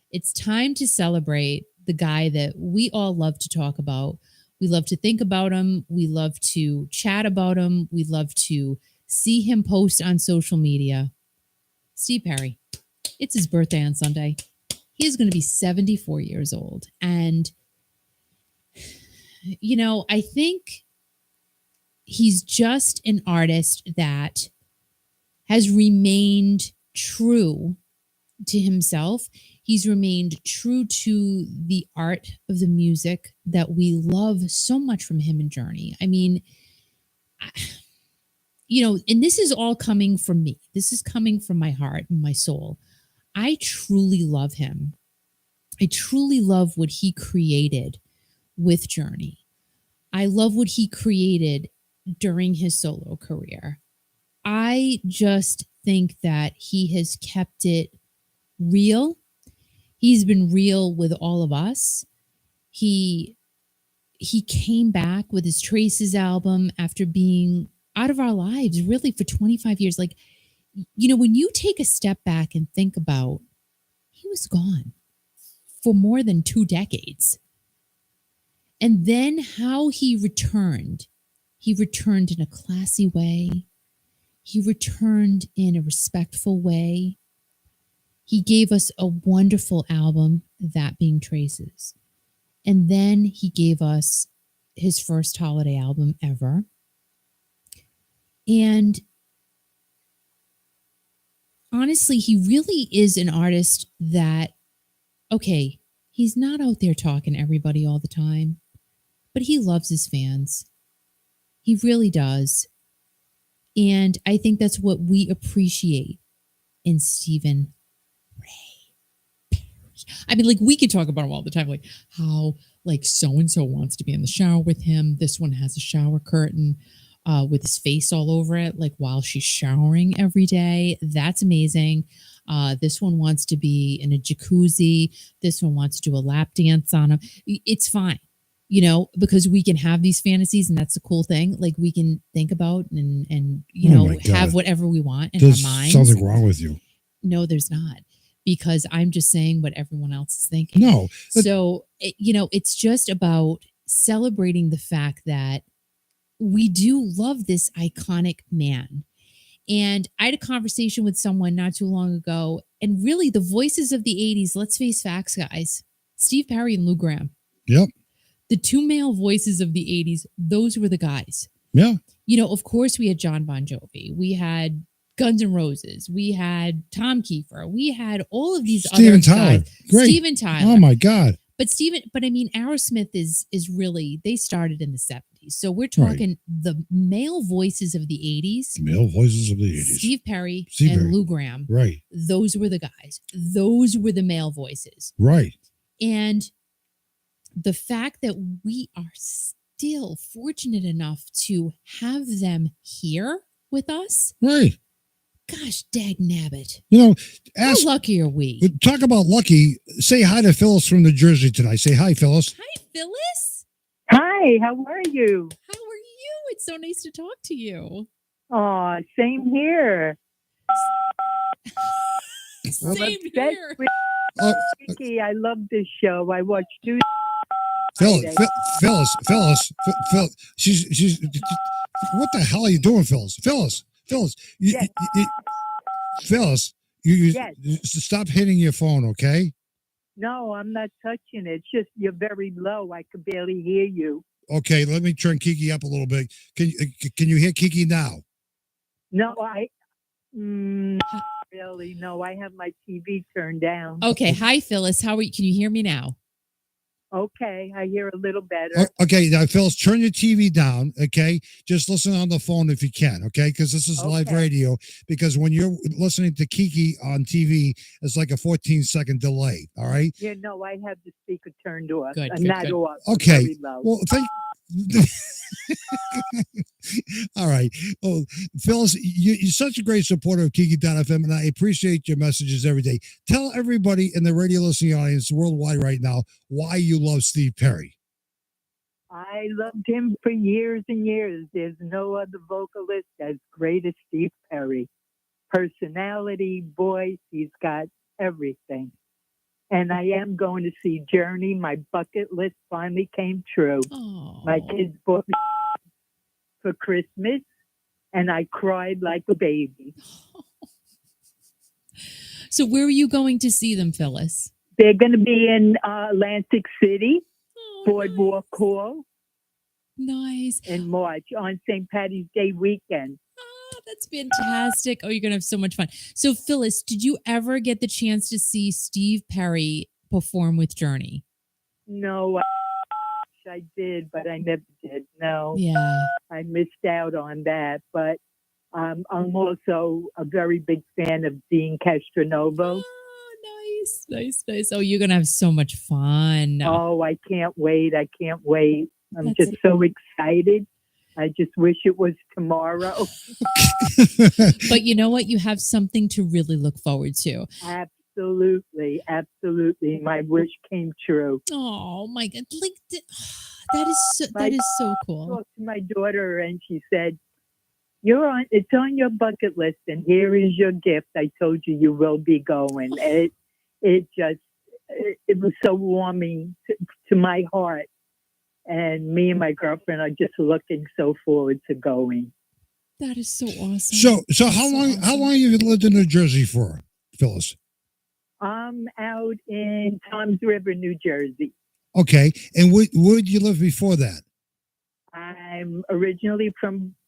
It's time to celebrate the guy that we all love to talk about. We love to think about him. We love to chat about him. We love to see him post on social media. Steve Perry. It's his birthday on Sunday. He is going to be 74 years old. And, I think he's just an artist that has remained true to himself. He's remained true to the art of the music that we love so much from him and Journey. I mean, and this is all coming from me. This is coming from my heart and my soul. I truly love him. I truly love what he created with Journey. I love what he created during his solo career. I just think that he has kept it real. He's been real with all of us. He came back with his Traces album after being out of our lives really for 25 years. Like, when you take a step back and think about, he was gone for more than 2 decades. And then how he returned in a classy way. He returned in a respectful way. He gave us a wonderful album, that being Traces. And then he gave us his first holiday album ever. And honestly, he really is an artist that, okay, he's not out there talking to everybody all the time, but he loves his fans. He really does. And I think that's what we appreciate in Stephen Ray Perry. I mean, like, we could talk about him all the time, like how, like, so-and-so wants to be in the shower with him. This one has a shower curtain with his face all over it, like while she's showering every day. That's amazing. This one wants to be in a jacuzzi. This one wants to do a lap dance on him. It's fine, because we can have these fantasies, and that's the cool thing. Like, we can think about and have whatever we want in our minds. There's something wrong with you. No, there's not, because I'm just saying what everyone else is thinking. No. So, it's just about celebrating the fact that we do love this iconic man. And I had a conversation with someone not too long ago, and really the voices of the 80s, let's face facts, guys, Steve Perry and Lou Gramm. Yep. The 2 male voices of the 80s, those were the guys. Yeah. Of course we had John Bon Jovi. We had Guns N' Roses. We had Tom Kiefer. We had all of these Steven other Tyler. guys. Great. Steven Tyler. Oh my God. But I mean, Aerosmith is really, they started in the 70s. So we're talking the male voices of the 80s. Male voices of the 80s. Steve Perry and Lou Gramm. Right. Those were the guys. Those were the male voices. Right. And the fact that we are still fortunate enough to have them here with us. Right. Gosh, dag nabbit. How lucky are we? Talk about lucky. Say hi to Phyllis from New Jersey tonight. Say hi, Phyllis. Hi, Phyllis. Hi, how are you? How are you? It's so nice to talk to you. Oh, same here. Same here. Kiki, I love this show. I watched you. Phyllis, she's. What the hell are you doing, Phyllis? Phyllis, Yes. Phyllis, Yes. Stop hitting your phone, okay? No, I'm not touching it. It's just you're very low. I could barely hear you. Okay, let me turn Kiki up a little bit. Can you hear Kiki now? No, really, no. I have my TV turned down. Okay. Hi, Phyllis. How are you? Can you hear me now? Okay, I hear a little better. Okay, now Phyllis, turn your TV down. Okay, just listen on the phone if you can. Okay, because this is live radio. Because when you're listening to Kiki on TV, it's like a 14-second delay. All right. Yeah, no, I have the speaker turned off. Good, Not good. off. Okay. Very low. Well, all right. Well, Phyllis, you're such a great supporter of Kiki FM, and I appreciate your messages every day. Tell everybody in the radio listening audience worldwide right now why you love Steve Perry. I loved him for years and years. There's no other vocalist as great as Steve Perry. Personality, voice, he's got everything. And I am going to see Journey. My bucket list finally came true. Oh. My kids bought me for Christmas, and I cried like a baby. So where are you going to see them, Phyllis? They're going to be in Atlantic City, Oh, Boardwalk Hall, nice. in March on St. Patty's Day weekend. Oh, that's fantastic. Oh, you're going to have so much fun. So, Phyllis, did you ever get the chance to see Steve Perry perform with Journey? No, I did, but I never did. No, Yeah. I missed out on that. But I'm also a very big fan of Dean Castronovo. Oh, nice. Oh, you're going to have so much fun. Oh, I can't wait. I'm just so excited. I just wish it was tomorrow. But you know what? You have something to really look forward to. Absolutely. My wish came true. Oh my God! Like that is so I cool. talked to my daughter, and she said, "It's on your bucket list, and here is your gift. I told you will be going." It was so warming to my heart. And me and my girlfriend are just looking so forward to going. That is so awesome. So how long have you lived in New Jersey for, Phyllis? I'm out in Toms River, New Jersey. Okay, and where did you live before that? I'm originally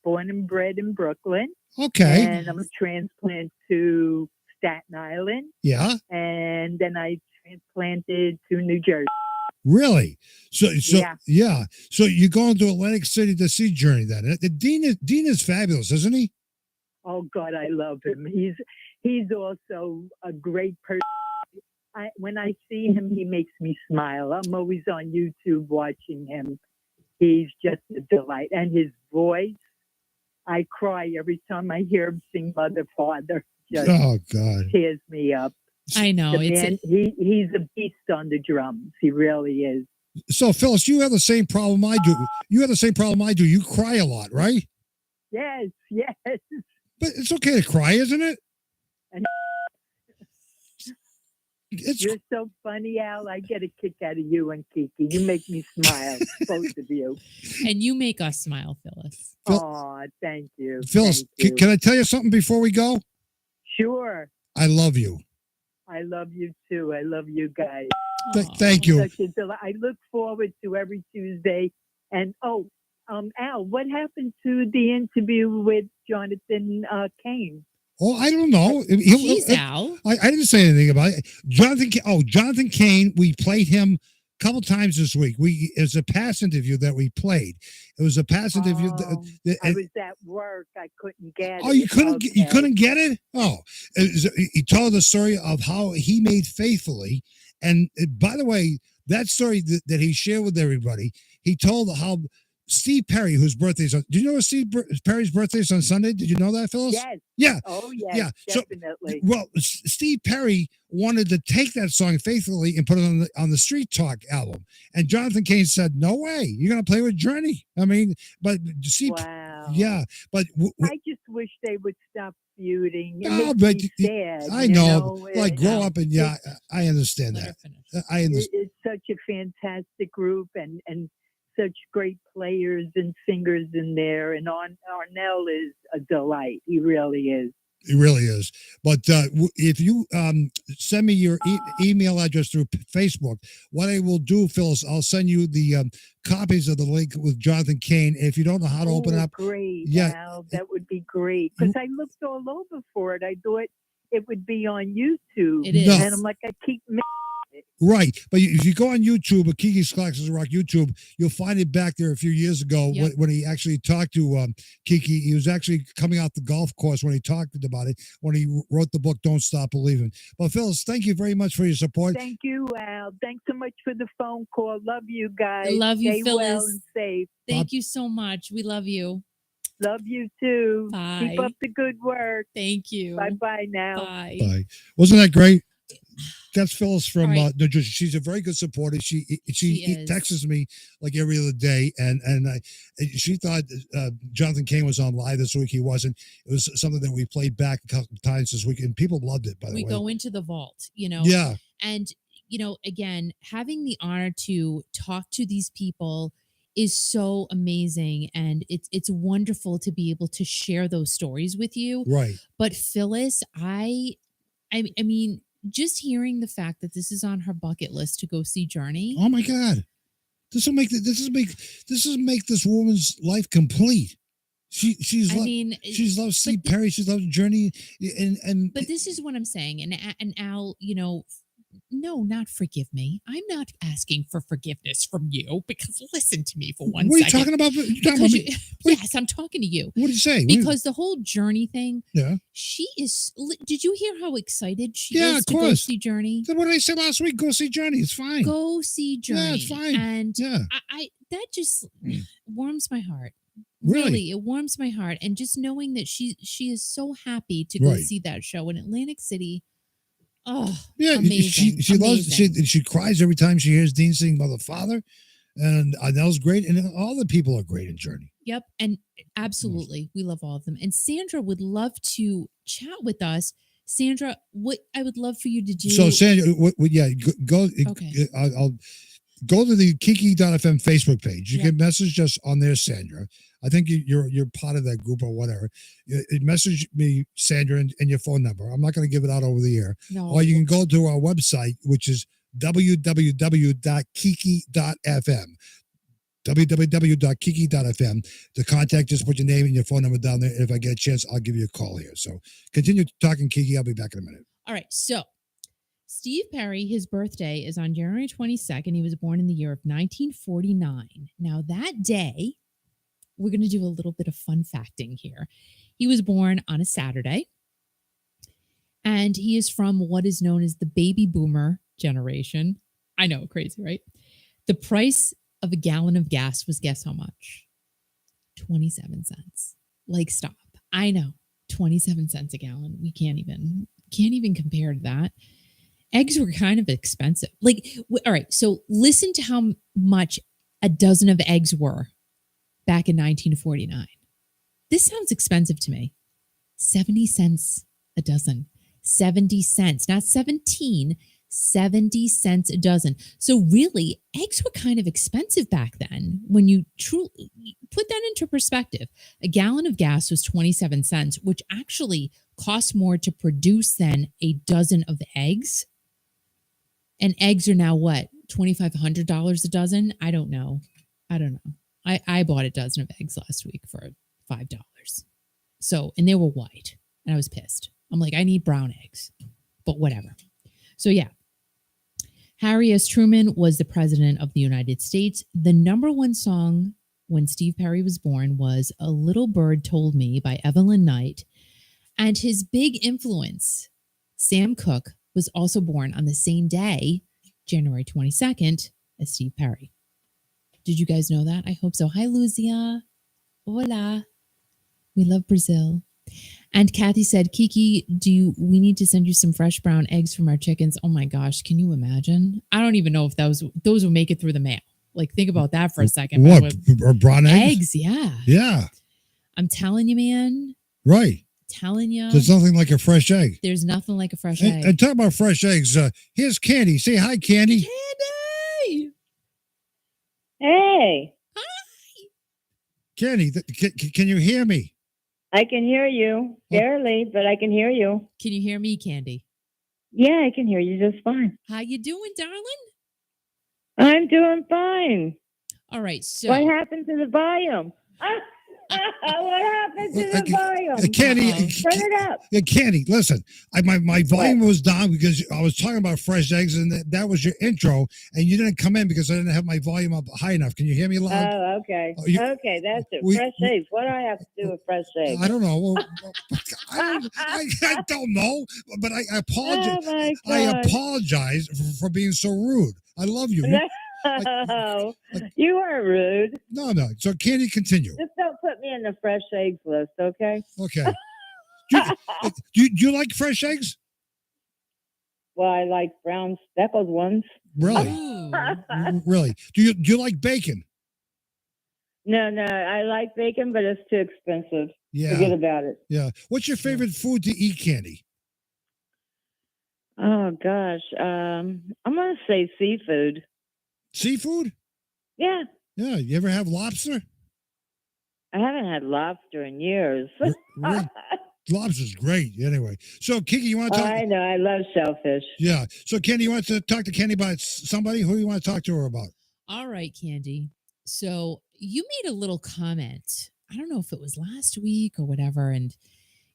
born and bred in Brooklyn. Okay, and I'm a transplant to Staten Island. Yeah, and then I transplanted to New Jersey. Really? So yeah. So you're going to Atlantic City to see Journey then? Dean is fabulous, isn't he? Oh God, I love him. He's also a great person. When I see him, he makes me smile. I'm always on YouTube watching him. He's just a delight, and his voice. I cry every time I hear him sing "Mother, Father." Just tears me up. I know. He's a beast on the drums. He really is. So, Phyllis, you have the same problem I do. You cry a lot, right? Yes. But it's okay to cry, isn't it? You're so funny, Al. I get a kick out of you and Kiki. You make me smile, both of you. And you make us smile, Phyllis. Oh, thank you. Phyllis, can I tell you something before we go? Sure. I love you. I love you too. I love you guys. Thank you. I look forward to every Tuesday. And Al, what happened to the interview with Jonathan Cain? Oh, I don't know. Al. I didn't say anything about it. Jonathan Cain. We played him a couple times this week. It was a past interview that we played. It was a past interview. I was at work. I couldn't get it. Oh, you couldn't get it? Oh, he told the story of how he made Faithfully. And by the way, that story that he shared with everybody, he told how Steve Perry, whose birthday is on. Do you know Steve Perry's birthday is on Sunday? Did you know that, Phyllis? Yes. Yeah. Oh, yes. Yeah. Definitely. Steve Perry wanted to take that song Faithfully and put it on the Street Talk album, and Jonathan Cain said, "No way, you're gonna play with Journey." I mean, but Steve Yeah, but I just wish they would stop feuding. It no, makes but me sad. I you know, like It- grow up and I understand Let her that. finish. I understand. It's such a fantastic group and such great players and singers in there. And Arnell is a delight. He really is. It really is. But if you send me your email address through Facebook, what I will do, Phyllis, I'll send you the copies of the link with Jonathan Cain. If you don't know how to open it up, Great, yeah, Al. That would be great. Because I looked all over for it. I thought it would be on YouTube. It is. No. And I'm like, I keep missing it. right. But if you go on YouTube, Kiki's Classics Rock YouTube, you'll find it back there a few years ago when he actually talked to Kiki. He was actually coming out the golf course when he talked about it, when he wrote the book, Don't Stop Believing. But Phyllis, thank you very much for your support. Thank you, Al. Thanks so much for the phone call. Love you guys. I love you, Stay Phyllis. well and safe. Thank you so much. We love you. Love you too. Bye. Keep up the good work. Thank you. Bye now. Bye. Bye. Wasn't that great? That's Phyllis from All right. New Jersey. She's a very good supporter. She is. texts me like every other day, and she thought Jonathan Cain was on live this week. He wasn't. It was something that we played back a couple times this week, and people loved it. By the way, We go into the vault, Yeah, and again, having the honor to talk to these people is so amazing, and it's wonderful to be able to share those stories with you. right. But Phyllis, I mean, just hearing the fact that this is on her bucket list to go see Journey. Oh my God, this will make this woman's life complete. She's loved Steve Perry. She's loved Journey, and But this is what I'm saying, and Al, no, not forgive me. I'm not asking for forgiveness from you, because listen to me for one second. What are you talking about? Yes, I'm talking to you. What did you say? Because the whole Journey thing, Yeah. she is. Did you hear how excited she Yeah, is of to go course. see Journey? What did I say last week? Go see Journey. It's fine. Go see Journey. Yeah, it's fine. And Yeah. I that just warms my heart. Really? It warms my heart, and just knowing that she is so happy to go Right. see that show in Atlantic City. Oh, Yeah, amazing. she loves. amazing. She cries every time she hears Dean sing "Mother Father," and that was great. And all the people are great in Journey. Yep, and absolutely, we love all of them. And Sandra would love to chat with us. Sandra, what I would love for you to do. So Sandra, go. Okay. I'll go to the Kiki.fm Facebook page. You Yeah. can message us on there, Sandra. I think you're part of that group or whatever. Message me, Sandra, and your phone number. I'm not going to give it out over the air. No. Or you can go to our website, which is www.kiki.fm. www.kiki.fm. To contact, just put your name and your phone number down there. If I get a chance, I'll give you a call here. So continue talking, Kiki. I'll be back in a minute. All right, so Steve Perry, his birthday is on January 22nd. He was born in the year of 1949. Now, that day, we're going to do a little bit of fun facting here. He was born on a Saturday, and he is from what is known as the baby boomer generation. I know, crazy, right? The price of a gallon of gas was, guess how much? 27 cents. Like, stop. I know, 27 cents a gallon. We can't even compare to that. Eggs were kind of expensive. Like, all right, so listen to how much a dozen of eggs were back in 1949. This sounds expensive to me. 70 cents a dozen. 70 cents, not 17, 70 cents a dozen. So really, eggs were kind of expensive back then. When you truly put that into perspective, a gallon of gas was 27 cents, which actually costs more to produce than a dozen of eggs. And eggs are now what? $2,500 a dozen? I don't know. I bought a dozen of eggs last week for $5. So, and they were white, and I was pissed. I'm like, I need brown eggs, but whatever. So yeah, Harry S. Truman was the president of the United States. The number one song when Steve Perry was born was "A Little Bird Told Me" by Evelyn Knight. And his big influence, Sam Cooke, was also born on the same day, January 22nd, as Steve Perry. Did you guys know that? I hope so. Hi, Luzia. Hola. We love Brazil. And Kathy said, Kiki, we need to send you some fresh brown eggs from our chickens? Oh my gosh, can you imagine? I don't even know if those will make it through the mail. Like, think about that for a second. What? Brown eggs? Eggs, yeah. Yeah. I'm telling you, man. Right. Telling you. There's nothing like a fresh egg. There's nothing like a fresh egg. And talk about fresh eggs. Here's Candy. Say hi, Candy. Candy! Hey. Hi! Candy, can you hear me? I can hear you. Barely, but I can hear you. Can you hear me, Candy? Yeah, I can hear you just fine. How you doing, darling? I'm doing fine. All right, so... What happened to the volume? What happened to the volume? Candy, turn it up. Candy, listen. My volume was down because I was talking about fresh eggs, and that was your intro, and you didn't come in because I didn't have my volume up high enough. Can you hear me loud? Oh, okay. Okay, that's it. Fresh eggs. What do I have to do with fresh eggs? I don't know. Well, I don't know, but I apologize. Oh I apologize for being so rude. I love you. No, you weren't rude. No. So Candy, continue. Just don't put me in the fresh eggs list, okay? Okay. Do you like fresh eggs? Well, I like brown speckled ones. Really? Really? Do you like bacon? No, I like bacon, but it's too expensive. Yeah. Forget about it. Yeah. What's your favorite food to eat, Candy? Oh, gosh. I'm going to say seafood. Seafood? Yeah. Yeah. You ever have lobster? I haven't had lobster in years. Lobster's great. Anyway. So, Kiki, you want to talk? I know. I love shellfish. Yeah. So, Candy, you want to talk to Candy about somebody? Who do you want to talk to her about? All right, Candy. So you made a little comment. I don't know if it was last week or whatever. And,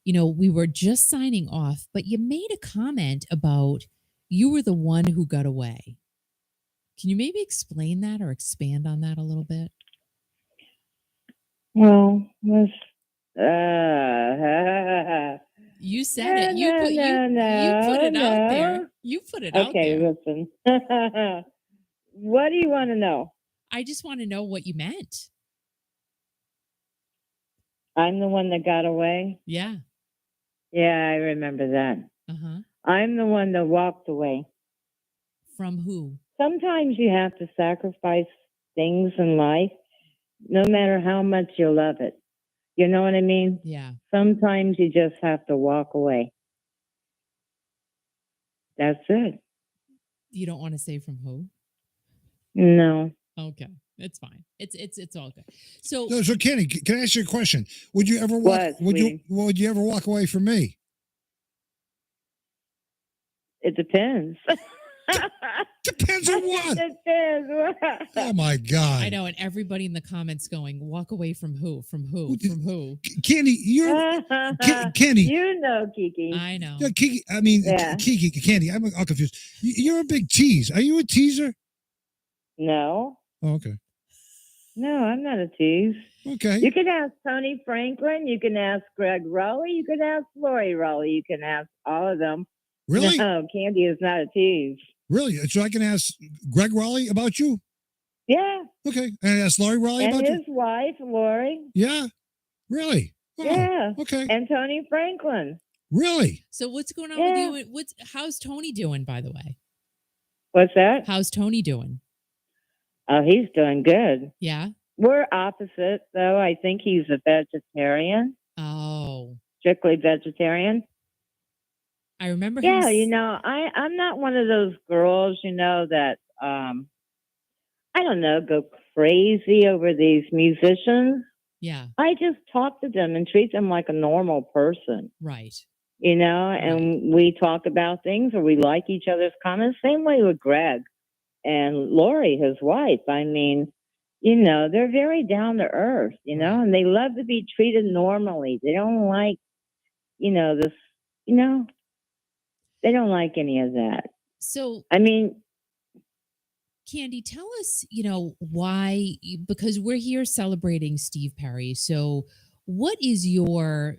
we were just signing off, but you made a comment about you were the one who got away. Can you maybe explain that or expand on that a little bit? Well, you said it. You put it out there. You put it out there. Okay, listen. What do you want to know? I just want to know what you meant. I'm the one that got away? Yeah. Yeah, I remember that. Uh-huh. I'm the one that walked away. From who? Sometimes you have to sacrifice things in life, no matter how much you love it. You know what I mean? Yeah. Sometimes you just have to walk away. That's it. You don't want to say from who? No. Okay. It's fine. It's all good. So Kenny, can I ask you a question? Would you ever walk? Would you ever walk away from me? It depends. Depends on what? Depends. Oh my God! I know, and everybody in the comments going, "Walk away from who? From who? From who?" Candy, you're Candy. You know, Kiki. I know. Yeah, Kiki. I mean, yeah. Kiki, Candy. I'm all confused. You're a big tease. Are you a teaser? No. Oh, okay. No, I'm not a tease. Okay. You can ask Tony Franklin. You can ask Greg Rowley. You can ask Lori Rowley. You can ask all of them. Really? No, Candy is not a tease. Really? So I can ask Greg Rowley about you? Yeah. Okay. And ask Lori Rowley about you? And his wife, Lori. Yeah. Really? Oh, yeah. Okay. And Tony Franklin. Really? So what's going on with you? How's Tony doing, by the way? What's that? How's Tony doing? Oh, he's doing good. Yeah? We're opposite, though. I think he's a vegetarian. Oh. Strictly vegetarian. I remember him. Yeah, I'm not one of those girls, that, I don't know, go crazy over these musicians. Yeah. I just talk to them and treat them like a normal person. Right. And we talk about things or we like each other's comments. Same way with Greg and Lori, his wife. I mean, they're very down to earth, and they love to be treated normally. They don't like, this, they don't like any of that. So, I mean, Candy, tell us, why, because we're here celebrating Steve Perry. So what is your,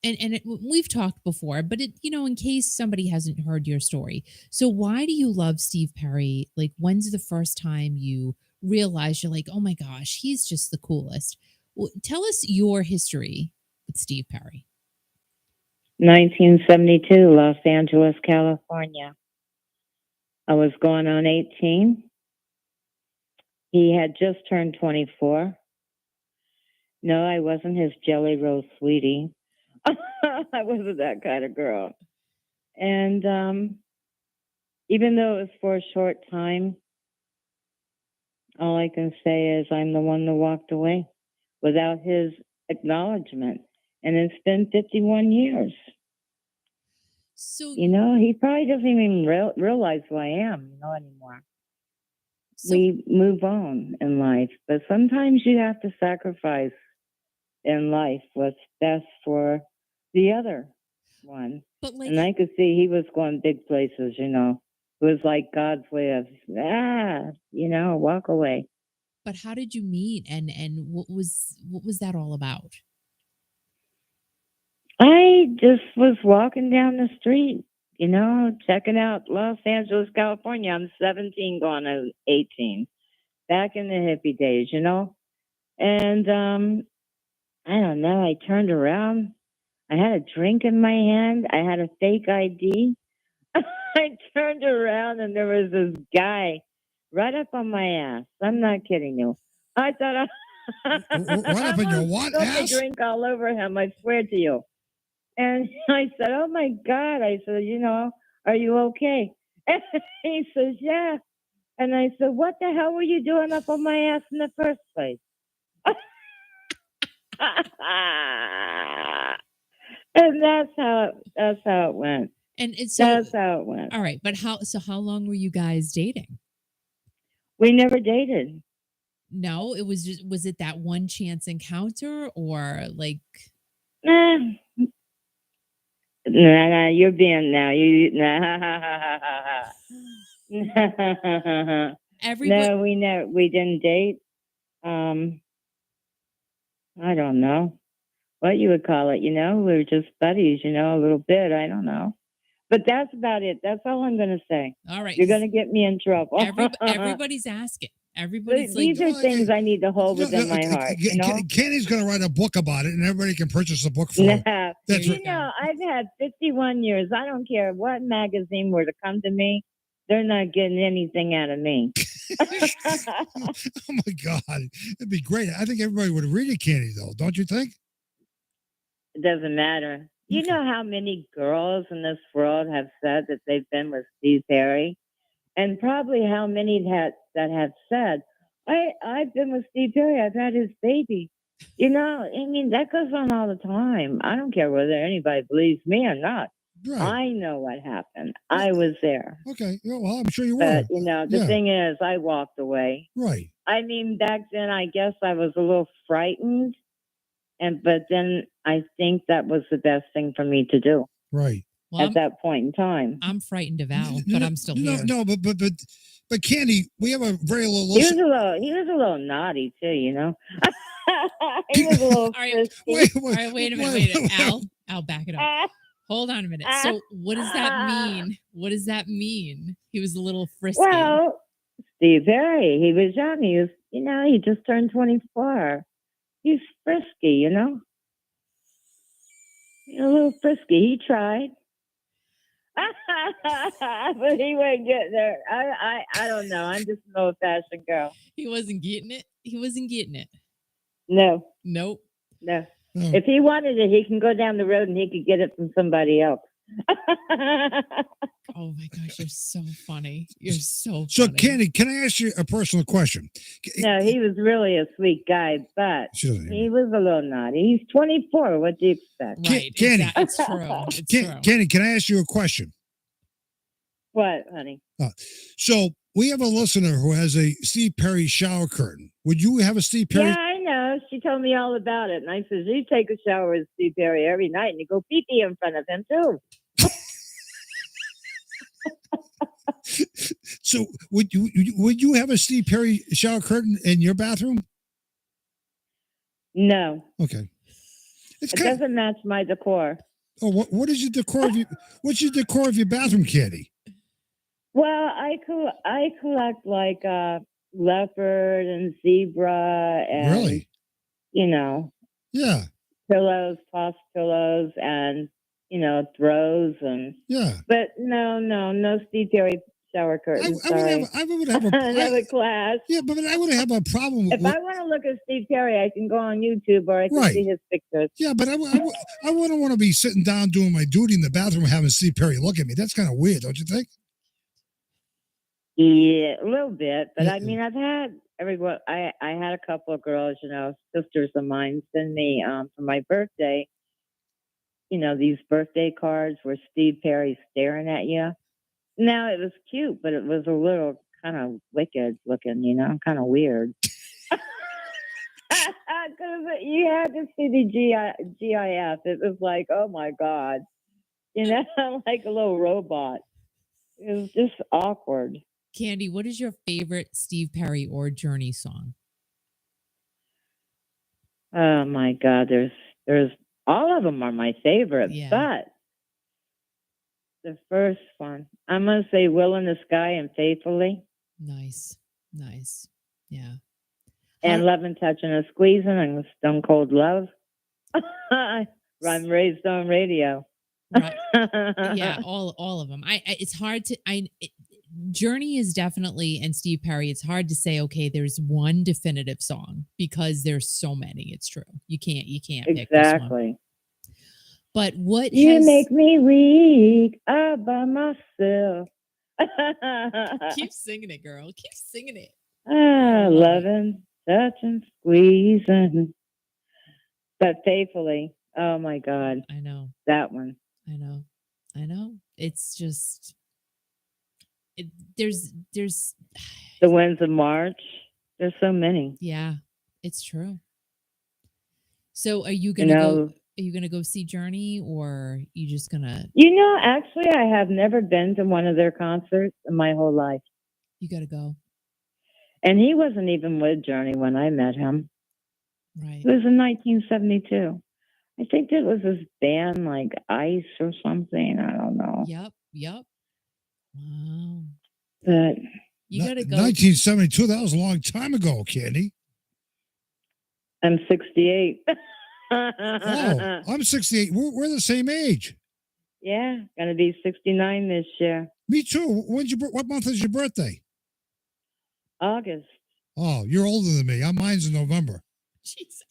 and we've talked before, but in case somebody hasn't heard your story. So why do you love Steve Perry? Like, when's the first time you realize you're like, oh my gosh, he's just the coolest? Well, tell us your history with Steve Perry. 1972, Los Angeles, California. I was going on 18. He had just turned 24. No, I wasn't his Jelly Roll sweetie. I wasn't that kind of girl. And even though it was for a short time, all I can say is I'm the one that walked away without his acknowledgement. And it's been 51 years. So He probably doesn't even realize who I am, anymore. We move on in life, but sometimes you have to sacrifice in life what's best for the other one. But and I could see he was going big places, It was like God's way of, walk away. But how did you meet, and what was that all about? I just was walking down the street, checking out Los Angeles, California. I'm 17 going on 18, back in the hippie days, And I don't know, I turned around. I had a drink in my hand. I had a fake ID. I turned around and there was this guy right up on my ass. I'm not kidding you. I thought Right up in your what ass? Drink all over him, I swear to you. And I said, oh my God. I said, are you okay? And he says, yeah. And I said, what the hell were you doing up on my ass in the first place? And that's how it went. And so that's how it went. All right, but how long were you guys dating? We never dated. No, it was it that one chance encounter, or like? Nah, you're being now. No, we didn't date. I don't know what you would call it. We were just buddies. A little bit. I don't know. But that's about it. That's all I'm going to say. All right. You're going to get me in trouble. Everybody's asking. Everybody's These are things I need to hold within my heart. Kenny's going to write a book about it, and everybody can purchase the book for it. That's I've had 51 years. I don't care what magazine were to come to me. They're not getting anything out of me. Oh, my God. It'd be great. I think everybody would read it, Kenny, though. Don't you think? It doesn't matter. You know how many girls in this world have said that they've been with Steve Perry? And probably how many that have said, I've been with Steve Perry. I've had his baby. That goes on all the time. I don't care whether anybody believes me or not. Right. I know what happened. I was there. Okay. Well, I'm sure you were. But, the thing is, I walked away. Right. Back then, I guess I was a little frightened. But then I think that was the best thing for me to do. Right. Well, at that point in time. I'm frightened of Al, but I'm still here. No, but Candy, we have a very little. He was a little naughty too, He was a little. All right, wait a minute. Al, back it up. Hold on a minute. So, what does that mean? What does that mean? He was a little frisky. Well, Steve Perry, he was young. He was, he just turned 24. He's frisky, A little frisky. He tried. But he wasn't getting there. I don't know. I'm just an old-fashioned girl. He wasn't getting it? No. Nope. No. If he wanted it, he can go down the road and he could get it from somebody else. Oh my gosh, you're so funny. You're so funny. So, Candy, can I ask you a personal question? No, he was really a sweet guy, but he was a little naughty. He's 24. What do you expect? Right, Candy. It's true. It's true. Candy, can I ask you a question? What, honey? So, we have a listener who has a Steve Perry shower curtain. Would you have a Steve Perry? Yeah, I know. She told me all about it. And I said, you take a shower with Steve Perry every night and you go pee-pee in front of him, too. So would you have a Steve Perry shower curtain in your bathroom? No. Okay. It doesn't match my decor. Oh, what is your decor of what's your decor of your bathroom, Candy? Well, I collect like leopard and zebra and really, yeah, pillows, toss pillows, and throws and yeah. But no Steve Perry shower curtain. I Sorry. would have Another class. Yeah, but I would have a problem If with. I want to look at Steve Perry, I can go on YouTube or I can see his pictures. Yeah, but I wouldn't want to be sitting down doing my duty in the bathroom having Steve Perry look at me. That's kind of weird, don't you think? Yeah, a little bit. But I mean, I've had everyone. I had a couple of girls, sisters of mine, send me for my birthday. These birthday cards where Steve Perry's staring at you. Now it was cute, but it was a little kind of wicked looking, kind of weird. Because you had to see the GIF. It was like, oh my God, like a little robot. It was just awkward. Candy, what is your favorite Steve Perry or Journey song? Oh my God, there's all of them are my favorite, but the first one, I'm gonna say "Will in the Sky" and "Faithfully." Nice, yeah. And "Loving, Touching, and Squeezing" and "Stone Cold Love." I'm raised on radio. Right. Yeah, all of them. It's hard to. Journey is definitely, and Steve Perry. It's hard to say. Okay, there's one definitive song because there's so many. It's true. You can't pick this one. But what you make me weak all by myself. Keep singing it, girl. Keep singing it. Loving, touching, squeezing, but faithfully. Oh my God! I know that one. I know. It's just there's the Winds of March. There's so many. Yeah, it's true. So, are you gonna go? Are you gonna go see Journey, or are you just gonna? Actually, I have never been to one of their concerts in my whole life. You gotta go. And he wasn't even with Journey when I met him. Right. It was in 1972. I think it was his band, like Ice or something. I don't know. Yep. Wow. But you gotta go. 1972. That was a long time ago, Candy. I'm 68. Oh, I'm 68. We're the same age. Yeah, gonna be 69 this year. Me too. What month is your birthday? August. Oh, you're older than me. Mine's in November. Jesus.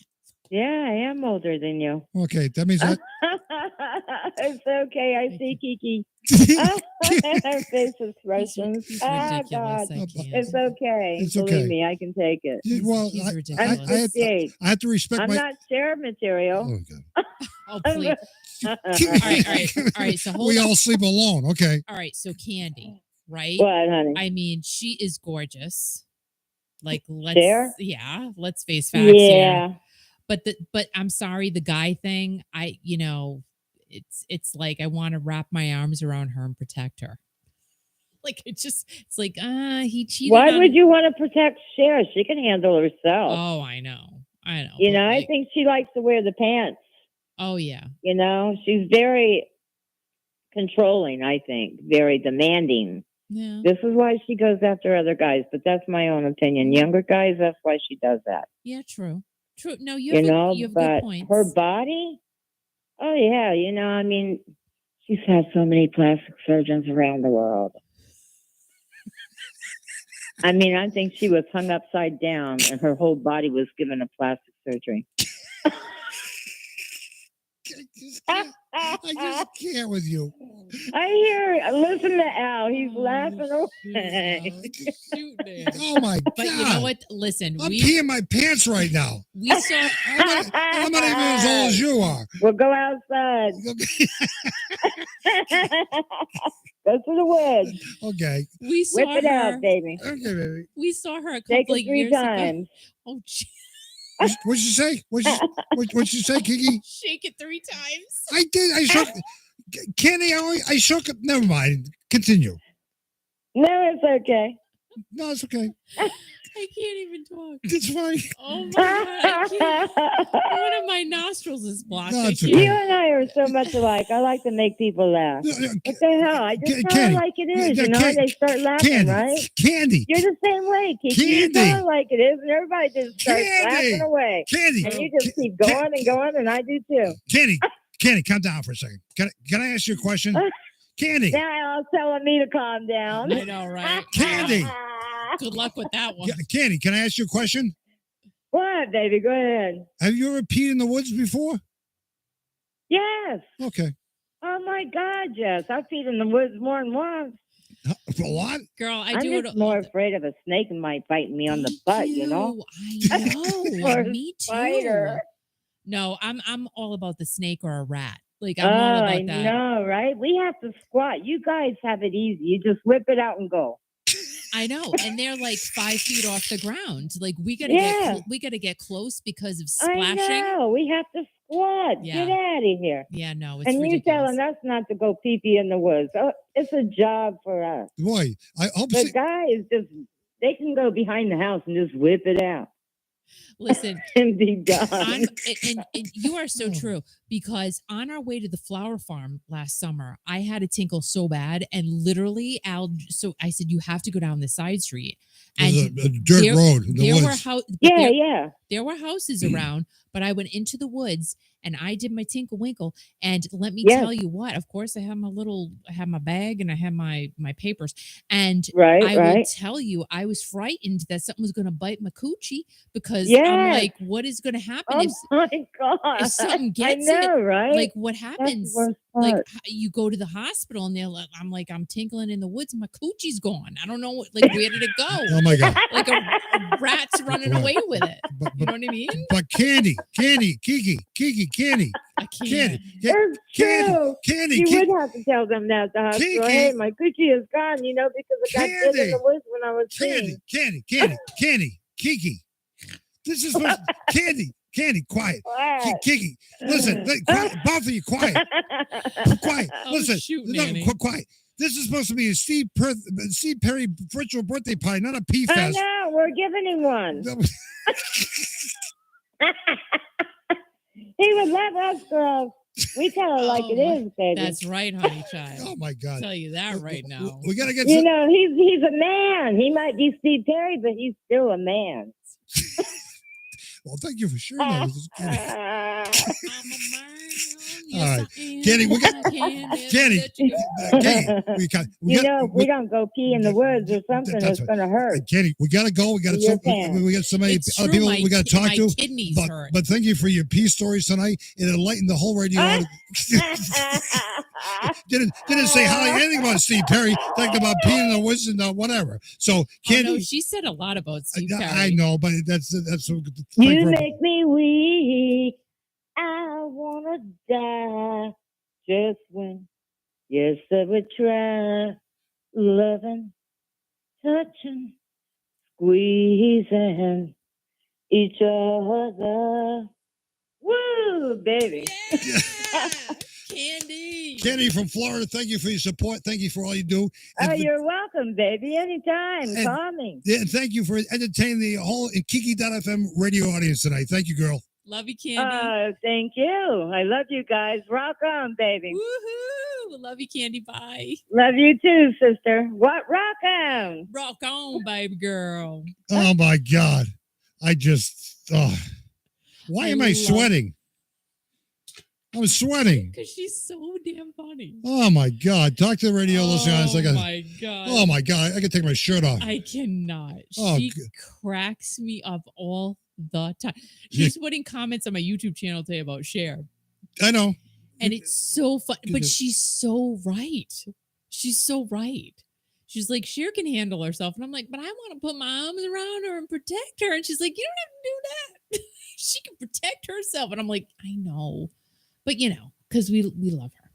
Yeah, I am older than you. Okay, that means that. It's okay. I see Kiki. Her face expressions. God. It's okay. It's Believe okay. me, I can take it. Well, I'm 68. I have to respect I'm not share material. Oh, God. Oh, please. All right. So we all sleep alone. Okay. All right. So Candy, right? What, honey? I mean, she is gorgeous. Like, let's face facts here. But I'm sorry, the guy thing, it's like I want to wrap my arms around her and protect her. Like it's like he cheated. Why would you want to protect Cher? She can handle herself. Oh, I know. I think she likes to wear the pants. Oh yeah. She's very controlling, I think, very demanding. Yeah. This is why she goes after other guys, but that's my own opinion. Younger guys, that's why she does that. Yeah, true. No, you have good points. Her body, oh yeah, I mean, she's had so many plastic surgeons around the world. I mean, I think she was hung upside down and her whole body was given a plastic surgery. I just can't with you. Listen to Al. He's laughing away. Oh my God. But you know what? Listen. I'm peeing my pants right now. We saw. I'm not even as old as you are. We'll go outside. Go to the woods. Okay. We saw Whip it out, baby. Okay, baby. We saw her a couple of years times. Ago. Oh, geez. What'd you say? What'd you say, Kiki? Shake it 3 times. I did. I shook. Candy, I shook it. Never mind. Continue. No, it's okay. No, it's okay. I can't even talk. It's fine. Oh my God. I can't. One of my nostrils is blocked. No, it's You and I are so much alike. I like to make people laugh. What the hell? I just tell it like it is. They start laughing, right? Candy. You're the same way, Kiki. You tell it like it is, and everybody just starts laughing away. Candy. And you just keep going and going, and I do too. Candy, calm down for a second. Can I ask you a question? Candy. Now y'all telling me to calm down. I know, right? Candy. Good luck with that one. Candy, can I ask you a question? What, baby? Go ahead. Have you ever peed in the woods before? Yes. Okay. Oh my God, yes. I've peed in the woods more than once. A lot? Girl, I'm do just it. more afraid of a snake might bite me on the butt, you know? I know. Or Me too. spider. No, I'm all about the snake or a rat. Like I'm all about I that. know, right? We have to squat. You guys have it easy. You just whip it out and go. I know, and they're like 5 feet off the ground. Like we gotta get close because of splashing. I know. We have to squat. Yeah. Get out of here. Yeah, no, it's and you ridiculous. telling us not to go pee-pee in the woods. Oh, it's a job for us. Boy, I hope The guys they can go behind the house and just whip it out. Listen, and be done. And you are so true, because on our way to the flower farm last summer, I had a tinkle so bad, and literally so I said, you have to go down the side street. And a dirt road in the woods. There were houses around, but I went into the woods and I did my tinkle winkle. And let me tell you what, of course I have my bag and I have my papers. And I will tell you, I was frightened that something was going to bite my coochie, because I'm like, what is going to happen if something gets it? Right? Like what happens? Like you go to the hospital and I'm like, I'm tinkling in the woods and my coochie's gone. I don't know, like where did it go? Oh my God. Like a rat's running away with it. You know what I mean? But Kiki, Candy. I can't. Candy. You would have to tell them that at the hospital. Hey, my coochie is gone, you know, because I got bit in the woods when I was Candy. Kiki. This is supposed Candy, quiet. Kiki, listen, both of you, quiet. Quiet. Listen, quiet. This is supposed to be a Steve Perry virtual birthday party, not a pee fest. I know, we're giving him one. He would love us, girls. We tell her like it is, baby. That's right, honey child. Oh my God! I'll tell you that right now. We gotta get. You know, he's a man. He might be Steve Perry, but he's still a man. Well, thank you for sharing that. All right, Kenny, we got Kenny. We don't go pee in the woods or something that's going to hurt. Kenny, we got to go. We got so many other people we got to talk to. But thank you for your pee stories tonight. It enlightened the whole radio. Didn't say anything about Steve Perry. Talked about peeing in the woods and whatever. So Kenny, she said a lot about Steve Perry. I know, but that's you make me weak. I wanna die just when you said we try loving, touching, squeezing each other. Woo, baby. Yeah. Candy from Florida, thank you for your support. Thank you for all you do. You're welcome, baby. Anytime. Call me. Yeah, and thank you for entertaining the whole Kiki FM radio audience tonight. Thank you, girl. Love you, Candy. Thank you. I love you guys. Rock on, baby. Woohoo! Love you, Candy. Bye. Love you too, sister. What? Rock on. Rock on, baby girl. Oh my God. Why am I sweating? I'm sweating. Because she's so damn funny. Oh my God. Talk to the radio listeners. Oh my God. Oh my God. I can take my shirt off. I cannot. She cracks me up all the time. She's putting comments on my YouTube channel today about Cher. I know. And it's so fun. But she's so right. She's so right. She's like, Cher can handle herself. And I'm like, but I want to put my arms around her and protect her. And she's like, you don't have to do that. She can protect herself. And I'm like, I know. But, because we love her.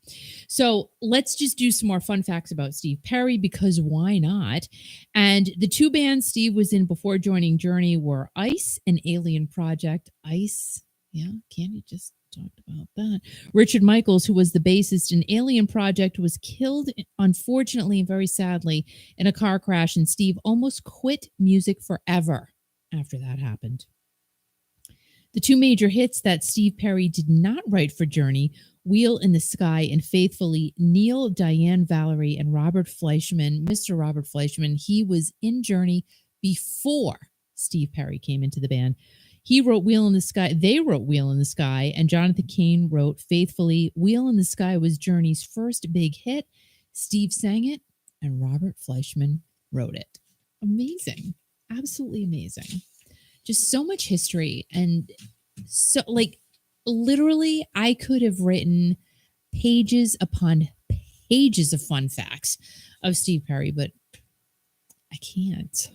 So let's just do some more fun facts about Steve Perry, because why not? And the two bands Steve was in before joining Journey were Ice and Alien Project. Ice, yeah, Candy just talked about that. Richard Michaels, who was the bassist in Alien Project, was killed, unfortunately and very sadly, in a car crash, and Steve almost quit music forever after that happened. The two major hits that Steve Perry did not write for Journey, Wheel in the Sky and Faithfully, Neil, Diane, Valerie, and Robert Fleischman. Mr. Robert Fleischman, he was in Journey before Steve Perry came into the band. He wrote Wheel in the Sky. They wrote Wheel in the Sky, and Jonathan Cain wrote Faithfully. Wheel in the Sky was Journey's first big hit. Steve sang it, and Robert Fleischman wrote it. Amazing. Absolutely amazing. Just so much history. And so, like, literally, I could have written pages upon pages of fun facts of Steve Perry, but I can't.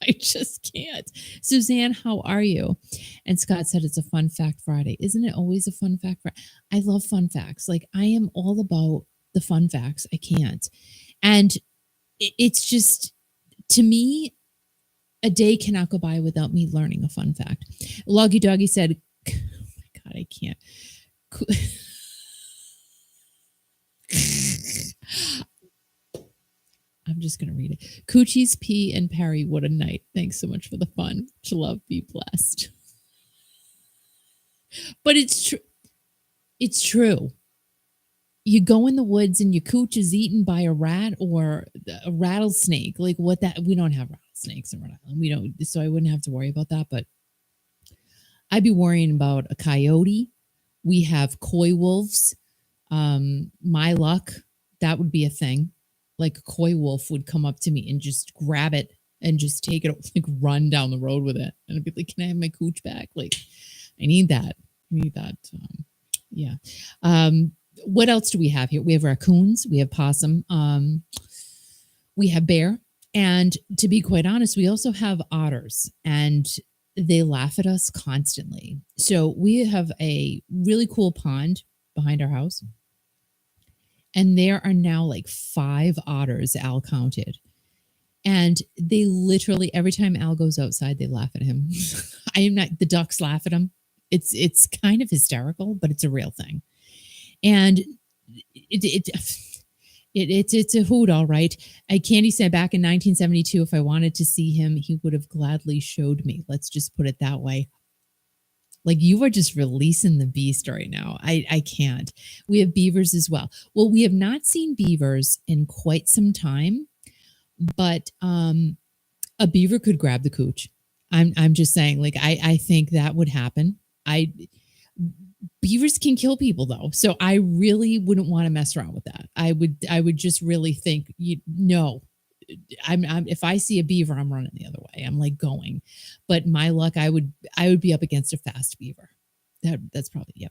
I just can't. Suzanne, how are you? And Scott said it's a Fun Fact Friday. Isn't it always a Fun Fact Friday? I love fun facts. Like, I am all about the fun facts. I can't. And it's just, to me, a day cannot go by without me learning a fun fact. Loggy Doggy said, oh my God, I can't. I'm just going to read it. Coochie's P and Perry, what a night. Thanks so much for the fun. Much love, be blessed. But it's true. It's true. You go in the woods and your cooch is eaten by a rat or a rattlesnake. Like, what that, we don't have rattlesnakes in Rhode Island. We don't, so I wouldn't have to worry about that. But I'd be worrying about a coyote. We have coy wolves. My luck, that would be a thing. Like, a coy wolf would come up to me and just grab it and just take it, like, run down the road with it. And I'd be like, can I have my cooch back? Like, I need that. Yeah. What else do we have here? We have raccoons. We have possum. We have bear. And to be quite honest, we also have otters. And they laugh at us constantly. So we have a really cool pond behind our house. And there are now like 5 otters Al counted. And they literally, every time Al goes outside, they laugh at him. The ducks laugh at him. It's kind of hysterical, but it's a real thing. And it's a hoot, all right. Candy said back in 1972, if I wanted to see him, he would have gladly showed me. Let's just put it that way. Like, you are just releasing the beast right now. I can't. We have beavers as well. Well, we have not seen beavers in quite some time, but a beaver could grab the cooch. I'm just saying, like, I think that would happen. Beavers can kill people though, so I really wouldn't want to mess around with that. I would just really think, I'm if I see a beaver, I'm running the other way. I'm like going, but my luck, I would be up against a fast beaver. That's probably, yeah.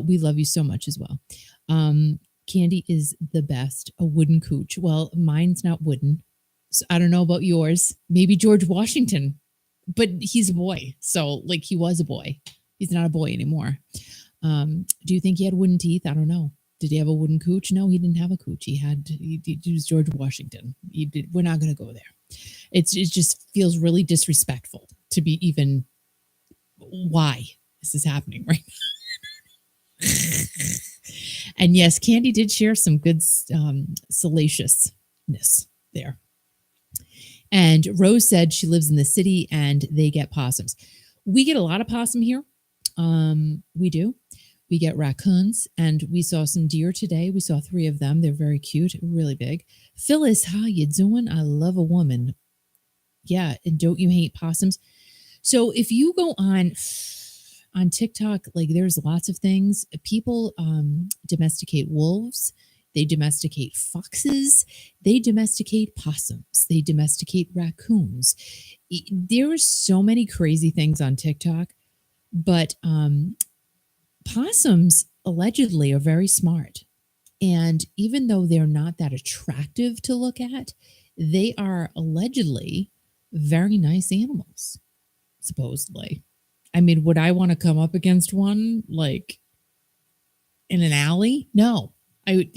We love you so much as well. Candy is the best. A wooden cooch. Well, mine's not wooden, so I don't know about yours. Maybe George Washington, but he's a boy, so like, he was a boy. He's not a boy anymore. Do you think he had wooden teeth? I don't know. Did he have a wooden cooch? No, he didn't have a cooch. He was George Washington. We're not going to go there. It just feels really disrespectful to be even why this is happening right now. And yes, Candy did share some good salaciousness there. And Rose said she lives in the city and they get possums. We get a lot of possum here. We do. We get raccoons, and we saw some deer today. We saw 3 of them. They're very cute, really big. Phyllis, how you doing? I love a woman. Yeah, and don't you hate possums? So if you go on TikTok, like, there's lots of things. People domesticate wolves. They domesticate foxes. They domesticate possums. They domesticate raccoons. There are so many crazy things on TikTok, but possums allegedly are very smart. And even though they're not that attractive to look at, they are allegedly very nice animals, supposedly. I mean, would I want to come up against one, like, in an alley? No, I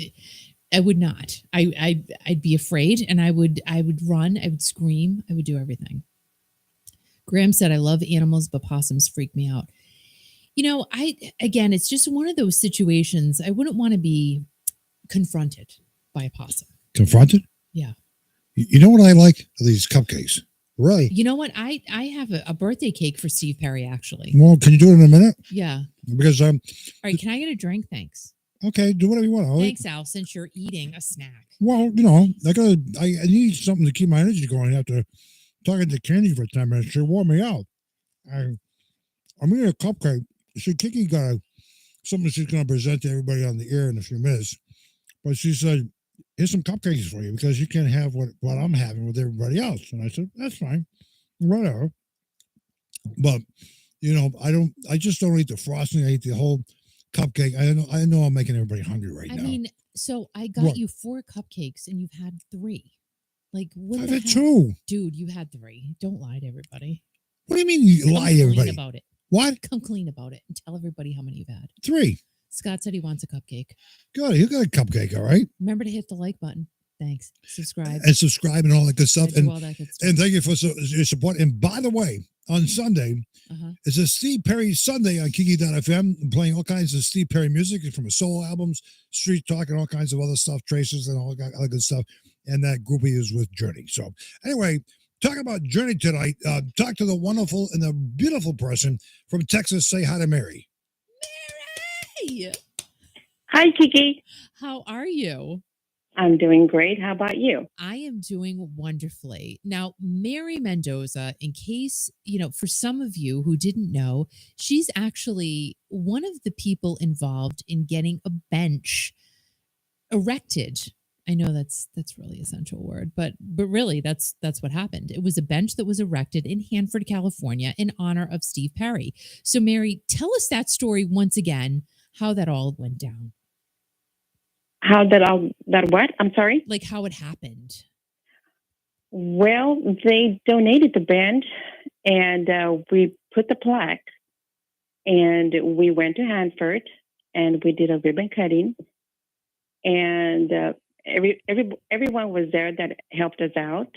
would not. I'd be afraid, and I would run. I would scream. I would do everything. Graham said, I love animals, but possums freak me out. Again, it's just one of those situations. I wouldn't want to be confronted by a possum. Confronted? Yeah. You know what I like? These cupcakes. Right. You know what? I have a birthday cake for Steve Perry, actually. Well, can you do it in a minute? Yeah. Because all right, can I get a drink? Thanks. Okay, do whatever you want. Thanks, Al, since you're eating a snack. Well, I need something to keep my energy going after talking to Candy for 10 minutes. She wore me out. I'm eating a cupcake. See, Kiki got something she's going to present to everybody on the air in a few minutes. But she said here's some cupcakes for you because you can't have what I'm having with everybody else. And I said, that's fine, whatever. But I just don't eat the frosting. I eat the whole cupcake. I know I'm making everybody hungry right now. I mean, so I got you 4 cupcakes and you've had 3. Like, what? I've had 2. Dude, you had 3. Don't lie to everybody. What do you mean you lie to everybody? About it. What? Come clean about it and tell everybody how many you've had. 3. Scott said he wants a cupcake. Good. You got a cupcake, all right? Remember to hit the like button. Thanks. Subscribe. And all that good stuff. And, all that good stuff. And thank you for your support. And by the way, on Sunday, it's a Steve Perry Sunday on Kiki FM, playing all kinds of Steve Perry music from his solo albums, Street Talk, and all kinds of other stuff, Traces and all that other good stuff. And that groupie is with Journey. So anyway, talking about Journey tonight, talk to the wonderful and the beautiful person from Texas. Say hi to Mary. Mary! Hi, Kiki. How are you? I'm doing great. How about you? I am doing wonderfully. Now, Mary Mendoza, in case, for some of you who didn't know, she's actually one of the people involved in getting a bench erected. I know that's really a central word, but really that's what happened. It was a bench that was erected in Hanford, California in honor of Steve Perry. So Mary, tell us that story once again, how that all went down. That what? I'm sorry? Like how it happened. Well, they donated the bench and we put the plaque and we went to Hanford and we did a ribbon cutting and everyone was there that helped us out.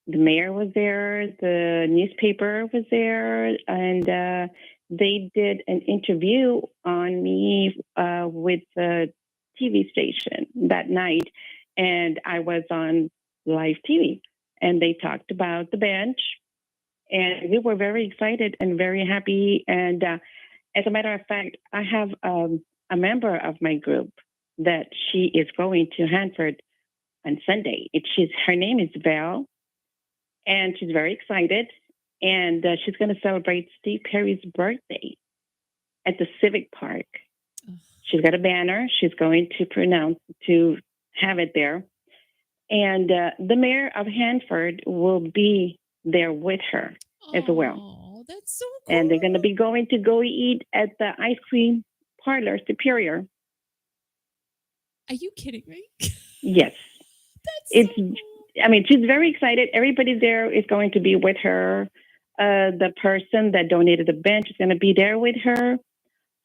The mayor was there, the newspaper was there, and they did an interview on me with the TV station that night, and I was on live TV, and they talked about the bench, and we were very excited and very happy. And as a matter of fact, I have a member of my group that she is going to Hanford on Sunday. Her name is Val, and she's very excited, and she's going to celebrate Steve Perry's birthday at the Civic Park. She's got a banner. She's going to have it there. And the mayor of Hanford will be there with her as well. Oh, that's so cool. And they're going to be going to go eat at the ice cream parlor Superior. Are you kidding me? Yes. That's so cool. I mean, she's very excited. Everybody there is going to be with her. The person that donated the bench is going to be there with her.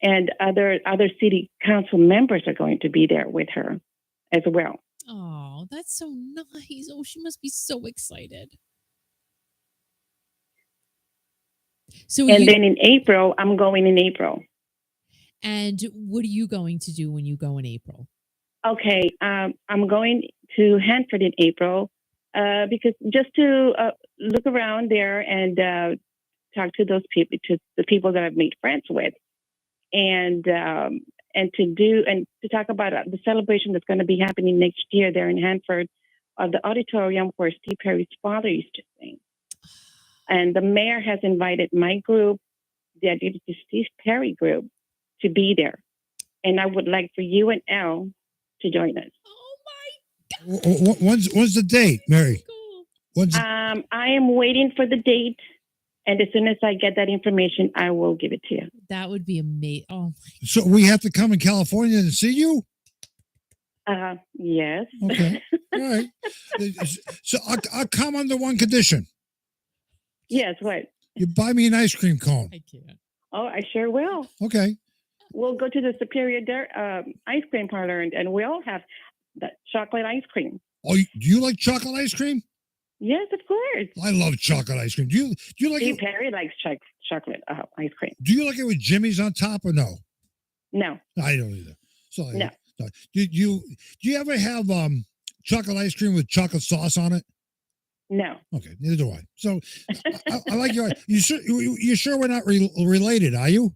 And other city council members are going to be there with her as well. Oh, that's so nice. Oh, she must be so excited. Then in April, I'm going in April. And what are you going to do when you go in April? Okay, I'm going to Hanford in April because just to look around there and talk to those people, to the people that I've made friends with. And to talk about the celebration that's going to be happening next year there in Hanford, the auditorium where Steve Perry's father used to sing. And the mayor has invited my group, the Identity Steve Perry group, to be there. And I would like for you and Elle to join us. Oh my God! When's the date, Mary? I am waiting for the date. And as soon as I get that information, I will give it to you. That would be amazing. Oh my! So we have to come in California to see you? Yes. Okay. All right. So I'll come under one condition. Yes, what? You buy me an ice cream cone. I can't. Oh, I sure will. Okay. We'll go to the Superior ice cream parlor and we all have that chocolate ice cream. Oh, do you like chocolate ice cream? Yes, of course. I love chocolate ice cream. Do you like Steve it? Perry likes chocolate ice cream. Do you like it with Jimmy's on top or no? No. I don't either. So no. Do you ever have chocolate ice cream with chocolate sauce on it? No. Okay, neither do I. So I like your. You sure we're not related? Are you?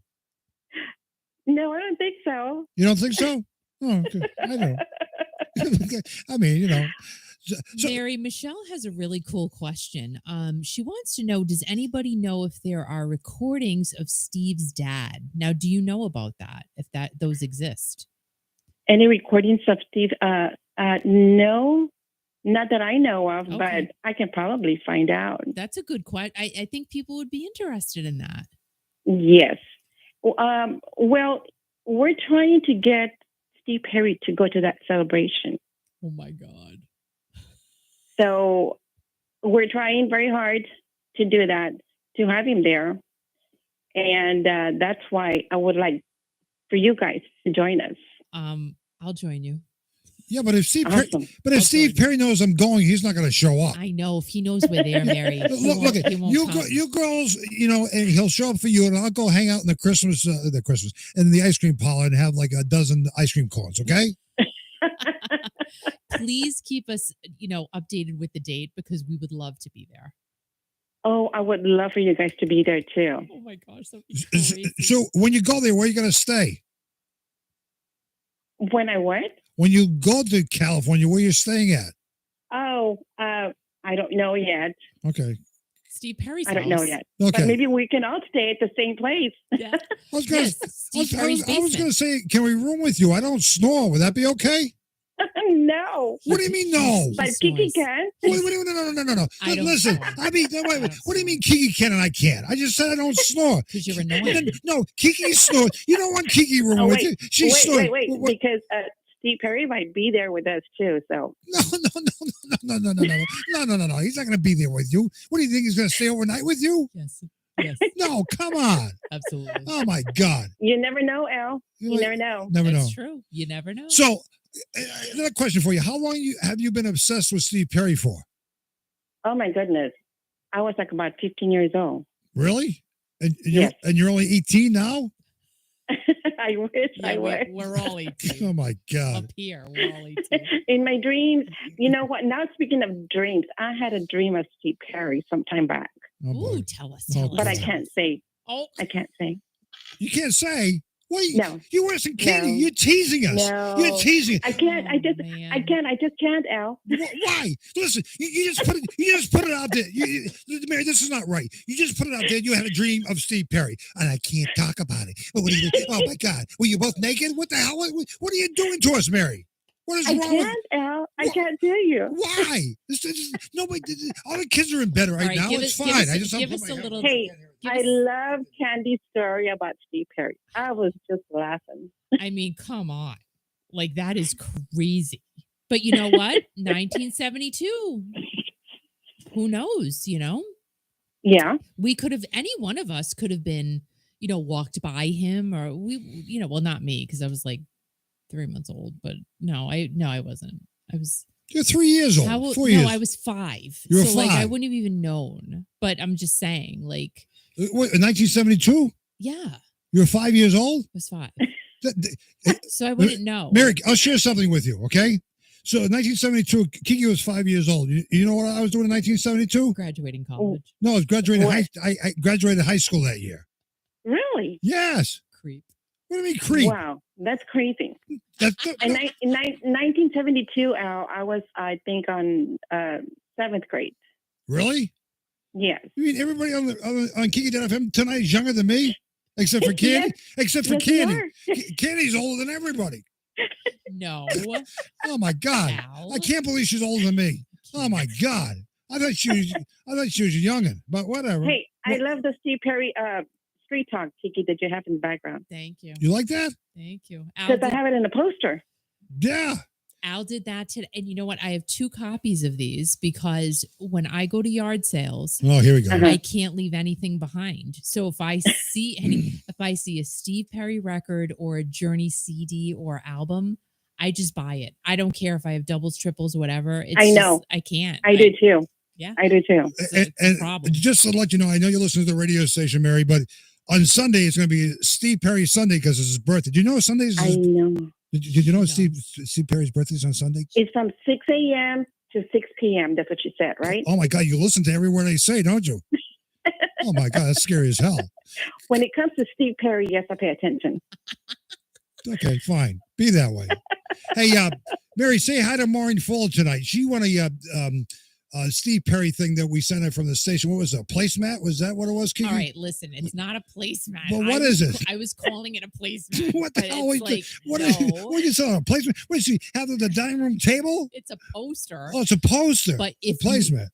No, I don't think so. You don't think so? Oh, okay. I don't. I mean, So, Mary, Michelle has a really cool question. She wants to know, does anybody know if there are recordings of Steve's dad? Now, do you know about that, if those exist? Any recordings of Steve? No, not that I know of, Okay. but I can probably find out. That's a good question. I think people would be interested in that. Yes. Well, we're trying to get Steve Perry to go to that celebration. Oh my God. So we're trying very hard to do that, to have him there. And that's why I would like for you guys to join us. I'll join you. Yeah, but if Steve, Awesome. Steve Perry knows I'm going, he's not going to show up. I know. If he knows we're there, Mary. Look, you girls, and he'll show up for you, and I'll go hang out in the Christmas in the ice cream parlor and have like a dozen ice cream cones. Okay. Please keep us, updated with the date because we would love to be there. Oh, I would love for you guys to be there too. Oh my gosh, that'd be crazy. So when you go there, where are you going to stay? When I what? When you go to California, where are you staying at? Oh, I don't know yet. Okay. Steve Perry's I don't know yet. Okay. But maybe we can all stay at the same place. Yeah. I was going Yes, to say, can we room with you? I don't snore. Would that be okay? No. What do you mean no? But Kiki can. No. I don't Listen, snore. I mean, wait. What do you mean Kiki can and I can't? I just said I don't snore. Because you're annoying. No, Kiki snores. You don't want Kiki room with you. She snores. Wait. Because Steve Perry might be there with us too. So No. He's not going to be there with you. What do you think? He's going to stay overnight with you? Yes. No, come on. Absolutely. Oh my God. you never know, Al. You never know. Never know. That's true. You never know. So, another question for you: how long have you been obsessed with Steve Perry for? Oh my goodness, I was like about 15 years old. Really? And Yes. you're only 18 now? I wish Yeah, I was. we're all 18. Oh my God. Up here, we're all 18. In my dreams, you know what? Now speaking of dreams, I had a dream of Steve Perry some time back, Oh, boy. Ooh, tell us. but I God. can't say. Oh, I can't say. You can't say. Wait, No. you worse than Katie. No. You're teasing us. No. You're teasing. I can't. I just can't, Al. Why? Listen, you just put it. You just put it out there. Mary, this is not right. You just put it out there. You had a dream of Steve Perry, and I can't talk about it. But what are you? Oh my God! Were you both naked? What the hell? What are you doing to us, Mary? What is I wrong with? can't, Al. I can't tell you. Why? Nobody. All the kids are in bed right, right, now. give it's us- fine. give us- I just give don't us put a my little- Hey, give I us- love Candy's story about Steve Perry. I was just laughing. I mean, come on. Like, that is crazy. But you know what? 1972. Who knows, Yeah. We could have, any one of us could have been, walked by him or well, not me because I was like 3 months old, but no, I wasn't. I was. You're 3 years old. 4 years. No, I was 5. You were so like I 5. wouldn't have even known. But I'm just saying, like, What, in 1972? yeah, You were 5 years old? I was 5. Th- So I wouldn't know. Mary, I'll share something with you, okay? So in 1972, Kiki was 5 years old. You know what I was doing in 1972? Graduating college. No, I was graduating What? I graduated high school that year. Really? Yes. Creep. What do you mean creep? Wow. That's crazy. That's In 1972, Al, I was, I think, on 7th grade. really? Yes. You mean everybody on Kiki FM tonight is younger than me? Except for Candy? Except for Yes, you Candy. are. Candy's older than everybody. No. Oh my God. Al. I can't believe she's older than me. Oh my God. I thought she was a youngin', but whatever. Hey, I love the Steve Perry street talk, Kiki, that you have in the background. Thank you. You like that? Thank you. Al Because I did, have it in a poster. Yeah. Al did that today. And you know what? I have 2 copies of these because when I go to yard sales, Oh, here we go. Uh-huh. I can't leave anything behind. So if I see if I see a Steve Perry record or a Journey CD or album, I just buy it. I don't care if I have doubles, triples, whatever. It's I know. I can't. I do too. Yeah. I do too. It's a problem. Just to let you know, I know you listen to the radio station, Mary, but on Sunday it's going to be Steve Perry Sunday because it's his birthday. Do you know Sundays? I know. Did you know No. Steve Perry's birthday is on Sunday? It's from 6 a.m. to 6 p.m. That's what you said, right? Oh my God, you listen to every word they say, don't you? Oh my God, that's scary as hell. When it comes to Steve Perry, yes, I pay attention. Okay, fine. Be that way. Hey, Mary, say hi to Maureen Fuller tonight. She won a Steve Perry thing that we sent out from the station. What was it? A placemat? Was that what it was, Kiki? All right, listen, it's not a placemat. Well, what is it? I was calling it a placemat. What the but hell? It's What no. are you selling? A placemat? What does she have on the dining room table? It's a poster. Oh, it's a poster. But if a placemat.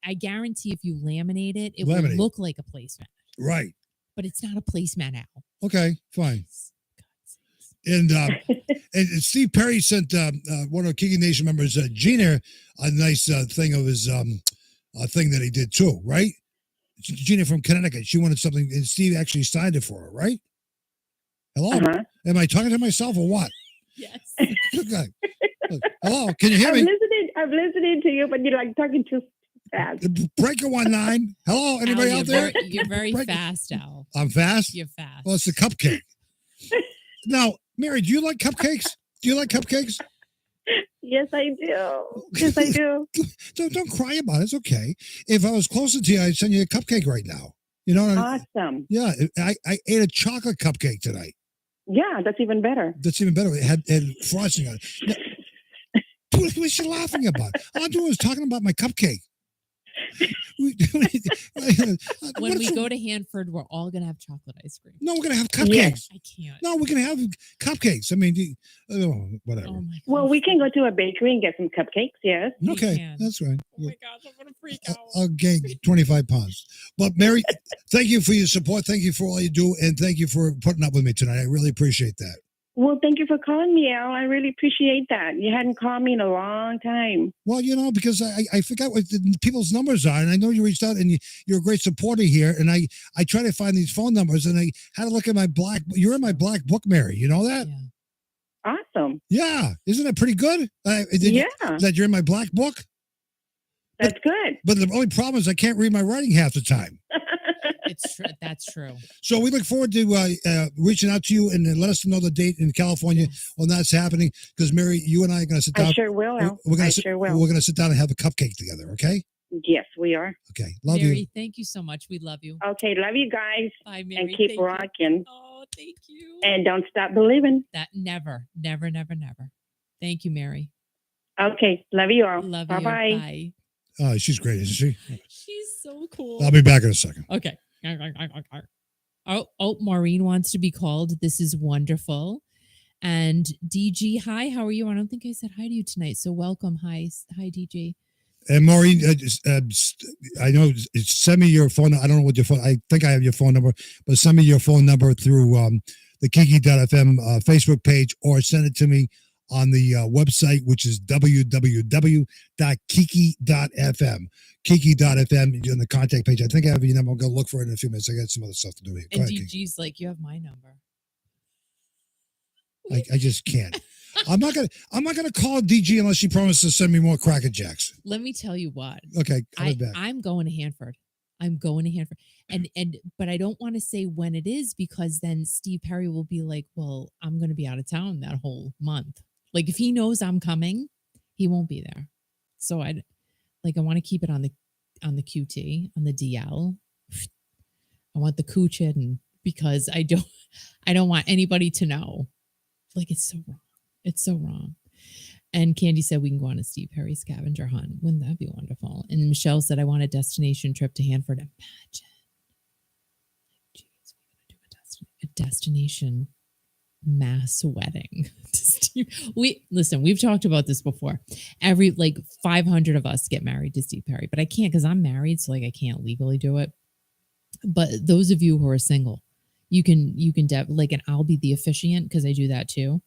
I guarantee if you laminate it, it Laminate. will look like a placemat. Right. But it's not a placemat, Al. Okay, fine. And Steve Perry sent one of Kiki Nation members, Gina, a nice thing of his thing that he did too, right? Gina from Connecticut. She wanted something, and Steve actually signed it for her, right? Hello? Uh-huh. Am I talking to myself or what? Yes. Okay. Hello? Can you hear me? I'm listening to you, but you're like talking too fast. Breaker 19. Hello? Anybody Al, out there? You're very fast, Al. I'm fast? You're fast. Well, it's the cupcake. Now, Mary, do you like cupcakes? Do you like cupcakes? Yes, I do. Yes, I do. Don't cry about it. It's okay. If I was closer to you, I'd send you a cupcake right now. You know what I mean? Awesome. Yeah, I ate a chocolate cupcake tonight. Yeah, that's even better. That's even better. It had frosting on it. Now, what's she laughing about? All I'm doing is talking about my cupcake. When we go to Hanford, we're all going to have chocolate ice cream. No, we're going to have cupcakes. Yes. I can't. No, we're going to have cupcakes. I mean, whatever. Oh my God. Well, we can go to a bakery and get some cupcakes, yes. Okay, can. that's right. Oh my gosh, I'm going to freak out. I'll gain 25 pounds. But Mary, thank you for your support. Thank you for all you do. And thank you for putting up with me tonight. I really appreciate that. Well, thank you for calling me, Al. I really appreciate that. You hadn't called me in a long time. Well, because I forgot what the people's numbers are. And I know you reached out and you're a great supporter here. And I try to find these phone numbers and I had to look at my you're in my black book, Mary. You know that? Yeah. Awesome. Yeah. Isn't that pretty good? Yeah. That you're in my black book? That's good. But the only problem is I can't read my writing half the time. It's true. That's true. So we look forward to reaching out to you and let us know the date in California when that's happening. Because Mary, you and I are going to sit down. I sure will, Al. We're sure will. We're going to sit down and have a cupcake together. Okay? Yes, we are. Okay. Love Mary, you. thank you so much. We love you. Okay, love you guys. Bye, Mary. And keep Thank you. rocking. Oh, thank you. And don't stop believing. That never. Thank you, Mary. Okay, love you all. Love Bye-bye. you. Bye. Oh, she's great, isn't she? She's so cool. I'll be back in a second. Okay. Oh, Maureen wants to be called. This is wonderful. And DG, hi, how are you? I don't think I said hi to you tonight. So welcome. Hi, DG. And Maureen, I know, send me your phone. I don't know what your phone. I think I have your phone number, but send me your phone number through the Kiki.fm Facebook page, or send it to me on the website, which is www.kiki.fm. Kiki.fm on the contact page. I think I have your number. I'll go look for it in a few minutes. I got some other stuff to do here. Go And ahead, DG's like, you have my number. I just can't. I'm not gonna call DG unless she promises to send me more Cracker Jacks. Let me tell you what. Okay, coming back. I'm going to Hanford. But I don't want to say when it is, because then Steve Perry will be like, well, I'm going to be out of town that whole month. Like, if he knows I'm coming, he won't be there. So I want to keep it on the QT, on the DL. I want the cooch hidden because I don't want anybody to know. Like, it's so wrong. It's so wrong. And Candy said we can go on a Steve Perry scavenger hunt. Wouldn't that be wonderful? And Michelle said, I want a destination trip to Hanford. Imagine. Jeez, we're going to do a destination mass wedding. We've talked about this before. Every 500 of us get married to Steve Perry, but I can't because I'm married, so I can't legally do it. But those of you who are single, you can and I'll be the officiant because I do that too.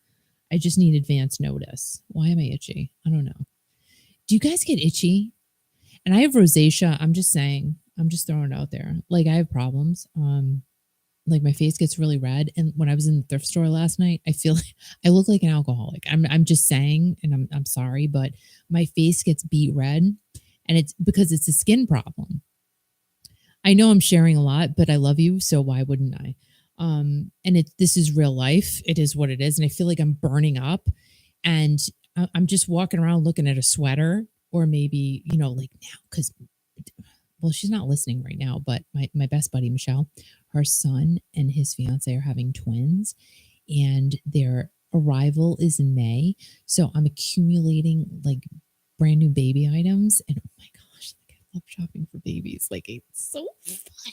I just need advance notice. Why am I itchy? I don't know. Do you guys get itchy? And I have rosacea. I'm just saying. I'm just throwing it out there. I have problems. My face gets really red. And when I was in the thrift store last night, I feel like I look like an alcoholic. I'm just saying, and I'm sorry, but my face gets beet red, and it's because it's a skin problem. I know I'm sharing a lot, but I love you, so why wouldn't I? And this is real life. It is what it is. And I feel like I'm burning up, and I'm just walking around looking at a sweater, or maybe, now, because, well, she's not listening right now, but my best buddy, Michelle, her son and his fiance are having twins, and their arrival is in May. So I'm accumulating brand new baby items, and oh my God, love shopping for babies. Like, it's so fun.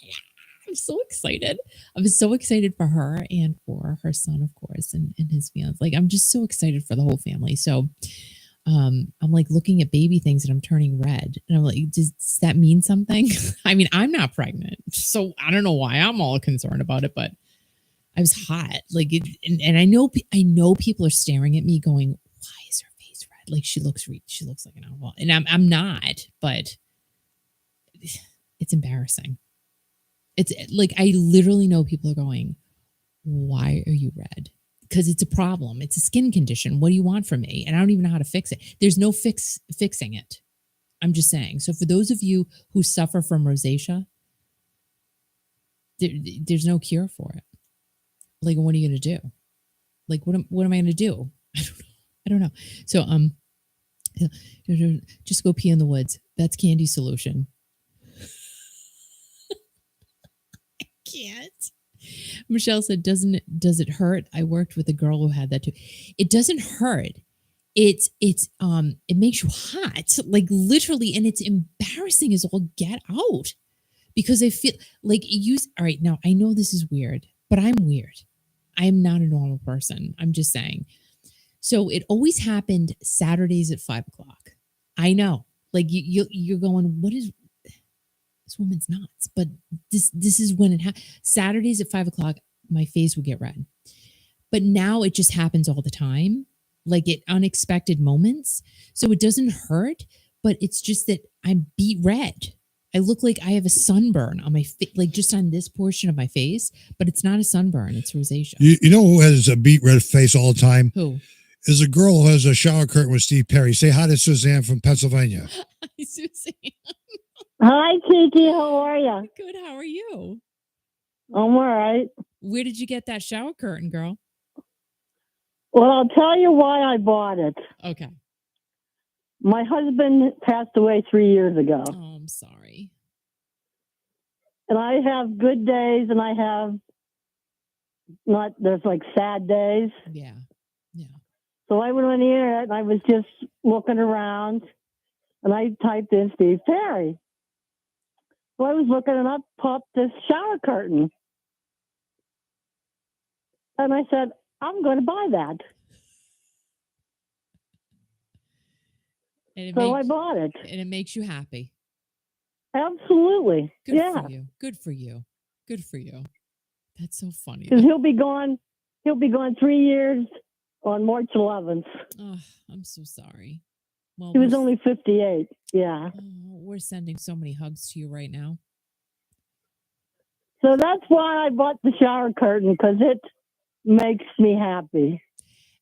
I'm so excited. I'm so excited for her and for her son, of course, and his fiance. Like, I'm just so excited for the whole family. So I'm like looking at baby things and I'm turning red. And I'm like, does that mean something? I mean, I'm not pregnant. So I don't know why I'm all concerned about it, but I was hot. Like, and I know people are staring at me going, why is her face red? Like, she looks like an owl. And I'm not, but it's embarrassing. It's like, I literally know people are going, why are you red? Because it's a problem. It's a skin condition. What do you want from me? And I don't even know how to fix it. There's no fixing it. I'm just saying. So for those of you who suffer from rosacea, there's no cure for it. Like, what are you going to do? Like, what am I going to do? I don't know. So, just go pee in the woods. That's Candy's solution. I can't. Michelle said, does it hurt? I worked with a girl who had that too. It doesn't hurt. It makes you hot, like literally, and it's embarrassing as all get out because I feel like all right, now I know this is weird, but I'm weird. I am not a normal person. I'm just saying. So it always happened Saturdays at 5:00. I know, like you're going, what is this woman's nuts? But this is when it happened. Saturdays at 5:00, my face would get red. But now it just happens all the time, like at unexpected moments. So it doesn't hurt, but it's just that I'm beet red. I look like I have a sunburn on my face, like just on this portion of my face, but it's not a sunburn. It's rosacea. You know who has a beet red face all the time? Who? Is a girl who has a shower curtain with Steve Perry. Say hi to Suzanne from Pennsylvania. Hi, Suzanne. Hi, Kiki. How are you? Good. How are you? I'm all right. Where did you get that shower curtain, girl? Well, I'll tell you why I bought it. Okay. My husband passed away 3 years ago. Oh, I'm sorry. And I have good days and I have there's like sad days. Yeah. Yeah. So I went on the internet and I was just looking around and I typed in Steve Perry. So I was looking and up popped this shower curtain. And I said, I'm going to buy that. So I bought it. And it makes you happy. Absolutely. Good yeah. for you. Good for you. Good for you. That's so funny. Because he'll be gone 3 years on March 11th. Oh, I'm so sorry. Well, he was only 58. Yeah. Oh, we're sending so many hugs to you right now. So that's why I bought the shower curtain, because it makes me happy.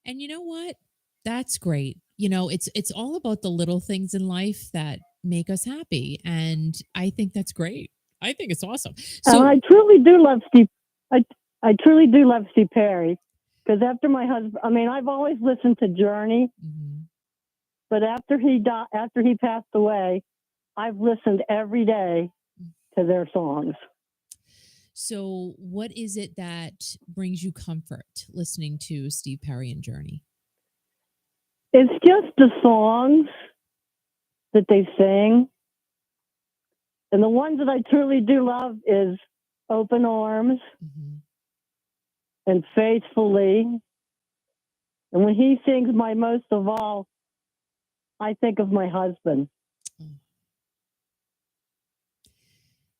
And you know what? That's great. You know, it's all about the little things in life that make us happy. And I think that's great. I think it's awesome. So and I truly do love Steve. I truly do love Steve Perry, because after my husband, I mean, I've always listened to Journey, but after he passed away, I've listened every day to their songs. So what is it that brings you comfort listening to Steve Perry and Journey? It's just the songs that they sing. And the ones that I truly do love is Open Arms and Faithfully. And when he sings My Most of All, I think of my husband.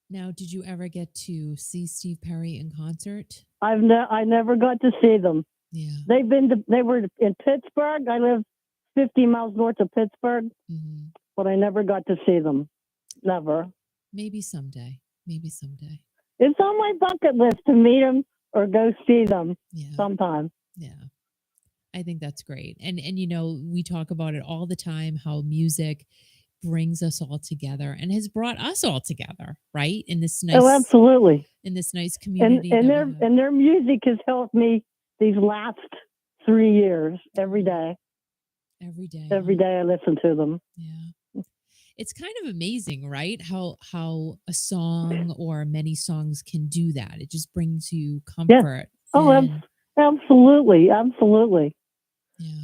Now, did you ever get to see Steve Perry in concert? I never got to see them. Yeah. They were in Pittsburgh. I live 50 miles north of Pittsburgh, but I never got to see them. Never. Maybe someday. Maybe someday. It's on my bucket list to meet them or go see them sometime. Yeah. I think that's great. And you know, we talk about it all the time, how music brings us all together and has brought us all together, right? In this nice, absolutely, in this nice community. And their music has helped me these last 3 years. Every day I listen to them. Yeah, it's kind of amazing, right? How a song or many songs can do that. It just brings you comfort. Yeah. Oh, absolutely. Yeah.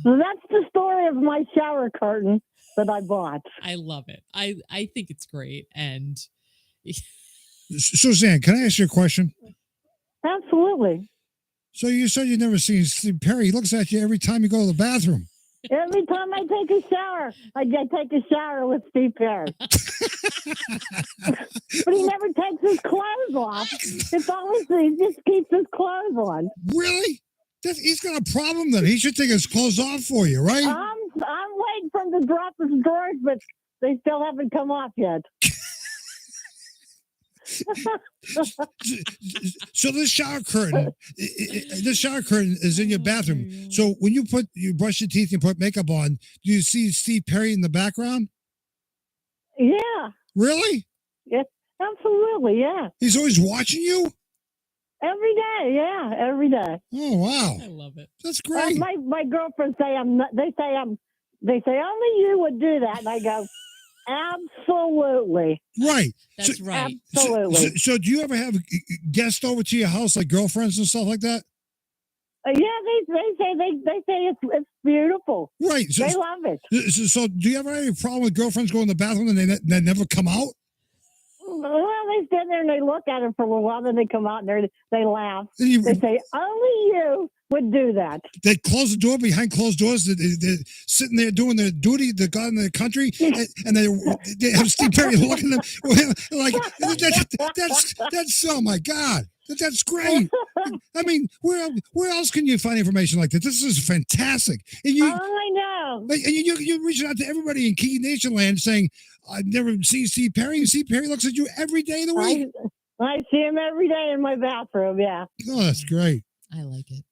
So that's the story of my shower curtain. that I bought. I love it. I think it's great. And Suzanne, can I ask you a question? Absolutely. So you said you've never seen Steve Perry. He looks at you every time you go to the bathroom. Every time I take a shower, I take a shower with Steve Perry. But he never takes his clothes off. It's always he just keeps his clothes on. Really? He's got a problem then. He should take his clothes off for you, right? I'm waiting for him to drop his drawers, but they still haven't come off yet. So this shower curtain is in your bathroom. So when you brush your teeth and put makeup on, do you see Steve Perry in the background? Yeah. Really? Yes, absolutely. Yeah. He's always watching you? Every day. Yeah, every day. Oh wow. I love it. That's great. My girlfriends say they say only you would do that, and I go, absolutely. Right. That's right. Absolutely. So do you ever have guests over to your house, like girlfriends and stuff like that? Yeah, they say it's beautiful. Right. They love it. So do you ever have any problem with girlfriends going to the bathroom and they never come out? Well, they stand there and they look at it for a while, then they come out and they laugh. And They say, only you would do that. They close the door behind closed doors. They're sitting there doing their duty, the God in their country, and they have Steve Perry looking at them like, that's oh my God. That's great. I mean, where else can you find information like this? This is fantastic. And I know. And you're reaching out to everybody in Kiki Nation land saying, I've never seen Steve Perry. Steve Perry looks at you every day of the week. I see him every day in my bathroom, yeah. Oh, that's great. I like it.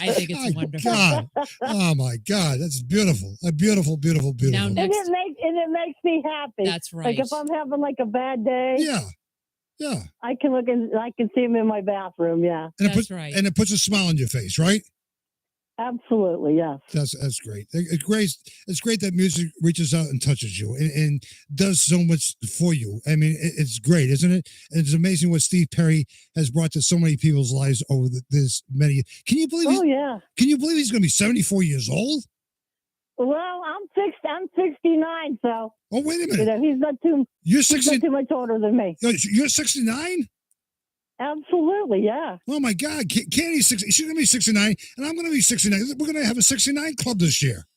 I think it's wonderful. God. Oh my God, that's beautiful. A beautiful. Now And it makes me happy. That's right. Like if I'm having like a bad day. Yeah. I can look and I can see him in my bathroom, yeah. And right. And it puts a smile on your face, right? Absolutely, yes. That's great. It's great that music reaches out and touches you and does so much for you. I mean, it's great, isn't it? And it's amazing what Steve Perry has brought to so many people's lives over this many. Can you believe? Can you believe he's going to be 74 years old? Well, I'm 69, so. Oh, wait a minute. You know, he's not too. You're He's not too much older than me. You're 69? Absolutely, yeah. Oh my God, Candy's 60. She's gonna be 69, and I'm gonna be 69. We're gonna have a 69 club this year.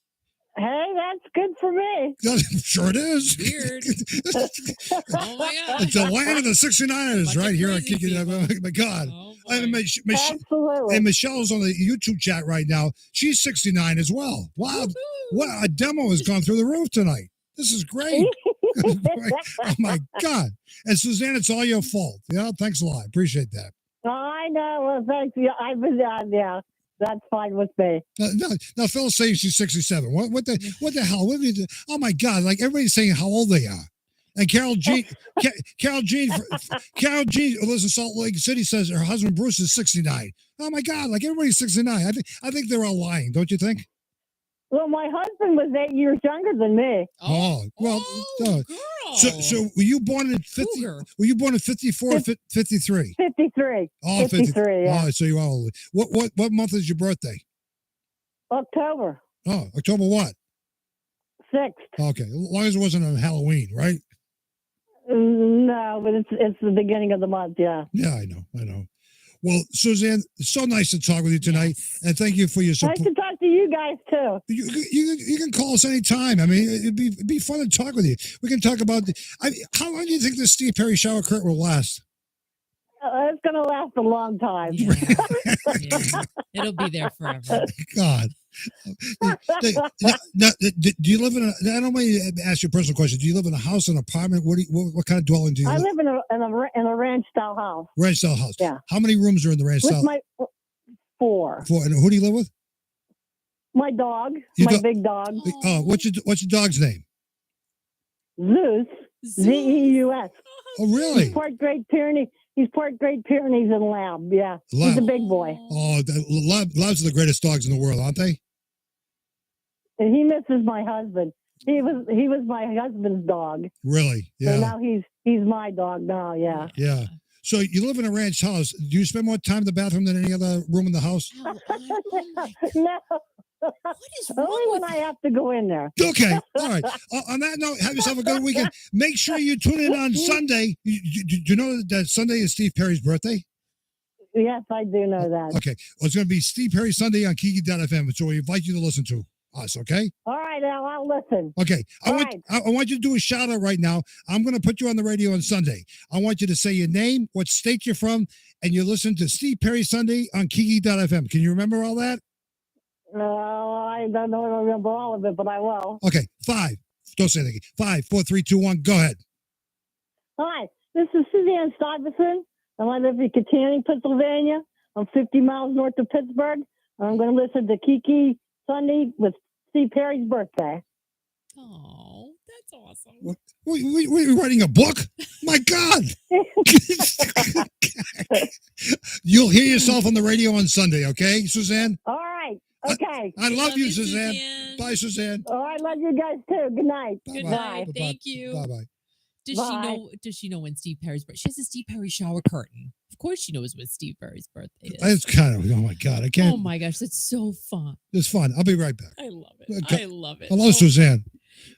Hey, that's good for me. Sure it is. Weird. Oh my God. It's the land of the 69ers right here on Kiki FM. Oh my God. Absolutely. And Michelle's on the YouTube chat right now. She's 69 as well. Wow. What a demo has gone through the roof tonight. This is great. Oh my God. And Suzanne, it's all your fault. Yeah, thanks a lot. Appreciate that. I know. Well, thanks. Yeah, that's fine with me. Now Phyllis saying she's 67. What the hell? What did you do? Oh my God. Like everybody's saying how old they are. And Carol Jean who lives in Salt Lake City says her husband Bruce is 69. Oh my God. Like everybody's 69. I think they're all lying. Don't you think? Well, my husband was 8 years younger than me. Oh, well. Girl. So were you born in 50? Were you born in 54 or 53? 53. Oh, 53, yeah. Oh, so you're old. What month is your birthday? October. Oh, October what? 6th. Okay, as long as it wasn't on Halloween, right? No, but it's the beginning of the month, yeah. Yeah, I know. Well, Suzanne, it's so nice to talk with you tonight, and thank you for your support. Nice to talk to you guys too. You can call us anytime. I mean, it'd be fun to talk with you. We can talk about how long do you think this Steve Perry shower curtain will last? It's going to last a long time. Yeah. It'll be there forever. God. Now, do you live in a? I don't want to ask you a personal question. Do you live in a house, an apartment? What kind of dwelling do you live? I live in a ranch style house. Ranch style house. Yeah. How many rooms are in the ranch style? With 4. 4. And who do you live with? My dog. Big dog. Oh, what's your dog's name? Zeus. Zeus. Oh, really? He's part Great Pyrenees. He's part Great Pyrenees and Lab. Yeah. Lab. He's a big boy. Oh, Labs are the greatest dogs in the world, aren't they? And he misses my husband. He was my husband's dog. Really? Yeah. So now he's my dog now. Yeah. Yeah. So you live in a ranch house. Do you spend more time in the bathroom than any other room in the house? No. What is wrong Only when with I have to go in there. Okay. All right. On that note, have yourself a good weekend. Make sure you tune in on Sunday. Do you know that Sunday is Steve Perry's birthday? Yes, I do know that. Okay. Well, it's going to be Steve Perry Sunday on Kiki FM. So we invite you to listen to us, okay? All right, Al, I'll listen. Okay. I All want you to do a shout out right now. I'm going to put you on the radio on Sunday. I want you to say your name, what state you're from, and you listen to Steve Perry Sunday on Kiki FM. Can you remember all that? I don't know if I remember all of it, but I will. Okay. 5. Don't say anything. 5, 4, 3, 2, 1. Go ahead. Hi, this is Suzanne Stuyvesant. I live in Kittanning, Pennsylvania. I'm 50 miles north of Pittsburgh. I'm going to listen to Kiki Sunday with Steve Perry's birthday. Oh, that's awesome. We're writing a book? My God. You'll hear yourself on the radio on Sunday, okay, Suzanne? All right. Okay. I love you, Suzanne. Suzanne. Bye, Suzanne. Oh, I love you guys too. Good night. Good Bye-bye. night. Bye-bye. Thank you. Bye-bye. Does she know when Steve Perry's birthday? She has a Steve Perry shower curtain. Of course she knows when Steve Perry's birthday is. It's kind of, oh my God, I can't. Oh my gosh, that's so fun. It's fun. I'll be right back. I love it. Okay. I love it. Hello, Suzanne.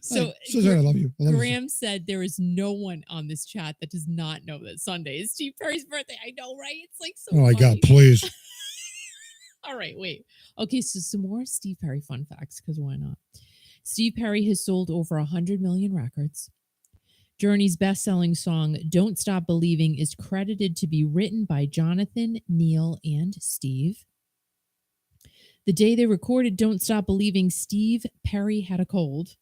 So Suzanne, I love you. I love you. Graham said there is no one on this chat that does not know that Sunday is Steve Perry's birthday. I know, right? It's like so Oh my funny. God, please. All right, wait. Okay, so some more Steve Perry fun facts, because why not? Steve Perry has sold over 100 million records. Journey's best-selling song, Don't Stop Believing, is credited to be written by Jonathan, Neil, and Steve. The day they recorded Don't Stop Believing, Steve Perry had a cold.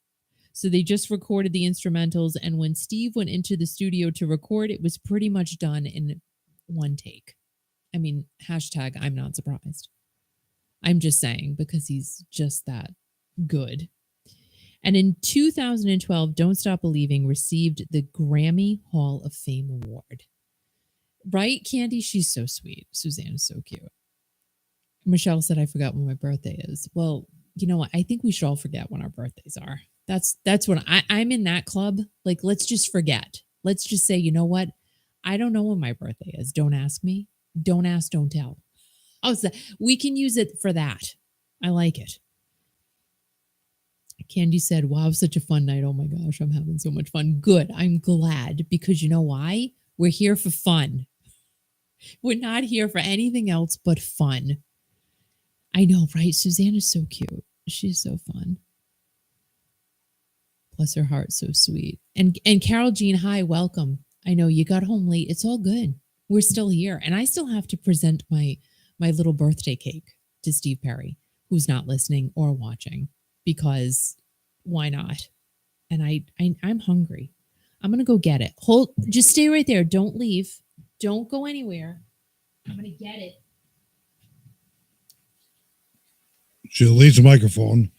So they just recorded the instrumentals, and when Steve went into the studio to record, it was pretty much done in one take. I mean, hashtag I'm not surprised. I'm just saying, because he's just that good. And in 2012, Don't Stop Believing received the Grammy Hall of Fame Award. Right, Candy? She's so sweet. Suzanne is so cute. Michelle said, I forgot when my birthday is. Well, you know what? I think we should all forget when our birthdays are. That's what I'm in that club. Like, let's just forget. Let's just say, you know what? I don't know when my birthday is. Don't ask me. Don't ask, don't tell. Oh, so we can use it for that. I like it. Candy said, wow, such a fun night. Oh my gosh, I'm having so much fun. Good. I'm glad, because you know why? We're here for fun. We're not here for anything else but fun. I know, right? Suzanne is so cute. She's so fun. Bless her heart, so sweet. And Carol Jean, hi, welcome. I know you got home late. It's all good. We're still here. And I still have to present my little birthday cake to Steve Perry, who's not listening or watching, because why not? And I'm hungry. I'm going to go get it. Just stay right there. Don't leave. Don't go anywhere. I'm going to get it. She leaves the microphone.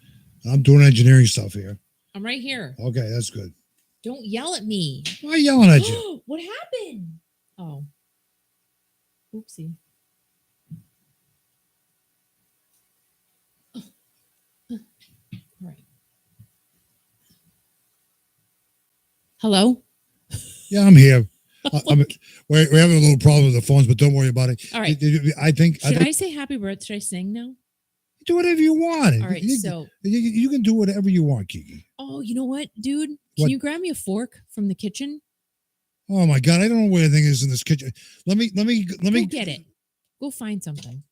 I'm doing engineering stuff here. I'm right here. Okay, that's good. Don't yell at me. Why are you yelling at you? What happened? Oh. Oopsie. Right. Hello? Yeah, I'm here. We're having a little problem with the phones, but don't worry about it. All right. I think. Should I say happy birthday? Should I sing now? Do whatever you want. All right, you can do whatever you want, Kiki. Oh, you know what, dude? Can What? you grab me a fork from the kitchen? Oh my God, I don't know where the thing is in this kitchen. Let me Go get it. Go find something.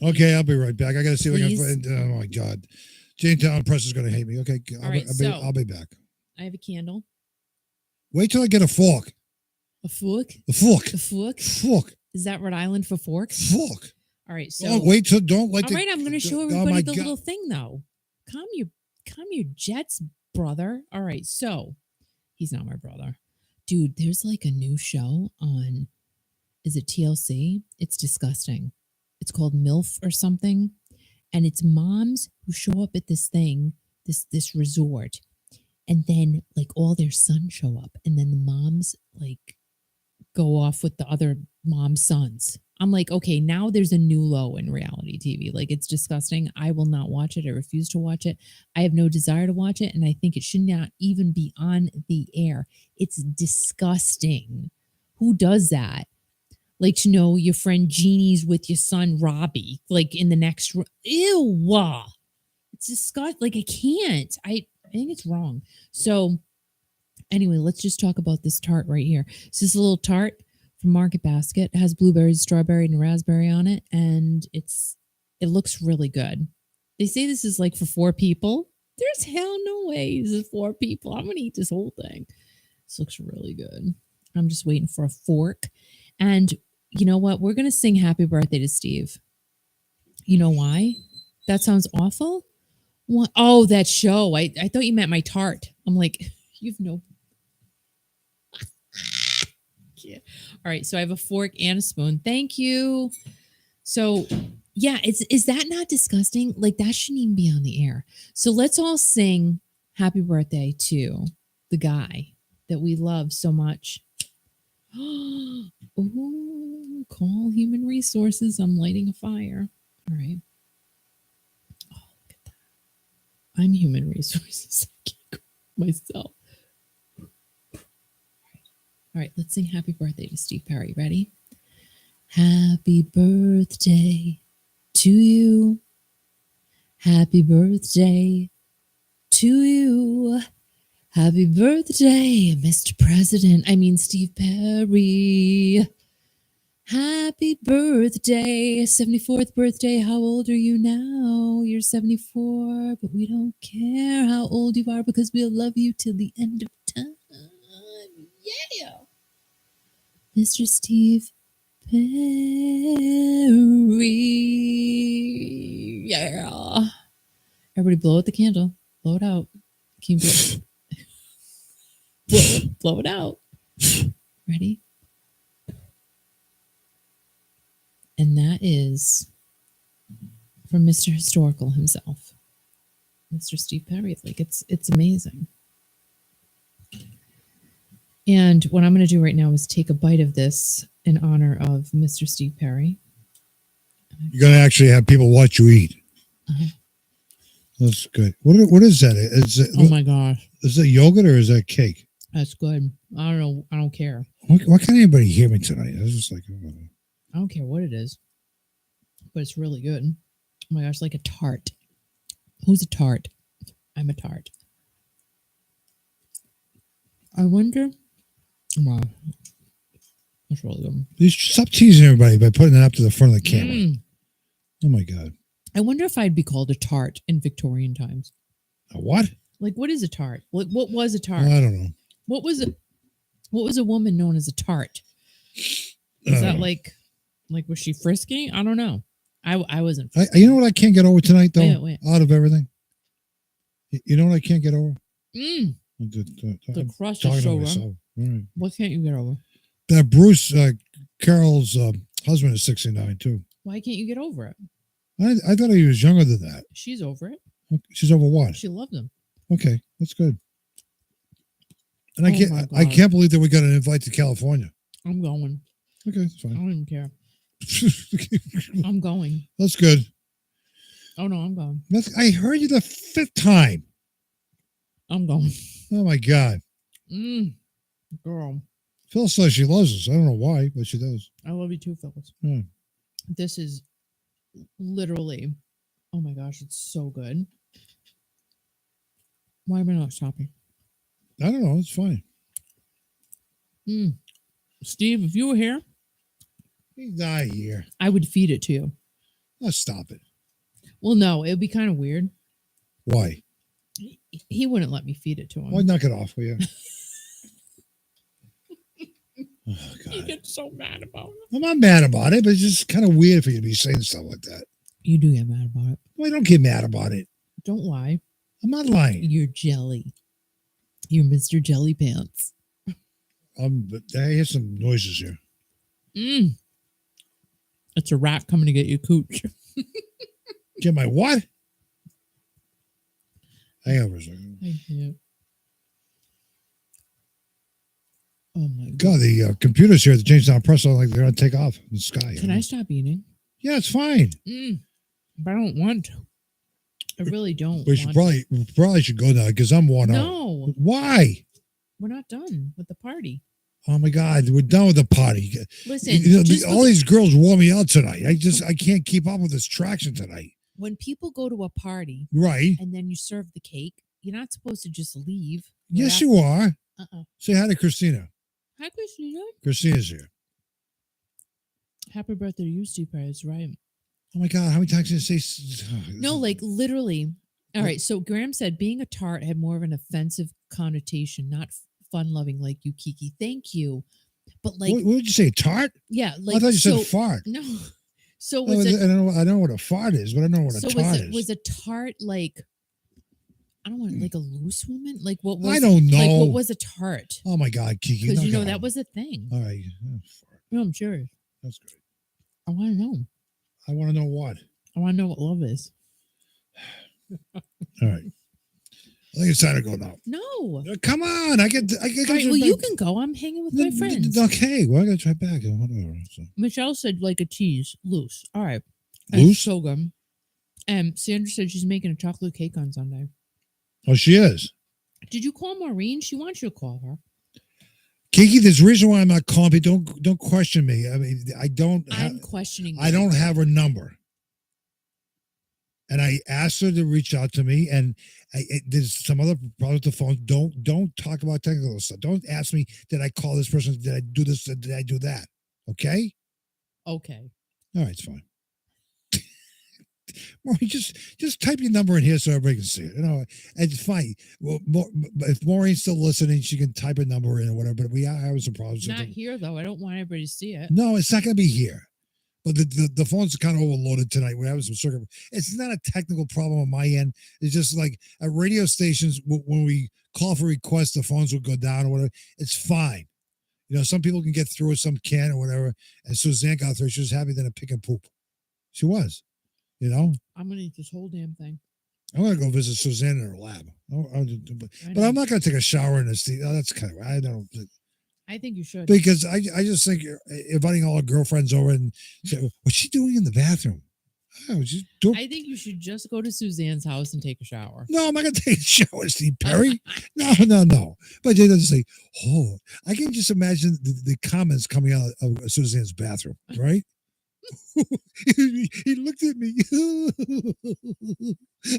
Okay, I'll be right back. I gotta see if I can Please. find. Oh my God, Janetown Press is gonna hate me. Okay, All right, I'll be back. I have a candle. Wait till I get a fork. A fork? A fork. A fork? Fork. Is that Rhode Island for forks? Fork. All right, so Don't wait till. Don't let. all right, I'm going to show oh everybody my the God. little thing, though. Calm your jets, brother. All right, so he's not my brother, dude. There's like a new show on. Is it TLC? It's disgusting. It's called MILF or something, and it's moms who show up at this thing, this resort, and then like all their sons show up, and then the moms like go off with the other mom's sons. I'm like, okay, now there's a new low in reality TV. Like, it's disgusting. I will not watch it. I refuse to watch it. I have no desire to watch it, and I think it should not even be on the air. It's disgusting. Who does that? Like to know your friend Jeannie's with your son Robbie, like in the next room. Ew. It's disgusting. Like I can't. I think it's wrong. So anyway, let's just talk about this tart right here. This is a little tart from Market Basket. It has blueberries, strawberry, and raspberry on it, and it looks really good. They say this is like for 4 people. There's hell no way this is 4 people. I'm gonna eat this whole thing. This looks really good. I'm just waiting for a fork. And you know what? We're gonna sing Happy Birthday to Steve. You know why? That sounds awful. What? Oh, that show. I thought you meant my tart. I'm like, you've no. Yeah. All right. So I have a fork and a spoon. Thank you. So yeah, is that not disgusting? Like that shouldn't even be on the air. So let's all sing Happy Birthday to the guy that we love so much. Oh, call human resources. I'm lighting a fire. All right. Oh, look at that. I'm human resources. I can't go myself. All right, let's sing Happy Birthday to Steve Perry. Ready? Happy birthday to you. Happy birthday to you. Happy birthday, Mr. President. I mean, Steve Perry. Happy birthday, 74th birthday. How old are you now? You're 74, but we don't care how old you are because we'll love you till the end of time. Yeah. Mr. Steve Perry. Yeah. Everybody blow out the candle. Blow it out. Can you blow it out. Ready? And that is from Mr. Historical himself. Mr. Steve Perry. Like it's amazing. And what I'm going to do right now is take a bite of this in honor of Mr. Steve Perry. You're going to actually have people watch you eat. Uh-huh. That's good. What is that? Oh my gosh. Is it yogurt or is that cake? That's good. I don't know. I don't care. Why can't anybody hear me tonight? I was just like, oh. I don't care what it is. But it's really good. Oh my gosh, like a tart. Who's a tart? I'm a tart. I wonder. Wow. That's really good. You stop teasing everybody by putting it up to the front of the camera. Oh my God. I wonder if I'd be called a tart in Victorian times. A what? Like, what is a tart? What was a tart? I don't know. What was a woman known as a tart? Is that like was she frisky? I don't know. I wasn't frisky. You know what I can't get over tonight, though? Wait. Out of everything? You know what I can't get over? The crust is so wrong. Right. What can't you get over? That Bruce Carroll's husband is 69, too. Why can't you get over it? I thought he was younger than that. She's over it. She's over what? She loved him. Okay, that's good. And I can't believe that we got an invite to California. I'm going. Okay, that's fine. I don't even care. I'm going. That's good. Oh no, I'm going. I heard you the 5th time. I'm going. Oh my God. Girl. Phil says she loves us. I don't know why, but she does. I love you too, Phyllis. Yeah. This is literally, oh my gosh, it's so good. Why am I not stopping? I don't know. It's fine. Steve, if you were here, He's not here. I would feed it to you. Let's stop it. Well, no, it would be kind of weird. Why? He wouldn't let me feed it to him. Why knock it off, will you? Oh, God. You get so mad about it. I'm not mad about it, but it's just kind of weird for you to be saying stuff like that. You do get mad about it. Well, I don't get mad about it. Don't lie. I'm not lying. You're jelly. You're Mr. Jelly Pants. But I hear some noises here. It's a rat coming to get you, cooch. Get my what? Hang on for a second. I can't. Oh my God, the computers here at the Jamestown Press are like they're going to take off in the sky. Can I stop eating? Yeah, it's fine. But I don't want to. I really don't. We probably should go now because I'm worn out. No. Why? We're not done with the party. Oh my God, we're done with the party. Listen, all these girls wore me out tonight. I can't keep up with this traction tonight. When people go to a party, right, and then you serve the cake, you're not supposed to just leave. Yes, you are. Uh-uh. Say hi to Christina. Hi, Christina. Christina's here. Happy birthday to you, Steve Perez, right? Oh my God, how many times did I say? No, like literally. All right, so Graham said being a tart had more of an offensive connotation, not fun-loving like you, Kiki. Thank you. But like, what did you say? Tart? Yeah, like I thought you said fart. No. So I don't know what a fart is, but I know what a tart is. Was a tart like? I don't want like a loose woman. Like what was? I don't know. Like what was a tart? Oh my God, Kiki! Because that was a thing. All right. No, I'm sure. That's great. I want to know. I want to know what. I want to know what love is. All right. I think it's time to go now. No. Come on. I can. All right, well, you can go. I'm hanging with my friends. Okay. Well, I got to try back. Whatever. So. Michelle said like a cheese. Loose. All right. Loose? So good. Sandra said she's making a chocolate cake on Sunday. Oh, she is. Did you call Maureen? She wants you to call her. Kiki, there's a reason why I'm not calling. Don't question me. I mean, I'm questioning. I don't have her number. And I asked her to reach out to me, and there's some other problems with the phone. Don't talk about technical stuff. Don't ask me, did I call this person? Did I do this? Did I do that? Okay? Okay. All right, it's fine. Maureen, just type your number in here so everybody can see it. It's fine. Well, if Maureen's still listening, she can type a number in or whatever. But we are having some problems. Not here though. I don't want everybody to see it. No, it's not going to be here. But the phones are kind of overloaded tonight. We're having some circuit. It's not a technical problem on my end. It's just like at radio stations when we call for requests, the phones will go down or whatever. It's fine. Some people can get through it, some can't or whatever. And Suzanne got through. She was happy than a pick and poop. She was. I'm gonna eat this whole damn thing. I'm gonna go visit Suzanne in her lab, but I'm not gonna take a shower in this. That's kind of I don't. I think you should, because I just think you're inviting all her girlfriends over and say, what's she doing in the bathroom? I think you should just go to Suzanne's house and take a shower. No, I'm not gonna take a shower, Steve Perry. No. But they doesn't say, oh, I can just imagine the comments coming out of Suzanne's bathroom, right? He looked at me.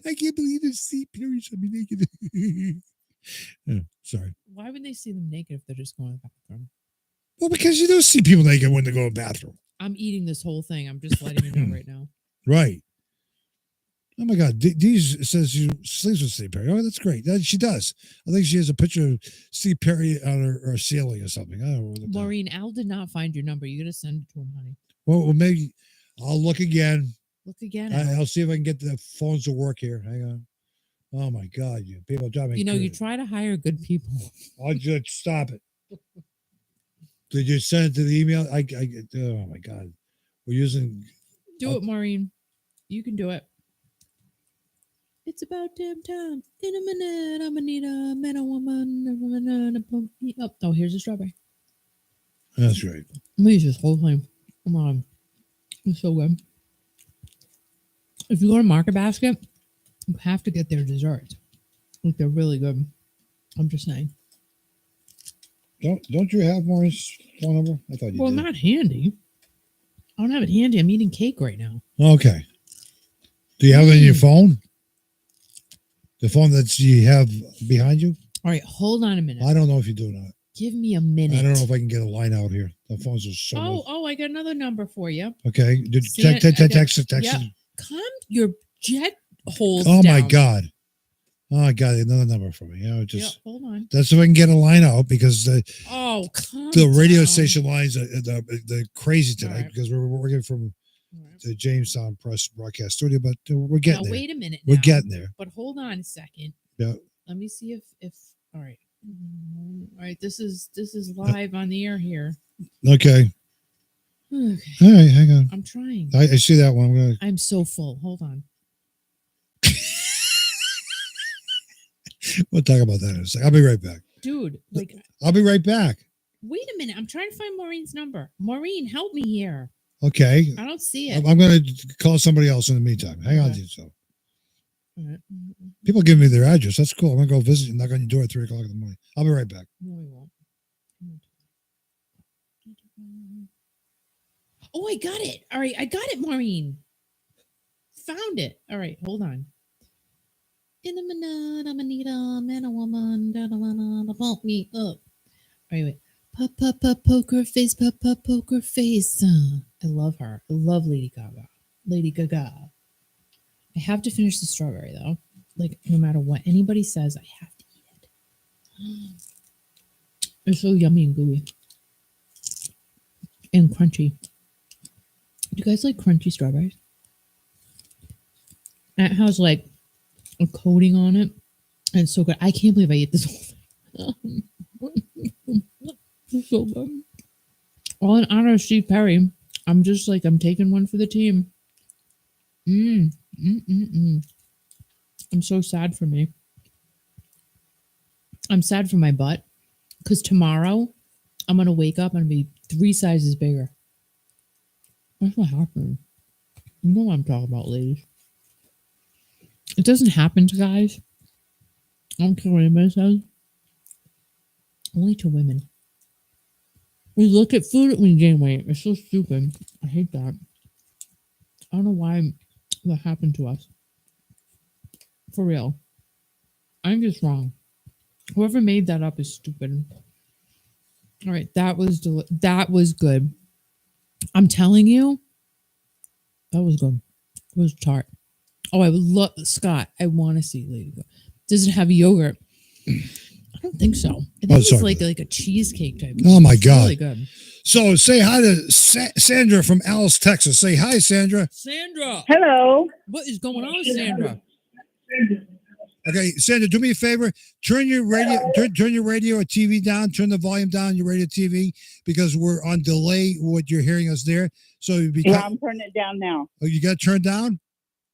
I can't believe this Steve Perry saw me naked. Yeah, sorry. Why would they see them naked if they're just going to the bathroom? Well, because you don't see people naked when they go to the bathroom. I'm eating this whole thing. I'm just letting you know right now. Right. Oh my God. Dee says she sleeps with Steve Perry. Oh, that's great. She does. I think she has a picture of Steve Perry on her ceiling or something. I don't know. Maureen, Al did not find your number. You got to send it to him, honey. Well, maybe I'll look again. Look again. I'll see if I can get the phones to work here. Hang on. Oh my God, you people drive me crazy. You try to hire good people. I'll just stop it. Did you send it to the email? Oh my God. We're using. Do it, Maureen. You can do it. It's about damn time. In a minute, I'm gonna need a man or woman. Oh, here's a strawberry. That's right. Let me use this whole thing. Come on. It's so good. If you go to Market Basket, you have to get their desserts. Like, they're really good. I'm just saying. Don't you have Maureen's phone number? I thought you did. Well, not handy. I don't have it handy. I'm eating cake right now. Okay. Do you have it in your phone? The phone that you have behind you? All right, hold on a minute. I don't know if you do or not. Give me a minute. I don't know if I can get a line out here. The phones are so. Oh, I got another number for you. Okay. Text it. Yep. Calm your jet holes Oh, down. my God. Oh, I got another number for me. Hold on. That's if I can get a line out because the radio down. station lines are they're crazy tonight Right. because we're working from the Jamestown Press broadcast studio, but we're getting there. Wait a minute. We're getting there. But hold on a second. Yeah. Let me see if all right. All right, this is live on the air here. Okay. Okay. All right, hang on. I'm trying. I see that one. I'm so full. Hold on. We'll talk about that in a second. I'll be right back. Dude, I'll be right back. Wait a minute. I'm trying to find Maureen's number. Maureen, help me here. Okay. I don't see it. I'm going to call somebody else in the meantime. Hang on to yourself. All right. People give me their address. That's cool. I'm going to go visit and knock on your door at 3 o'clock in the morning. I'll be right back. No, we won't. Oh, I got it. All right, I got it, Maureen. Found it. All right, hold on. In a minute, I'm a need a man, a woman, da da da da, bump me up. All right, wait. Poker face, poker face. I love her. I love Lady Gaga. Lady Gaga. I have to finish the strawberry though. Like no matter what anybody says, I have to eat it. It's so yummy and gooey and crunchy. Do you guys like crunchy strawberries? It has like a coating on it. And it's so good. I can't believe I ate this whole thing. It's so good. All in honor of Steve Perry. I'm taking one for the team. I'm so sad for me. I'm sad for my butt because tomorrow I'm going to wake up and be 3 sizes bigger. That's what happened. You know what I'm talking about, ladies. It doesn't happen to guys. I don't care what anybody says. Only to women. We look at food and we gain weight. It's so stupid. I hate that. I don't know why that happened to us. For real. I'm just wrong. Whoever made that up is stupid. All right, that was good. I'm telling you, that was good. It was tart. Oh, I would love Scott. I want to see Lady Gaga. Does it have yogurt? I don't think so. I think it's like a cheesecake type. Oh my God. Really good. So say hi to Sandra from Alice, Texas. Say hi, Sandra. Sandra. Hello. What is going on, Sandra? Okay, Sandra, do me a favor. Turn your radio or TV down. Turn the volume down on your radio TV because we're on delay. What you're hearing us there. So I'm turning it down now. Oh, you got it turned down?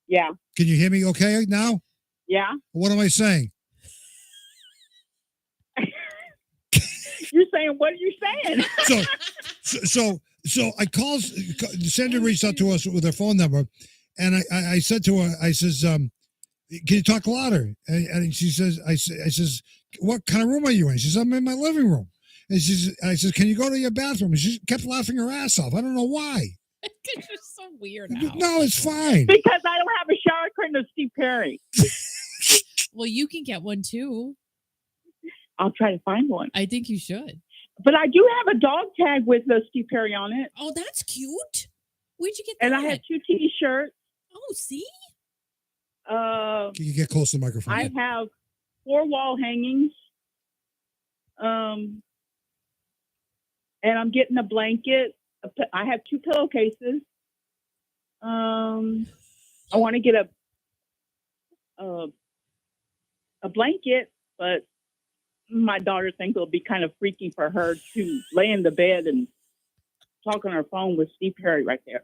Yeah. Can you hear me? Okay now? Yeah. What am I saying? You're saying, what are you saying? So I called. Sandra reached out to us with her phone number, and I said to her, I says, can you talk louder? And she says, I says, what kind of room are you in? She says, I'm in my living room. And I says, can you go to your bathroom? And she kept laughing her ass off. I don't know why. It's just so weird now. No, it's fine. Because I don't have a shower curtain of Steve Perry. Well, you can get one too. I'll try to find one. I think you should. But I do have a dog tag with Steve Perry on it. Oh, that's cute. Where'd you get that? And I have 2 T-shirts. Oh, see? Can you get close to the microphone? I have 4 wall hangings. And I'm getting a blanket. I have 2 pillowcases. I want to get a blanket, but my daughter thinks it'll be kind of freaky for her to lay in the bed and talk on her phone with Steve Perry right there.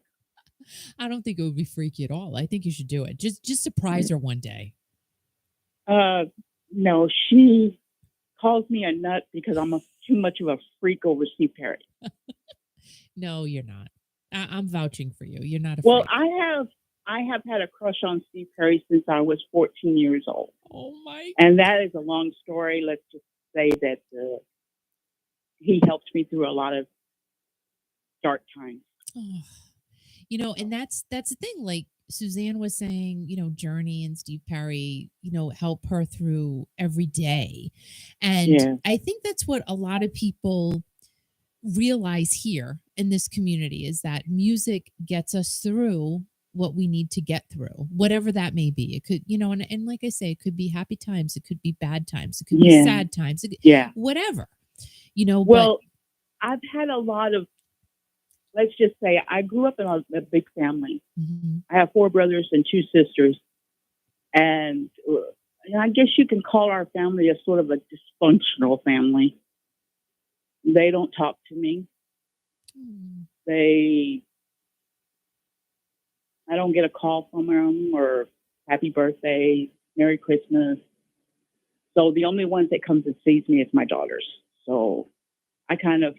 I don't think it would be freaky at all. I think you should do it. Just surprise her one day. No, she calls me a nut because I'm too much of a freak over Steve Perry. No, you're not. I'm vouching for you. You're not a Well, freak. I have had a crush on Steve Perry since I was 14 years old. Oh my! And that is a long story. Let's just say that he helped me through a lot of dark times. Oh. And that's the thing. Like Suzanne was saying, Journey and Steve Perry, help her through every day. And I think that's what a lot of people realize here in this community is that music gets us through what we need to get through, whatever that may be. It could, and like I say, it could be happy times. It could be bad times. It could be sad times. Whatever, Well, I've had a lot of, let's just say I grew up in a big family. Mm-hmm. I have 4 brothers and 2 sisters. And I guess you can call our family a sort of a dysfunctional family. They don't talk to me. I don't get a call from them or happy birthday, Merry Christmas. So the only ones that comes and sees me is my daughters. So I kind of,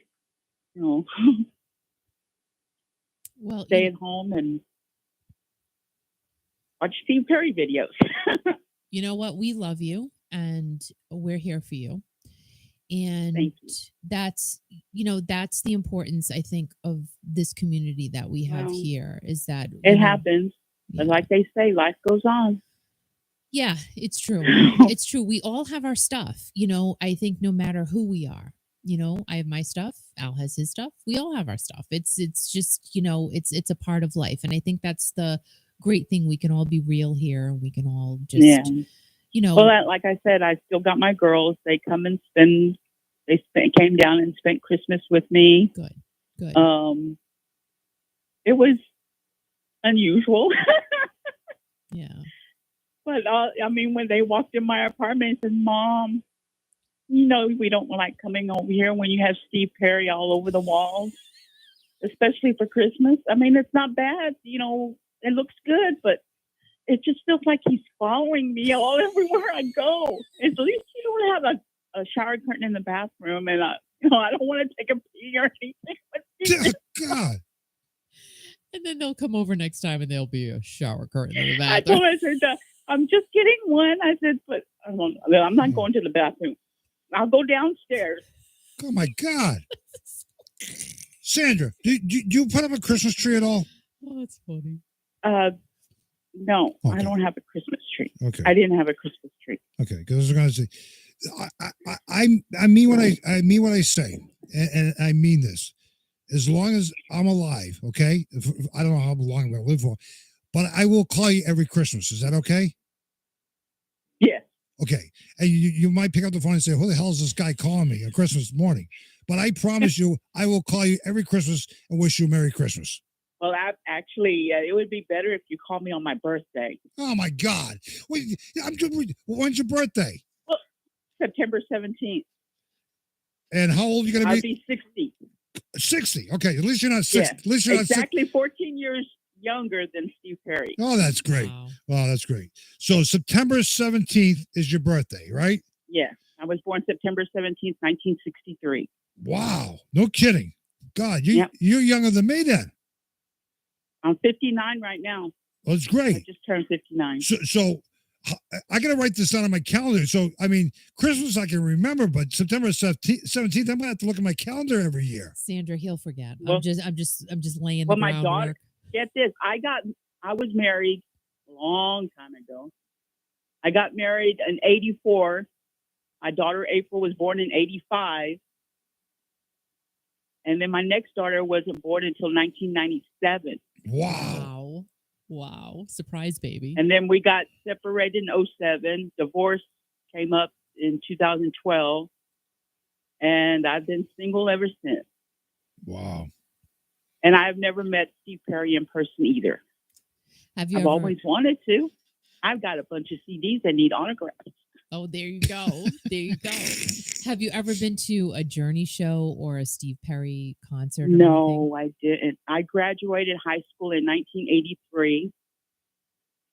stay at home and watch Steve Perry videos. You know what? We love you and we're here for you. And Thank you. that's the importance, I think, of this community that we have Well, here, is that It happens. yeah. But like they say, life goes on. Yeah, it's true. It's true. We all have our stuff. I think no matter who we are, I have my stuff. Al has his stuff. We all have our stuff. It's just, it's a part of life. And I think that's the great thing. We can all be real here. We can all just, Well, like I said, I still got my girls. They come and came down and spent Christmas with me. Good. It was unusual. Yeah. But when they walked in my apartment and said, "Mom, we don't like coming over here when you have Steve Perry all over the walls, especially for Christmas." It's not bad. It looks good, but it just feels like he's following me all everywhere I go. At least you don't have a shower curtain in the bathroom, and I don't want to take a pee or anything. God. And then they'll come over next time and there'll be a shower curtain in the I bathroom. told her, I said, "I'm just getting one." I said, "But I'm not going to the bathroom. I'll go downstairs." Oh my God. Sandra, do you put up a Christmas tree at all? Oh, that's funny. No, Okay. I don't have a Christmas tree. Okay. I didn't have a Christmas tree. Okay, because I was going to say, I mean what I say, and I mean this. As long as I'm alive, okay? I don't know how long I'm going to live for, but I will call you every Christmas. Is that okay? Yes. Okay. And you might pick up the phone and say, "Who the hell is this guy calling me on Christmas morning?" But I promise you, I will call you every Christmas and wish you a Merry Christmas. Well, it would be better if you called me on my birthday. Oh my God! Wait, when's your birthday? Well, September 17th. And how old are you going to be? I'll be 60. 60. Okay, at least you're not 60. Yes. At least you're not exactly 14 years younger than Steve Perry. Oh, that's great. Wow. Wow, that's great. So September 17th is your birthday, right? Yeah, I was born September 17th, 1963. Wow, no kidding. God, you're younger than me then. I'm 59 right now. Well, it's I great. just turned 59. So I got to write this down on my calendar. So, Christmas I can remember, but September 17th, I'm going to have to look at my calendar every year. Sandra, he'll forget. Well- I'm just laying the Well, my groundwork. daughter, get this. I was married a long time ago. I got married in 84. My daughter April was born in 85. And then my next daughter wasn't born until 1997. Wow. Surprise baby. And then we got separated in 07. Divorce came up in 2012. And I've been single ever since. Wow. And I've never met Steve Perry in person either. Have you I've always wanted to. I've got a bunch of CDs that need autographs. Oh, there you go. There you go. Have you ever been to a Journey show or a Steve Perry concert? Or No, I didn't. I graduated high school in 1983.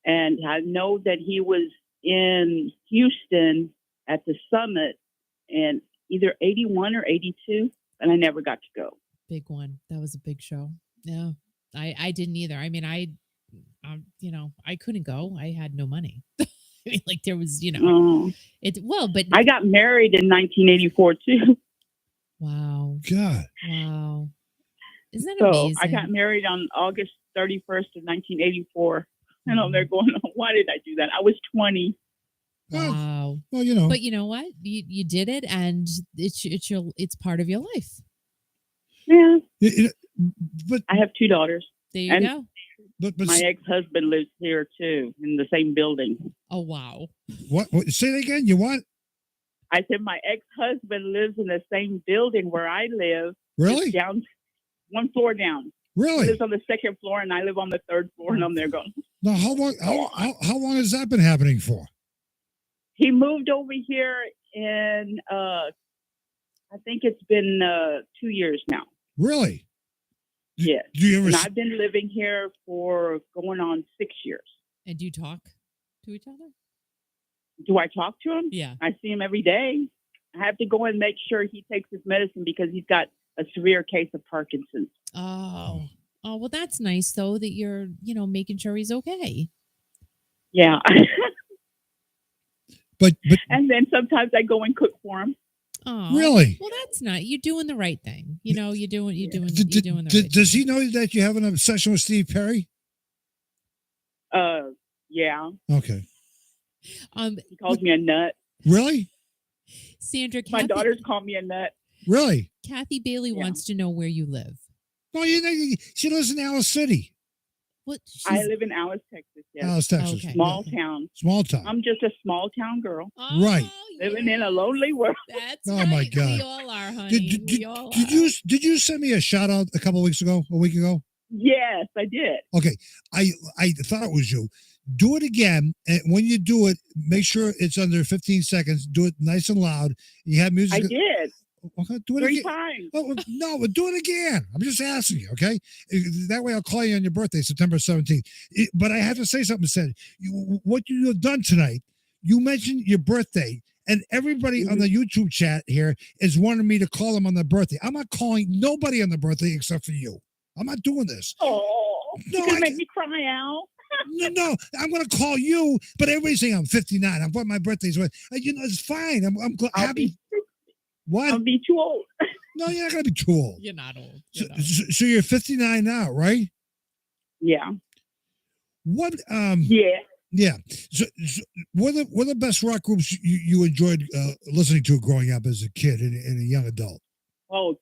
And I know that he was in Houston at the Summit in either 81 or 82, and I never got to go. Big one. That was a big show. Yeah. I didn't either. I couldn't go. I had no money. There was, but I got married in 1984 too. Wow. God. Wow. Isn't that So amazing? I got married on August 31st of 1984. And they're going, why did I do that? I was 20. Wow. Well, But you know what? You did it, and it's part of your life. Yeah. But I have 2 daughters. There you go. But my ex-husband lives here too, in the same building. Oh, wow. What? Say that again. You what? I said my ex-husband lives in the same building where I live. Really? Down, one floor down. Really? He lives on the 2nd floor, and I live on the 3rd floor, and I'm there going. Now, how long? How long has that been happening for? He moved over here in, I think it's been 2 years now. Really? Yes. Do you ever? And I've been living here for going on 6 years. And do you talk to each other? Do I talk to him? Yeah. I see him every day. I have to go and make sure he takes his medicine because he's got a severe case of Parkinson's. Oh, well, that's nice though that you're, making sure he's okay. Yeah. But and then sometimes I go and cook for him. Oh, Really? Well, that's not. You're doing the right thing. You know, you're doing the right Does thing. he know that you have an obsession with Steve Perry? Yeah. Okay. He calls me a nut. Really? Sandra, My Kathy, daughters call me a nut. Really? Kathy Bailey wants to know where you live. No, she lives in Alice City. What? I live in Alice, Texas. Yes. Alice, Texas. Okay. Small town. Small town. I'm just a small town girl. Oh, Right. Living in a lonely world. That's Oh right. my God. We all are, honey. Did you send me a shout out a week ago? Yes, I did. Okay. I thought it was you. Do it again, and when you do it, make sure it's under 15 seconds. Do it nice and loud. You have music. I did. Okay, do it 3 again. times. Oh, no, but do it again. I'm just asking you, okay? That way I'll call you on your birthday, September 17th. But I have to say something, said. What you have done tonight, you mentioned your birthday, and everybody on the YouTube chat here is wanting me to call them on their birthday. I'm not calling nobody on their birthday except for you. I'm not doing this. Oh, No, you're going to make me cry out. No, I'm going to call you, but everybody's saying I'm 59. I'm what my birthday's with. It's fine. I'm happy. What? I'll be too old. No, you're not going to be too old. You're not old. So you're 59 now, right? Yeah. What? Yeah. Yeah. So what are the best rock groups you enjoyed listening to growing up as a kid and a young adult? Oh,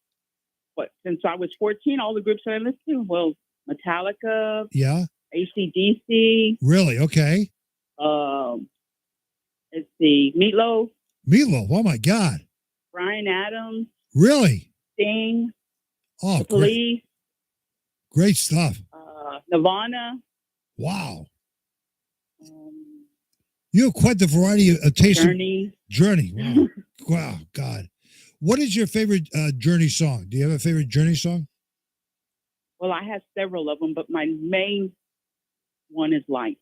since I was 14, all the groups that I listened to, well, Metallica. Yeah. AC/DC. Really? Okay. Let's see, Meatloaf. Oh my God. Bryan Adams. Really? Sting. Oh, the Police. Great stuff. Nirvana. Wow. You have quite the variety of taste. Journey. Wow. Wow. God. What is your favorite Journey song? Do you have a favorite Journey song? Well, I have several of them, but my main one is Light.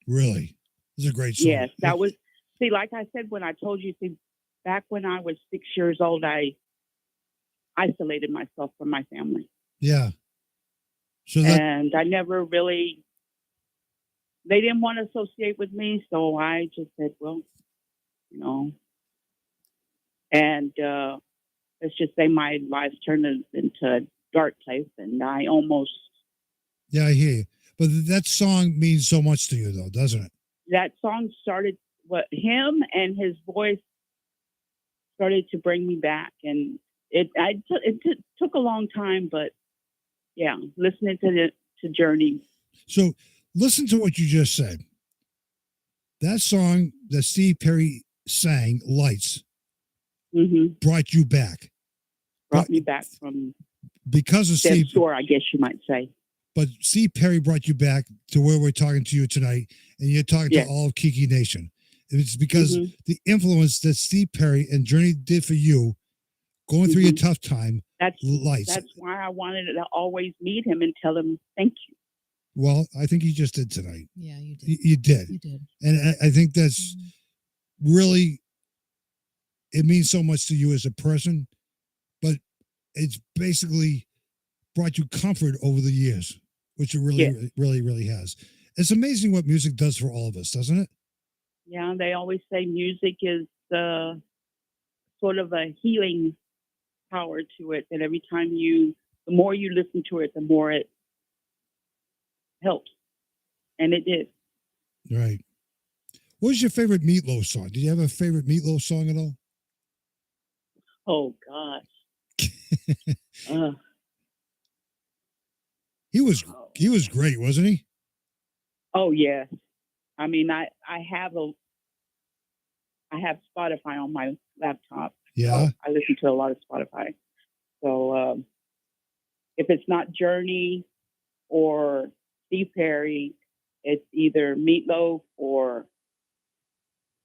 Really? This is a great song. Yes, that was, like I said, when I told you, back when I was 6 years old, I isolated myself from my family. Yeah. And I never really, they didn't want to associate with me, so I just said, well, and let's just say my life turned into a dark place, and I almost... Yeah, I hear you. But that song means so much to you, though, doesn't it? That song started, him and his voice started to bring me back. And it took a long time, but yeah, listening to Journey. So listen to what you just said. That song that Steve Perry sang, Lights, brought you back. Brought me back from... Because of Steve... Shore, I guess you might say. But Steve Perry brought you back to where we're talking to you tonight, and you're talking to all of Kiki Nation. It's because the influence that Steve Perry and Journey did for you, going through your tough time, Lights. That's why I wanted to always meet him and tell him thank you. Well, I think you just did tonight. Yeah, you did. You did. You did. And I think that's really, it means so much to you as a person, but it's basically brought you comfort over the years, which it really has. It's amazing what music does for all of us, doesn't it? Yeah, they always say music is sort of a healing power to it. And every time the more you listen to it, the more it helps. And it did. Right. What was your favorite Meatloaf song? Did you have a favorite Meatloaf song at all? Oh, gosh. He was great, wasn't he? Oh, yeah. I mean, I have Spotify on my laptop. Yeah. So I listen to a lot of Spotify. So if it's not Journey or Steve Perry, it's either Meatloaf or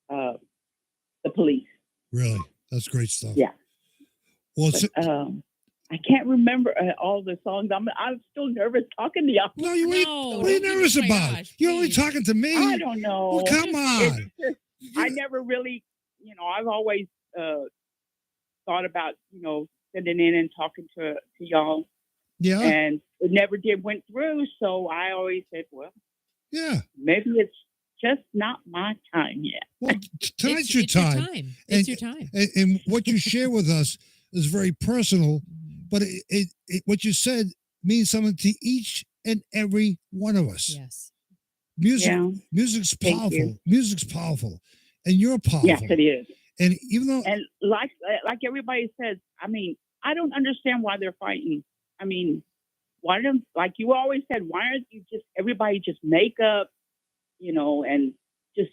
the Police. Really? That's great stuff. Yeah. Well, I can't remember all the songs. I'm still nervous talking to y'all. No, what are you nervous about? Gosh, you're only talking to me. I don't know. Well, come on. I never really, I've always thought about, sitting in and talking to y'all. Yeah. And it never went through. So I always said, well, yeah, maybe it's just not my time yet. Well, tonight's your time. It's your time. And what you share with us is very personal, but what you said means something to each and every one of us. Yes. Music's powerful. Music's powerful. And you're powerful. Yes, it is. And even though, and like everybody says, I mean, I don't understand why they're fighting. I mean, why don't, like you always said, why aren't you just, everybody just make up, you know, and just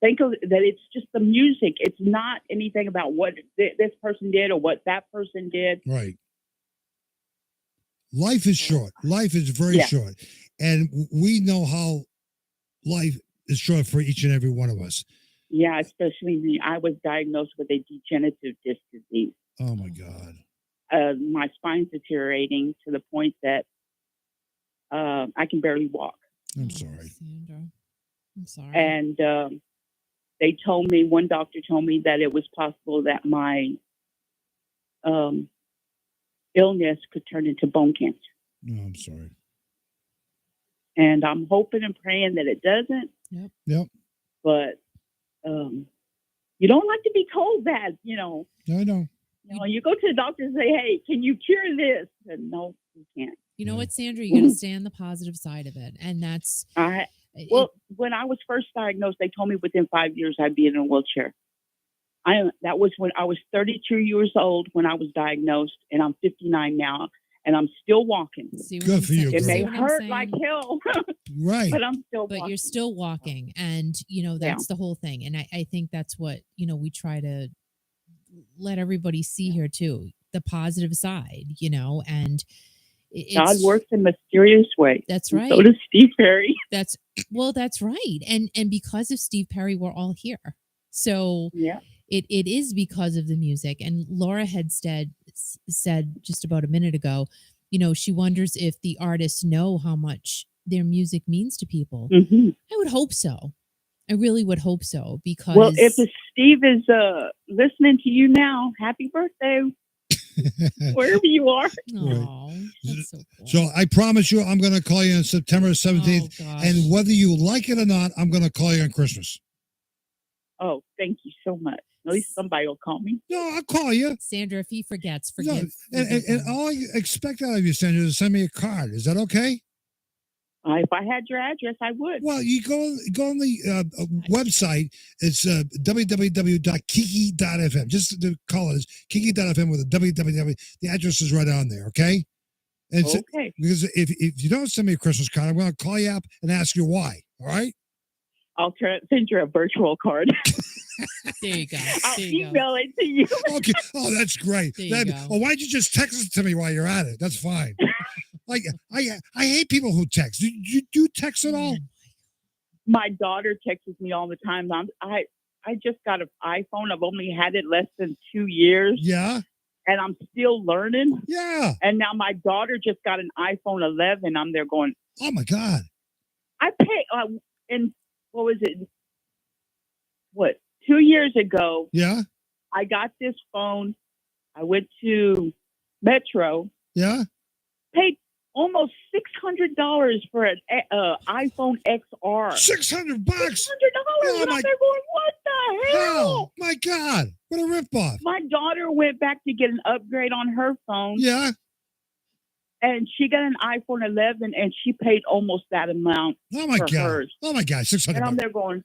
think of that it's just the music. It's not anything about what this person did or what that person did. Right. Life is short. Life is very short. And we know how life is short for each and every one of us. Yeah, especially me. I was diagnosed with a degenerative disc disease. Oh, my God. My spine's deteriorating to the point that I can barely walk. I'm sorry. Sandra. I'm sorry. And they told me, one doctor told me that it was possible that my illness could turn into bone cancer. No, I'm sorry. And I'm hoping and praying that it doesn't. Yep. But you don't like to be told that, you know. I know. You know, you go to the doctor and say, hey, can you cure this? And no, you can't. You know what, Sandra? You got to stay on the positive side of it. And that's... when I was first diagnosed, they told me within 5 years I'd be in a wheelchair. That was when I was 32 years old when I was diagnosed, and I'm 59 now, and I'm still walking. Good for you. It may hurt like hell, right? But I'm still. But you're still walking, and you know that's the whole thing. And I think that's what we try to let everybody see here too, the positive side, and. God works in mysterious ways. That's right. So does Steve Perry. That's right. And because of Steve Perry, we're all here. So it is because of the music. And Laura had said just about a minute ago, she wonders if the artists know how much their music means to people. Mm-hmm. I would hope so. I really would hope so, because if Steve is listening to you now, happy birthday. Wherever you are. Oh, that's so cool. So I promise you, I'm going to call you on September 17th. And whether you like it or not, I'm going to call you on Christmas. Oh, thank you so much. At least somebody will call me. No, I'll call you. Sandra, if he forgets, forgive. No, and all I expect out of you, Sandra, is to send me a card. Is that okay? If I had your address, I would. Well, you go on the website. It's www.kiki.fm. Just to call it, kiki.fm with a www. The address is right on there, okay? And okay. Because if you don't send me a Christmas card, I'm going to call you up and ask you why, all right? I'll send you a virtual card. There you go. I'll email it to you. Okay. Oh, that's great. There you go. Well, why don't you just text it to me while you're at it? That's fine. Like I hate people who text. Do you text at all? My daughter texts me all the time. I just got an iPhone. I've only had it less than 2 years. Yeah. And I'm still learning. Yeah. And now my daughter just got an iPhone 11. I'm there going, oh my God. I pay. And what was it? 2 years ago? Yeah. I got this phone. I went to Metro. Yeah. Paid almost $600 for an iPhone XR. $600. $600. Oh, and I'm there going, what the hell? Oh my God. What a ripoff. My daughter went back to get an upgrade on her phone. Yeah. And she got an iPhone 11 and she paid almost that amount. Oh my God. Hers. Oh my God. $600. And I'm there going,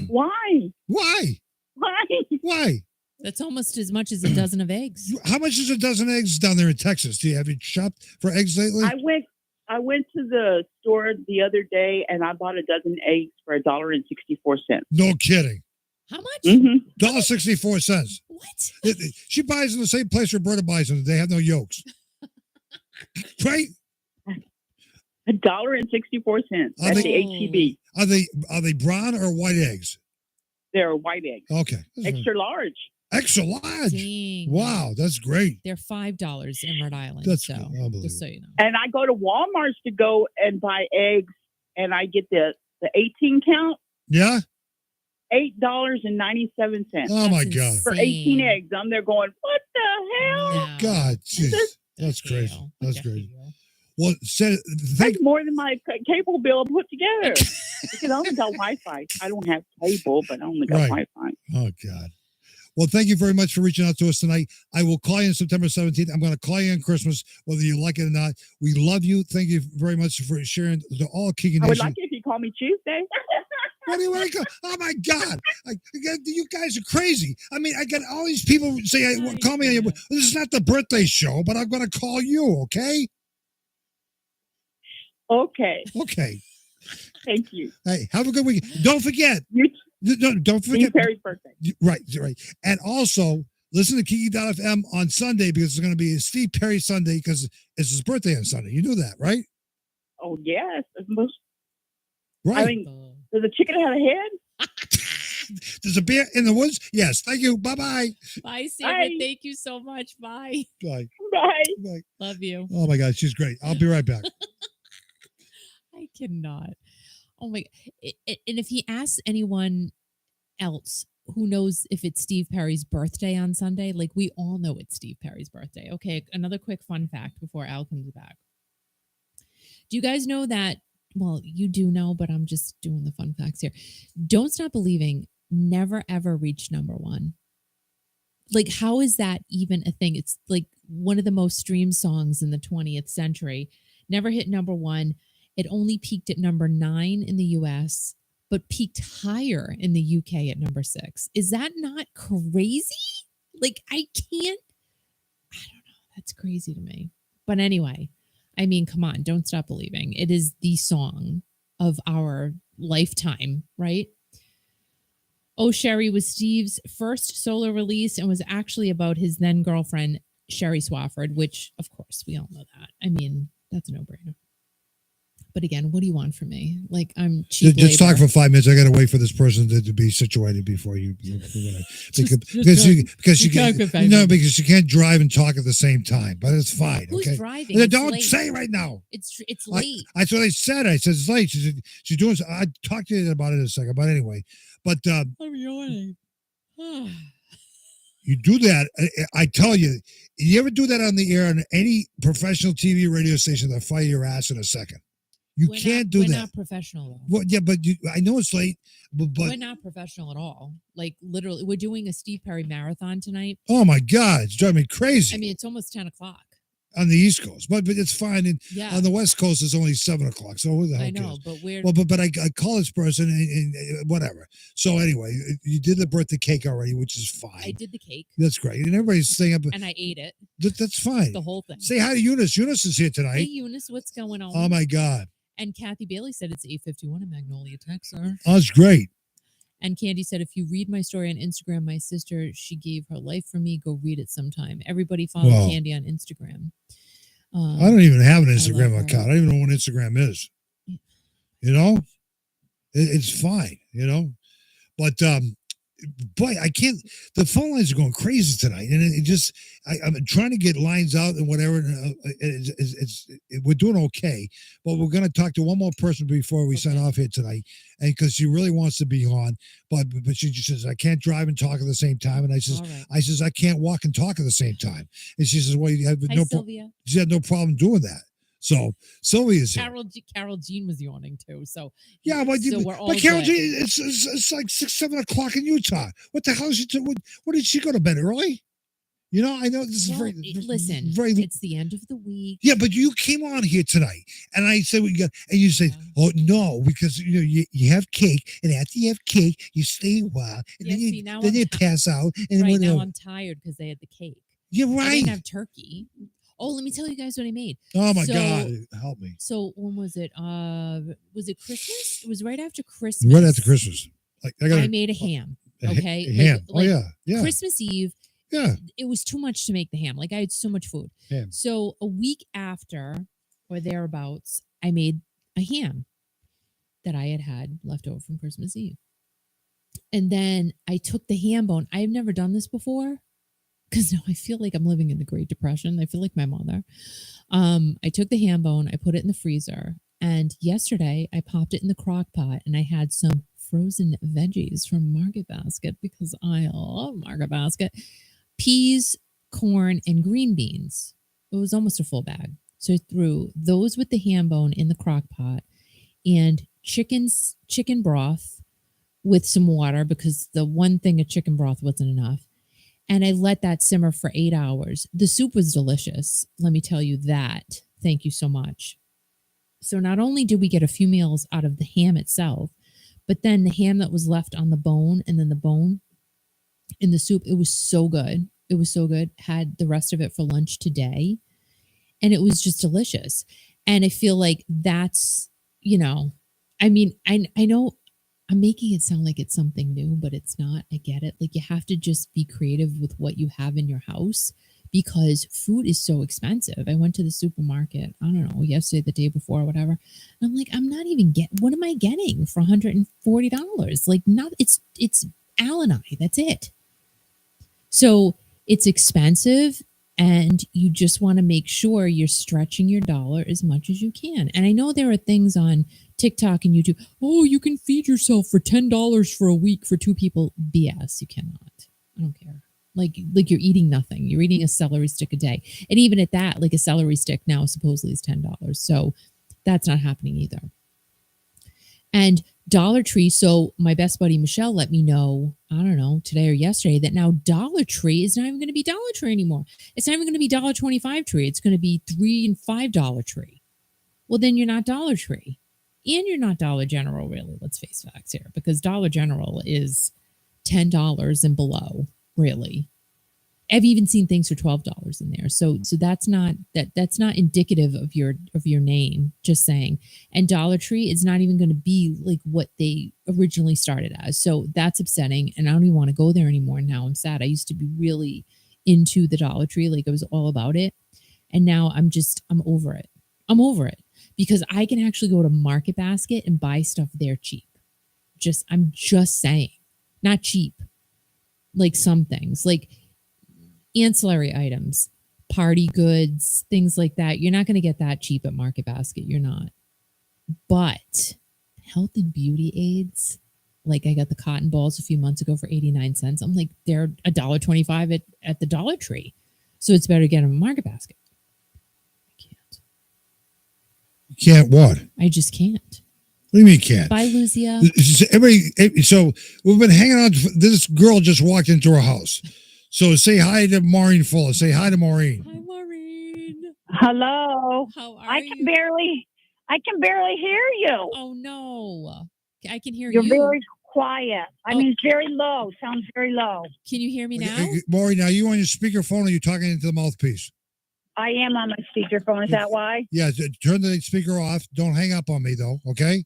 why? Why? Why? Why? That's almost as much as a dozen of eggs. How much is a dozen eggs down there in Texas? Have you shopped for eggs lately? I went to the store the other day and I bought a dozen eggs for $1.64. No kidding. How much? Mm-hmm. $1.64. What? She buys in the same place Roberta buys them. They have no yolks. Right? $1.64. That's the HEB. Are they brown or white eggs? They're white eggs. Okay. Extra large. Extra large. Dang. Wow, that's great. They're $5 in Rhode Island. That's so unbelievable. just so you know. And I go to Walmart's to go and buy eggs, and I get the 18 count. Yeah. $8.97. Oh my God. For 18 eggs. I'm there going, what the hell? No. God, jeez. That's crazy. That's crazy. Well, That's more than my cable bill put together. Because I only got Wi-Fi. I don't have cable, but I only got Wi-Fi. Oh, God. Well, thank you very much for reaching out to us tonight. I will call you on September 17th. I'm going to call you on Christmas, whether you like it or not. We love you. Thank you very much for sharing to all Kiki Nation. I would like it if you call me Tuesday. What do you want to go? Oh, my God. You guys are crazy. I mean, I got all these people say, call me. This is not the birthday show, but I'm going to call you, okay? Okay. Okay. Thank you. Hey, have a good weekend. Don't forget. Don't forget. Steve Perry's birthday. Right. And also, listen to Kiki.fm on Sunday because it's going to be a Steve Perry Sunday because it's his birthday on Sunday. You knew that, right? Oh, yes. Right. I mean, does a chicken have a head? There's a bear in the woods? Yes. Thank you. Bye-bye. Bye, Sarah. Thank you so much. Bye. Bye. Bye. Love you. Oh, my God. She's great. I'll be right back. I cannot. Oh my! And if he asks anyone else who knows if it's Steve Perry's birthday on Sunday, like we all know it's Steve Perry's birthday. Okay, another quick fun fact before Al comes back. Do you guys know that? Well, you do know, but I'm just doing the fun facts here. Don't Stop Believing never ever reached number one. Like, how is that even a thing? It's like one of the most streamed songs in the 20th century. Never hit number one. It only peaked at number 9 in the US, but peaked higher in the UK at number 6. Is that not crazy? Like, I don't know. That's crazy to me. But anyway, I mean, come on, Don't Stop Believing. It is the song of our lifetime, right? Oh, Sherry was Steve's first solo release and was actually about his then girlfriend, Sherry Swafford, which, of course, we all know that. I mean, that's a no-brainer. But again, what do you want from me? Like, I'm cheap Just labor. talk for 5 minutes. I got to wait for this person to be situated before you. Because you can't drive and talk at the same time. But it's fine. Who's okay? driving? Don't late. say right now. It's late. That's what I said. I said it's late. She's doing. I talked to you about it in a second. But anyway, I'm yawning. You do that. I tell you, you ever do that on the air on any professional TV radio station, they'll fire your ass in a second. We're that. We're not professional, though. Well, yeah, but I know it's late, but we're not professional at all. Like, literally, we're doing a Steve Perry marathon tonight. Oh my God, it's driving me crazy. I mean, it's almost 10 o'clock on the East Coast, but it's fine. And on the West Coast, it's only 7 o'clock. So who the hell cares? But we're but I call this person and whatever. So anyway, you did the birthday cake already, which is fine. I did the cake. That's great, and everybody's saying up, and I ate it. That's fine. The whole thing. Say hi to Eunice. Eunice is here tonight. Hey, Eunice, what's going on? Oh my God. And Kathy Bailey said it's 8:51 in Magnolia, Texas. Oh, that's great. And Candy said, if you read my story on Instagram, my sister, she gave her life for me. Go read it sometime. Everybody follow Candy on Instagram. I don't even have an Instagram account. I don't even know what Instagram is. You know, it's fine. You know, but boy, I can't. The phone lines are going crazy tonight, and it just I'm trying to get lines out and whatever. We're doing okay, but we're going to talk to one more person before we sign off here tonight, and because she really wants to be on, but she just says I can't drive and talk at the same time, and I says I can't walk and talk at the same time, and she says, well, you have Sylvia. She had no problem doing that. So Sylvia's here. Carol Jean was yawning too. So yeah, but we're all Carol good. Jean, it's like 6, 7 o'clock in Utah. What the hell is she? What did she go to bed early? You know, I know this is very. Listen, very. It's the end of the week. Yeah, but you came on here tonight, and I said we got, and you said, "Oh no," because you know you have cake, and after you have cake, you stay a while, and then you pass out. And right now, I'm tired because they had the cake. You're right. I didn't have turkey. Oh, let me tell you guys what I made. Oh my God, help me! So when was it? Was it Christmas? It was right after Christmas. Right after Christmas. I made a ham. Okay, ham. Yeah. Christmas Eve. Yeah. It was too much to make the ham. Like I had so much food. Ham. So a week after or thereabouts, I made a ham that I had left over from Christmas Eve. And then I took the ham bone. I've never done this before because now I feel like I'm living in the Great Depression. I feel like my mother. I took the ham bone. I put it in the freezer. And yesterday I popped it in the crock pot and I had some frozen veggies from Market Basket because I love Market Basket. Peas, corn, and green beans. It was almost a full bag. So I threw those with the ham bone in the crock pot and chicken broth with some water because the one thing of chicken broth wasn't enough. And I let that simmer for 8 hours. The soup was delicious. Let me tell you that. Thank you so much. So not only did we get a few meals out of the ham itself, but then the ham that was left on the bone and then the bone in the soup, it was so good. It was so good. Had the rest of it for lunch today. And it was just delicious. And I feel like that's, I mean, I know I'm making it sound like it's something new, but it's not. I get it. Like you have to just be creative with what you have in your house because food is so expensive. I went to the supermarket, I don't know, yesterday, the day before, whatever. And I'm like, I'm not even what am I getting for $140? Like it's Al and I, that's it. So it's expensive. And you just want to make sure you're stretching your dollar as much as you can. And I know there are things on TikTok and YouTube. Oh, you can feed yourself for $10 for a week for 2 people. BS, you cannot. I don't care. Like you're eating nothing. You're eating a celery stick a day. And even at that, like a celery stick now supposedly is $10. So that's not happening either. And Dollar Tree, so my best buddy Michelle let me know, I don't know, today or yesterday, that now Dollar Tree is not even going to be Dollar Tree anymore. It's not even going to be $1.25 Tree. It's going to be $3 and $5 Tree. Well, then you're not Dollar Tree. And you're not Dollar General, really. Let's face facts here. Because Dollar General is $10 and below, really. I've even seen things for $12 in there. So that's not indicative of your name, just saying. And Dollar Tree is not even going to be like what they originally started as. So that's upsetting. And I don't even want to go there anymore. Now I'm sad. I used to be really into the Dollar Tree. Like I was all about it. And now I'm over it. I'm over it because I can actually go to Market Basket and buy stuff there cheap. I'm just saying, not cheap. Like some things, like ancillary items, party goods, things like that. You're not going to get that cheap at Market Basket. You're not. But health and beauty aids, like I got the cotton balls a few months ago for 89 cents. I'm like, they're $1.25 at the Dollar Tree. So it's better to get them at Market Basket. I can't. You can't what? I just can't. What do you mean can't? Bye, Lucia. So we've been hanging out. This girl just walked into our house. So say hi to Maureen Fuller. Say hi to Maureen. Hi, Maureen. Hello. How are I you? I can barely hear you. Oh no. I can hear You're you. very quiet. I mean, it's very low. Sounds very low. Can you hear me now? Maureen, are you on your speakerphone or are you talking into the mouthpiece? I am on my speakerphone. Is that why? Yeah, turn the speaker off. Don't hang up on me though, okay?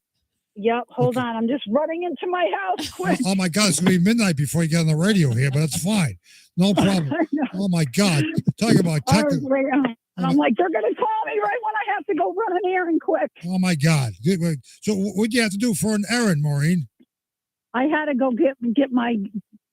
Yep. Hold on. I'm just running into my house quick. Oh my God, it's gonna be midnight before you get on the radio here, but that's fine. No problem. Oh my God. Talk about technical. I'm like, they're going to call me right when I have to go run an errand quick. Oh my God. So what'd you have to do for an errand, Maureen? I had to go get my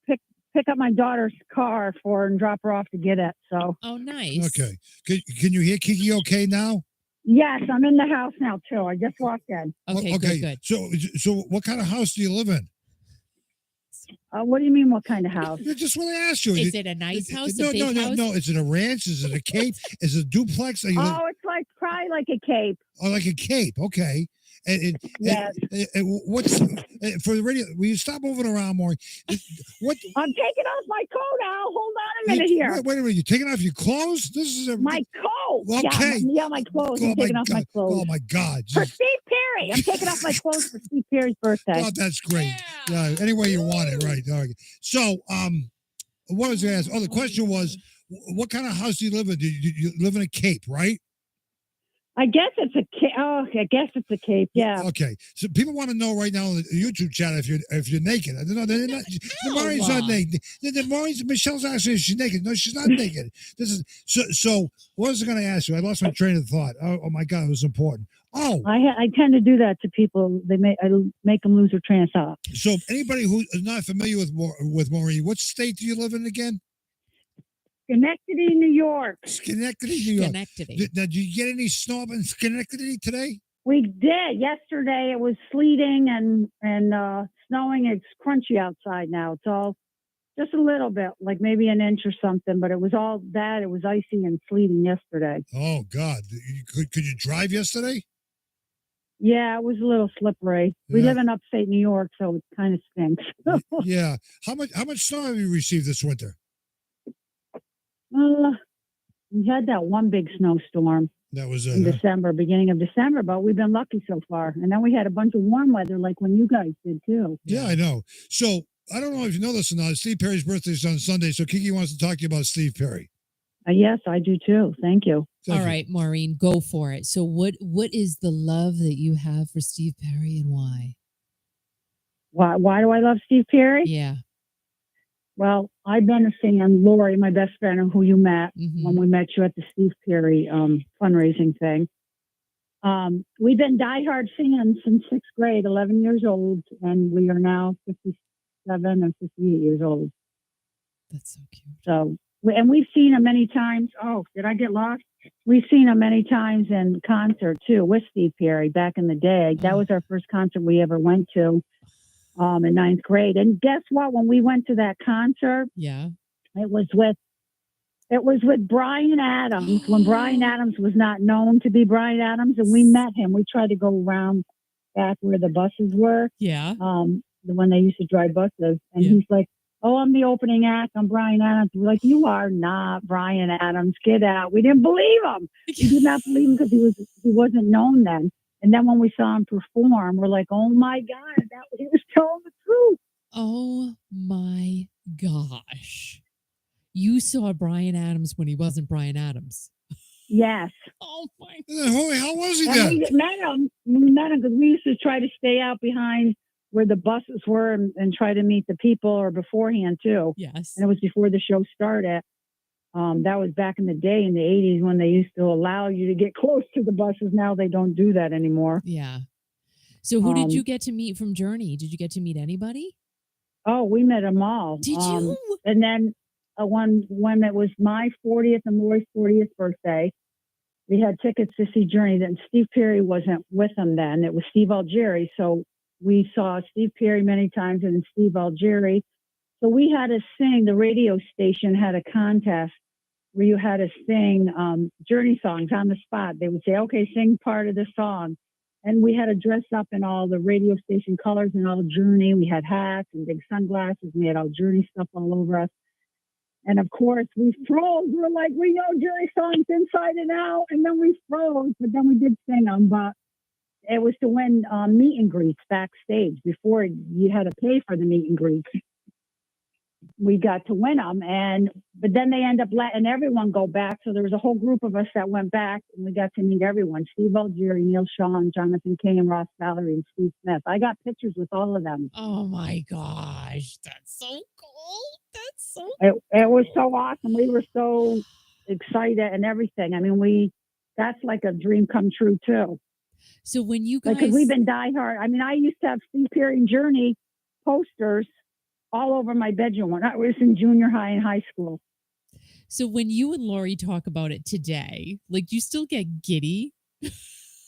pick up my daughter's car for her and drop her off to get it. So. Oh, nice. Okay. Can you hear Kiki okay now? Yes, I'm in the house now too. I just walked in. Okay. Good. So what kind of house do you live in? What do you mean? What kind of house? Just want to ask you. Is it a nice house? No. House? Is it a ranch? Is it a cape? Is it a duplex? It's probably like a cape. Oh, like a cape. Okay. Yes. And what's for the radio? Will you stop moving around more? What? I'm taking off my coat now. Hold on a minute here. Wait a minute. You're taking off your clothes? This is my coat. Okay. Yeah, my clothes. I'm taking off my clothes. Oh my God. For Steve Perry. I'm taking off my clothes for Steve Perry's birthday. Oh, that's great. Yeah. Any way you want it, right? All right. So, what was I going to ask? Oh, the question was, what kind of house do you live in? Do you live in a cape, right? I guess it's a cape. Oh, I guess it's a cape. Yeah. Okay. So people want to know right now in the YouTube chat if you're naked. No, they're not. Maureen's not naked. Michelle's asking if she's naked. No, she's not naked. This is so. What was I going to ask you? I lost my train of thought. Oh my God, it was important. Oh, I tend to do that to people. I make them lose their train of thought. So anybody who is not familiar with Maureen, what state do you live in again? Schenectady, New York. Schenectady, New York. Did you get any snow up in Schenectady today? We did. Yesterday it was sleeting and snowing. It's crunchy outside now. It's all just a little bit, like maybe an inch or something, but it was all that. It was icy and sleeting yesterday. Oh, God. Could you drive yesterday? Yeah, it was a little slippery. We Yeah. live in upstate New York, so it kind of stinks. Yeah. How much snow have you received this winter? We had that one big snowstorm That was in it. Huh? December, beginning of December, but we've been lucky so far. And then we had a bunch of warm weather like when you guys did too. Yeah, I know. So I don't know if you know this or not. Steve Perry's birthday is on Sunday, so Kiki wants to talk to you about Steve Perry. Yes, I do too. Thank you. All right, Maureen, go for it. So what is the love that you have for Steve Perry and why? Why do I love Steve Perry? Yeah. Well, I've been a fan. Lori, my best friend, who you met when we met you at the Steve Perry fundraising thing. We've been diehard fans since 6th grade, 11 years old, and we are now 57 and 58 years old. That's so cute. So, and we've seen him many times. Oh, did I get lost? We've seen him many times in concert too with Steve Perry back in the day. That was our first concert we ever went to in 9th grade. And guess what? When we went to that concert, yeah, it was with Bryan Adams when Bryan Adams was not known to be Bryan Adams, and we met him. We tried to go around back where the buses were. Yeah. When they used to drive buses, and he's like, "Oh, I'm the opening act. I'm Bryan Adams." We're like, "You are not Bryan Adams. Get out." We didn't believe him. We did not believe him because he wasn't known then. And then when we saw him perform, we're like, "Oh my God, he was telling the truth." Oh my gosh. You saw Bryan Adams when he wasn't Bryan Adams. Yes. Oh my God. How was he and then? We met him because we used to try to stay out behind where the buses were and try to meet the people or beforehand too. Yes. And it was before the show started. That was back in the day in the 80s when they used to allow you to get close to the buses. Now they don't do that anymore. Yeah. So who did you get to meet from Journey? Did you get to meet anybody? Oh, we met them all. Did you? And then when it was my 40th and Lori's 40th birthday, we had tickets to see Journey. Then Steve Perry wasn't with them then. It was Steve Algieri. So we saw Steve Perry many times and Steve Algieri. So we had to sing. The radio station had a contest where you had to sing Journey songs on the spot. They would say, "Okay, sing part of the song." And we had to dress up in all the radio station colors and all Journey. We had hats and big sunglasses. We had all Journey stuff all over us. And of course, we froze. We're like, we know Journey songs inside and out. And then we froze, but then we did sing them. But it was to win meet and greets backstage. Before you had to pay for the meet and greets. We got to win them, but then they end up letting everyone go back. So there was a whole group of us that went back, and we got to meet everyone: Steve Algieri, Neil Sean, Jonathan Kane, Ross Valerie, and Steve Smith. I got pictures with all of them. Oh my gosh, that's so cool! That's so. It was so awesome. We were so excited and everything. I mean, that's like a dream come true too. So when you guys, because we've been diehard. I mean, I used to have Steve Perry and Journey posters all over my bedroom when I was in junior high and high school. So when you and Lori talk about it today, like, you still get giddy?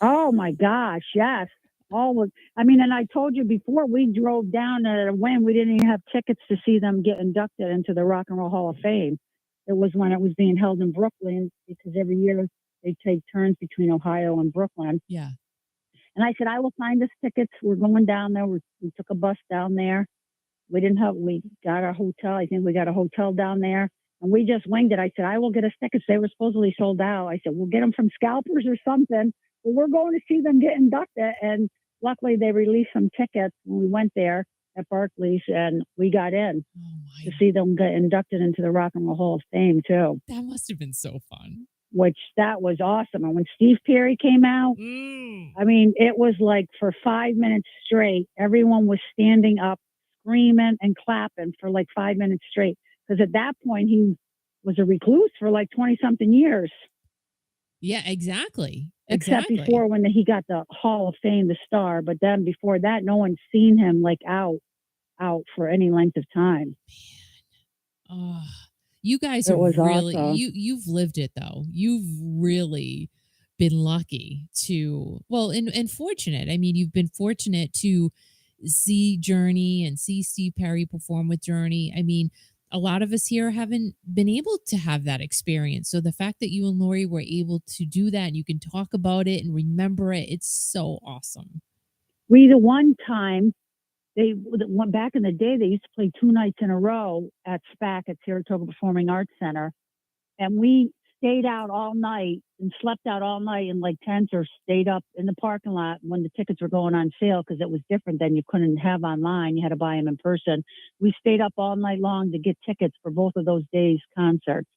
Oh my gosh, yes. And I told you before, we drove down at a win. We didn't even have tickets to see them get inducted into the Rock and Roll Hall of Fame. It was when it was being held in Brooklyn, because every year they take turns between Ohio and Brooklyn. Yeah. And I said, I will find us tickets. We're going down there. We took a bus down there. We got our hotel. I think we got a hotel down there, and we just winged it. I said, I will get us tickets. They were supposedly sold out. I said, we'll get them from scalpers or something, but we're going to see them get inducted. And luckily they released some tickets when we went there at Barclays, and we got in to see them get inducted into the Rock and Roll Hall of Fame too. That must have been so fun. That was awesome. And when Steve Perry came out, I mean, it was like for 5 minutes straight, everyone was standing up, screaming and clapping for like 5 minutes straight. Because at that point, he was a recluse for like 20-something years. Yeah, exactly. Except before when he got the Hall of Fame, the star. But then before that, no one's seen him like out for any length of time. Man. You guys are really, awesome. You've lived it though. You've really been lucky and fortunate. I mean, you've been fortunate to see Journey and see Steve Perry perform with Journey. I mean, a lot of us here haven't been able to have that experience. So the fact that you and Lori were able to do that and you can talk about it and remember it, it's so awesome. We, the one time, they went back in the day, they used to play 2 nights in a row at SPAC at Saratoga Performing Arts Center. And we stayed out all night and slept out all night in like tents or stayed up in the parking lot when the tickets were going on sale because it was different than you couldn't have online. You had to buy them in person. We stayed up all night long to get tickets for both of those days' concerts.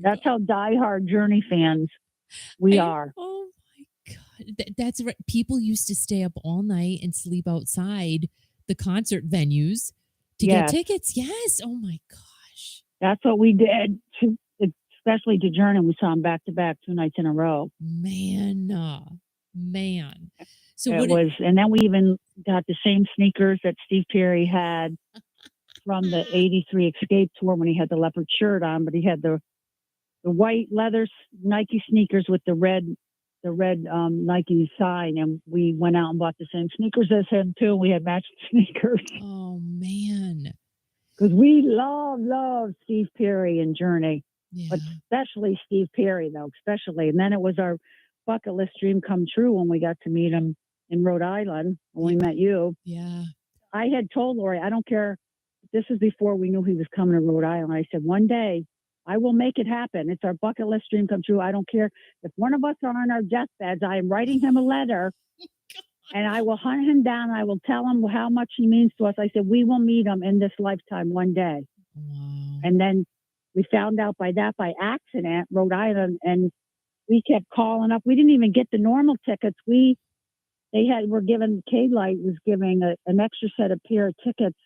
That's how diehard Journey fans we are. Oh my God. That's right. People used to stay up all night and sleep outside the concert venues to get tickets. Yes. Oh my gosh. That's what we did. Especially to Journey, we saw them back to back 2 nights in a row. Man. So and then we even got the same sneakers that Steve Perry had from the '83 Escape tour when he had the leopard shirt on, but he had the white leather Nike sneakers with the red Nike sign, and we went out and bought the same sneakers as him too. We had matching sneakers. Oh man, because we love Steve Perry and Journey. Yeah. But especially Steve Perry, though, especially. And then it was our bucket list dream come true when we got to meet him in Rhode Island when we met you. Yeah. I had told Lori, I don't care. This is before we knew he was coming to Rhode Island. I said, one day I will make it happen. It's our bucket list dream come true. I don't care if one of us are on our deathbeds. I am writing him a letter and I will hunt him down. I will tell him how much he means to us. I said, we will meet him in this lifetime one day. Wow. And then we found out by accident, Rhode Island, and we kept calling up. We didn't even get the normal tickets. K-Light was giving an extra set of pair of tickets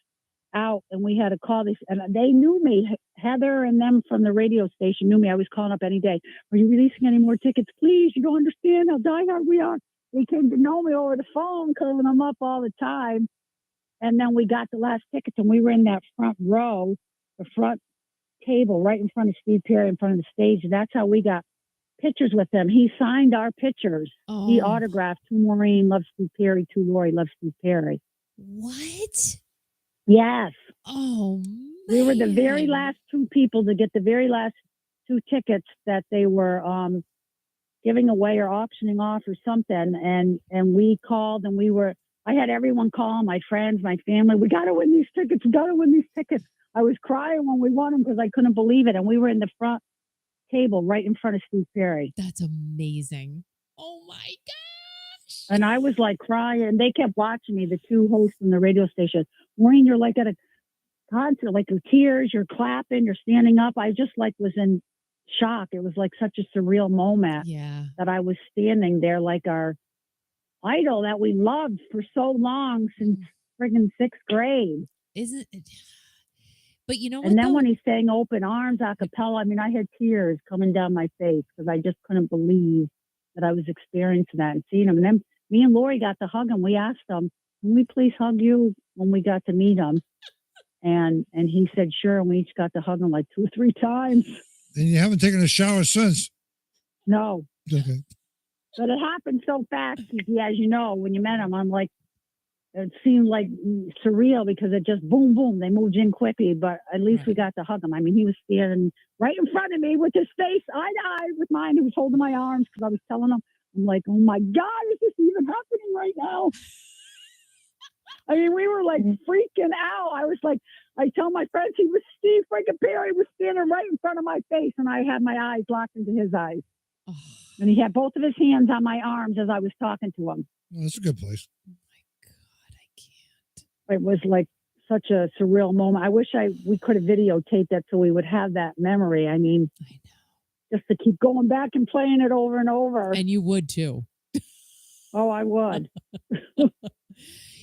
out, and we had to call this, and they knew me. Heather and them from the radio station knew me. I was calling up any day. Are you releasing any more tickets? Please, you don't understand how diehard we are. They came to know me over the phone, calling them up all the time. And then we got the last tickets, and we were in that front row, the front table right in front of Steve Perry in front of the stage. And that's how we got pictures with him. He signed our pictures. Oh. He autographed to Maureen, loves Steve Perry, to Lori, loves Steve Perry. What? Yes. Oh, man. We were the very last 2 people to get the very last 2 tickets that they were giving away or auctioning off or something. And we called and I had everyone call, my friends, my family. We got to win these tickets. We got to win these tickets. I was crying when we won them because I couldn't believe it. And we were in the front table right in front of Steve Perry. That's amazing. Oh, my gosh. And I was like crying. And they kept watching me, the 2 hosts from the radio station. Maureen, you're like at a concert, like your tears, you're clapping, you're standing up. I just like was in shock. It was like such a surreal moment that I was standing there like our idol that we loved for so long since friggin' 6th grade. Isn't it? But you know what? And then when he sang Open Arms a cappella, I mean, I had tears coming down my face because I just couldn't believe that I was experiencing that and seeing him. And then me and Lori got to hug him. We asked him, can we please hug you when we got to meet him? And he said, sure. And we each got to hug him like 2 or 3 times. And you haven't taken a shower since? No. Okay. But it happened so fast. As you know, when you met him, I'm like, it seemed like surreal because it just boom, boom. They moved in quickly, but at least we got to hug him. I mean, he was standing right in front of me with his face eye to eye with mine. He was holding my arms because I was telling him, I'm like, oh my God, is this even happening right now? I mean, we were like freaking out. I was like, I tell my friends, he was Steve freaking Perry was standing right in front of my face, and I had my eyes locked into his eyes. Oh. And he had both of his hands on my arms as I was talking to him. Well, that's a good place. Oh my God, I can't. It was like such a surreal moment. I wish we could have videotaped that so we would have that memory. I mean, I know. Just to keep going back and playing it over and over. And you would too. Oh, I would.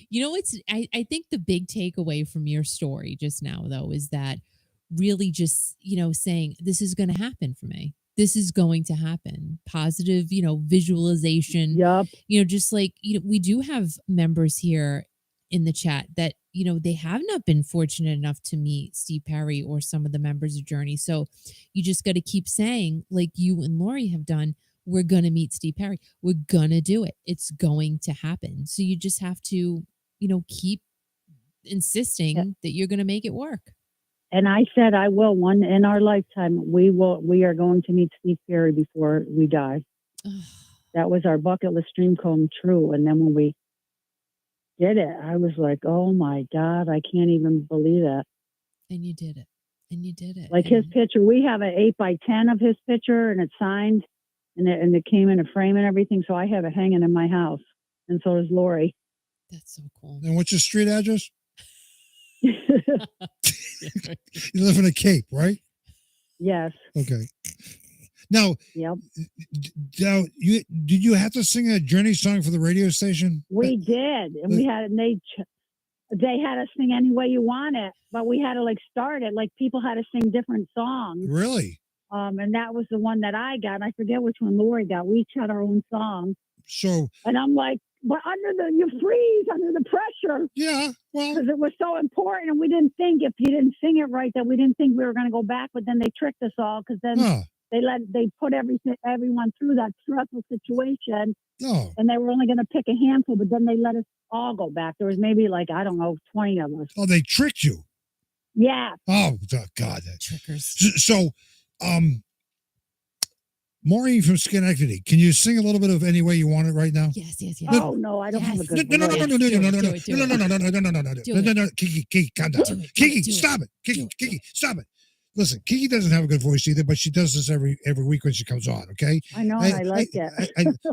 You know, I think the big takeaway from your story just now, though, is that really just, saying this is going to happen for me. This is going to happen. Positive, visualization. Yep. Just like, we do have members here in the chat that, they have not been fortunate enough to meet Steve Perry or some of the members of Journey. So you just got to keep saying, like you and Lori have done, we're going to meet Steve Perry. We're going to do it. It's going to happen. So you just have to, keep insisting that you're going to make it work. And I said, I will. One in our lifetime, we are going to meet Steve Perry before we die. That was our bucket list dream come true. And then when we did it, I was like, oh my God, I can't even believe that. And you did it. And you did it. Like his picture, we have an 8x10 of his picture, and it's signed, and it came in a frame and everything. So I have it hanging in my house, and so does Lori. That's so cool. And what's your street address? You live in a Cape, right? Yes. Okay. Now, yep. Now, did you have to sing a Journey song for the radio station? We did, and we had, and they had us sing any way you want it, but we had to like start it. Like people had to sing different songs. Really? And that was the one that I got. And I forget which one Lori got. We each had our own song. So. And I'm like, but you freeze under the pressure. Yeah. Well. Because it was so important, and we didn't think if you didn't sing it right that we didn't think we were going to go back. But then they tricked us all because then they put everyone through that stressful situation. Oh. And they were only going to pick a handful, but then they let us all go back. There was maybe 20 of us. Oh, they tricked you. Yeah. Oh God, trickers. So, Maureen from Schenectady, can you sing a little bit of Any Way You Want It right now? Yes. Oh no, I don't have a good No, Kiki, calm down. Kiki, stop it. Kiki, stop it. Listen, Kiki doesn't have a good voice either, but she does this every week when she comes on, okay? I know, I like it.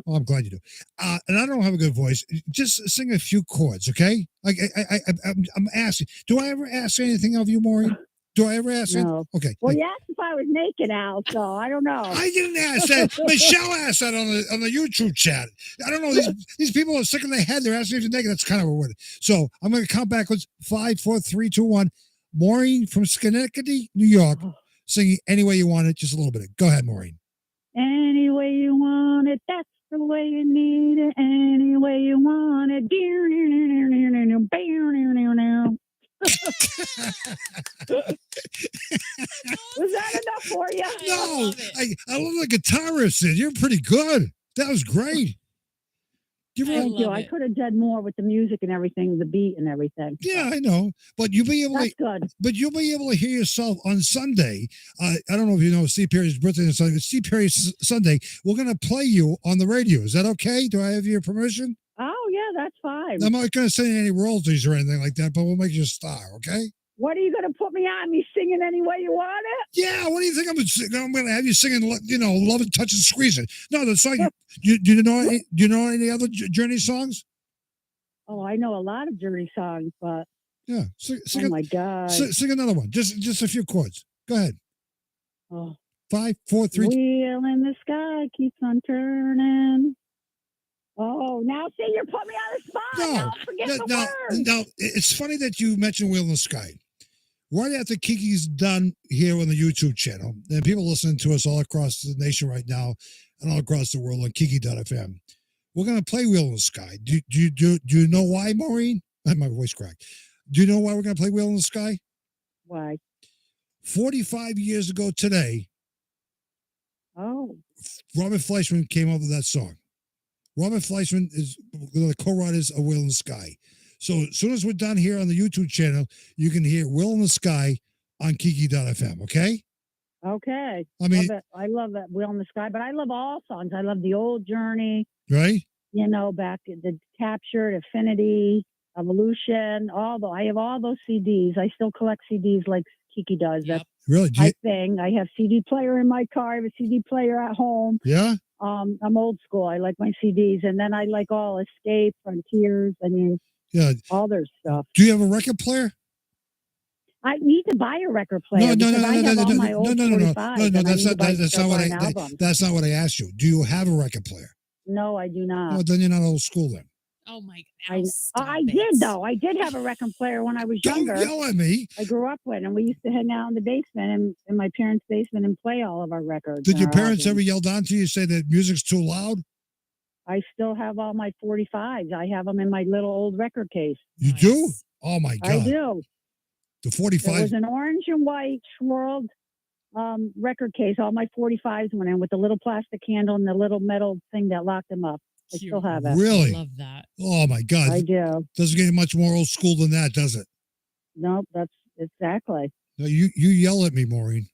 Well, I'm glad you do. And I don't have a good voice. Just sing a few chords, okay? I'm asking. Do I ever ask anything of you, Maureen? Do I ever ask No. it? Okay. Well, you asked if I was naked, Al, so I don't know. I didn't ask that. Michelle asked that on the YouTube chat. I don't know. These people are sick in their head. They're asking if you're naked. That's kind of weird. So I'm going to count backwards. 5, 4, 3, 2, 1. Maureen from Schenectady, New York, singing Any Way You Want It. Just a little bit. Go ahead, Maureen. Any way you want it, that's the way you need it. Any way you want it. Was that enough for you? No, I love the guitarist. You're pretty good. That was great. Thank you. I could have done more with the music and everything, the beat and everything. Yeah, I know, but you'll be able But you'll be able to hear yourself on Sunday. I don't know if you know Steve Perry's birthday on Sunday. Steve Perry's Sunday. We're gonna play you on the radio. Is that okay? Do I have your permission? Oh yeah, that's fine. I'm not gonna send any royalties or anything like that, but we'll make you a star. Okay? What are you going to put me on? Me singing Any Way You Want It? Yeah, what do you think I'm going to have you singing, Love It, Touch and Squeeze It? No, the song, do you know any other Journey songs? Oh, I know a lot of Journey songs, but yeah, oh my God. Sing another one, just a few chords. Go ahead. Oh. 5, 4, 3. Wheel in the sky keeps on turning. Oh, now see, you're putting me on the spot. Now forget the words. No, it's funny that you mentioned Wheel in the Sky. Right after Kiki's done here on the YouTube channel, and people listening to us all across the nation right now and all across the world on Kiki FM, we're going to play Wheel in the Sky. Do you know why, Maureen? My voice cracked. Do you know why we're going to play Wheel in the Sky? Why? 45 years ago today, Robert Fleischman came up with that song. Robert Fleischman is one of the co-writers of Wheel in the Sky. So as soon as we're done here on the YouTube channel, you can hear Wheel in the Sky on Kiki FM, okay? Okay. I love that Wheel in the Sky, but I love all songs. I love the old Journey. Right? Back at the Captured, Affinity, Evolution, I have all those CDs. I still collect CDs like Kiki does. Yep. Really? I have CD player in my car. I have a CD player at home. Yeah? I'm old school. I like my CDs. And then I like all Escape, Frontiers. All their stuff. Do you have a record player? I need to buy a record player. No. That's not what I asked you. Do you have a record player? No, I do not. Well, then you're not old school then. Oh my God! I did though. I did have a record player when I was younger. Don't yell at me. I grew up with, and we used to hang out in the basement, in my parents' basement, and play all of our records. Did your parents ever yell down to you, say that music's too loud? I still have all my 45s. I have them in my little old record case. You do? Oh my God! I do. The 45. It was an orange and white swirled record case. All my 45s went in with the little plastic handle and the little metal thing that locked them up. I still have it. Really? I love that. Oh my God! I do. Doesn't get much more old school than that, does it? Nope. That's exactly. No, you yell at me, Maureen.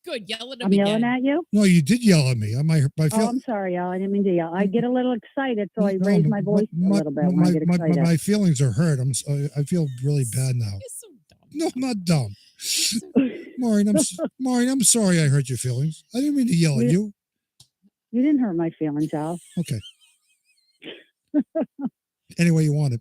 Good, yell at him I'm yelling again. at you? No, you did yell at me. Oh, I'm sorry, Al. I didn't mean to yell. I get a little excited, so I raise my voice a little bit when I get excited. My feelings are hurt. I feel really bad now. You're so dumb. No, I'm not dumb. Maureen, I'm sorry I hurt your feelings. I didn't mean to yell at you. You didn't hurt my feelings, Al. Okay. Any way you want it.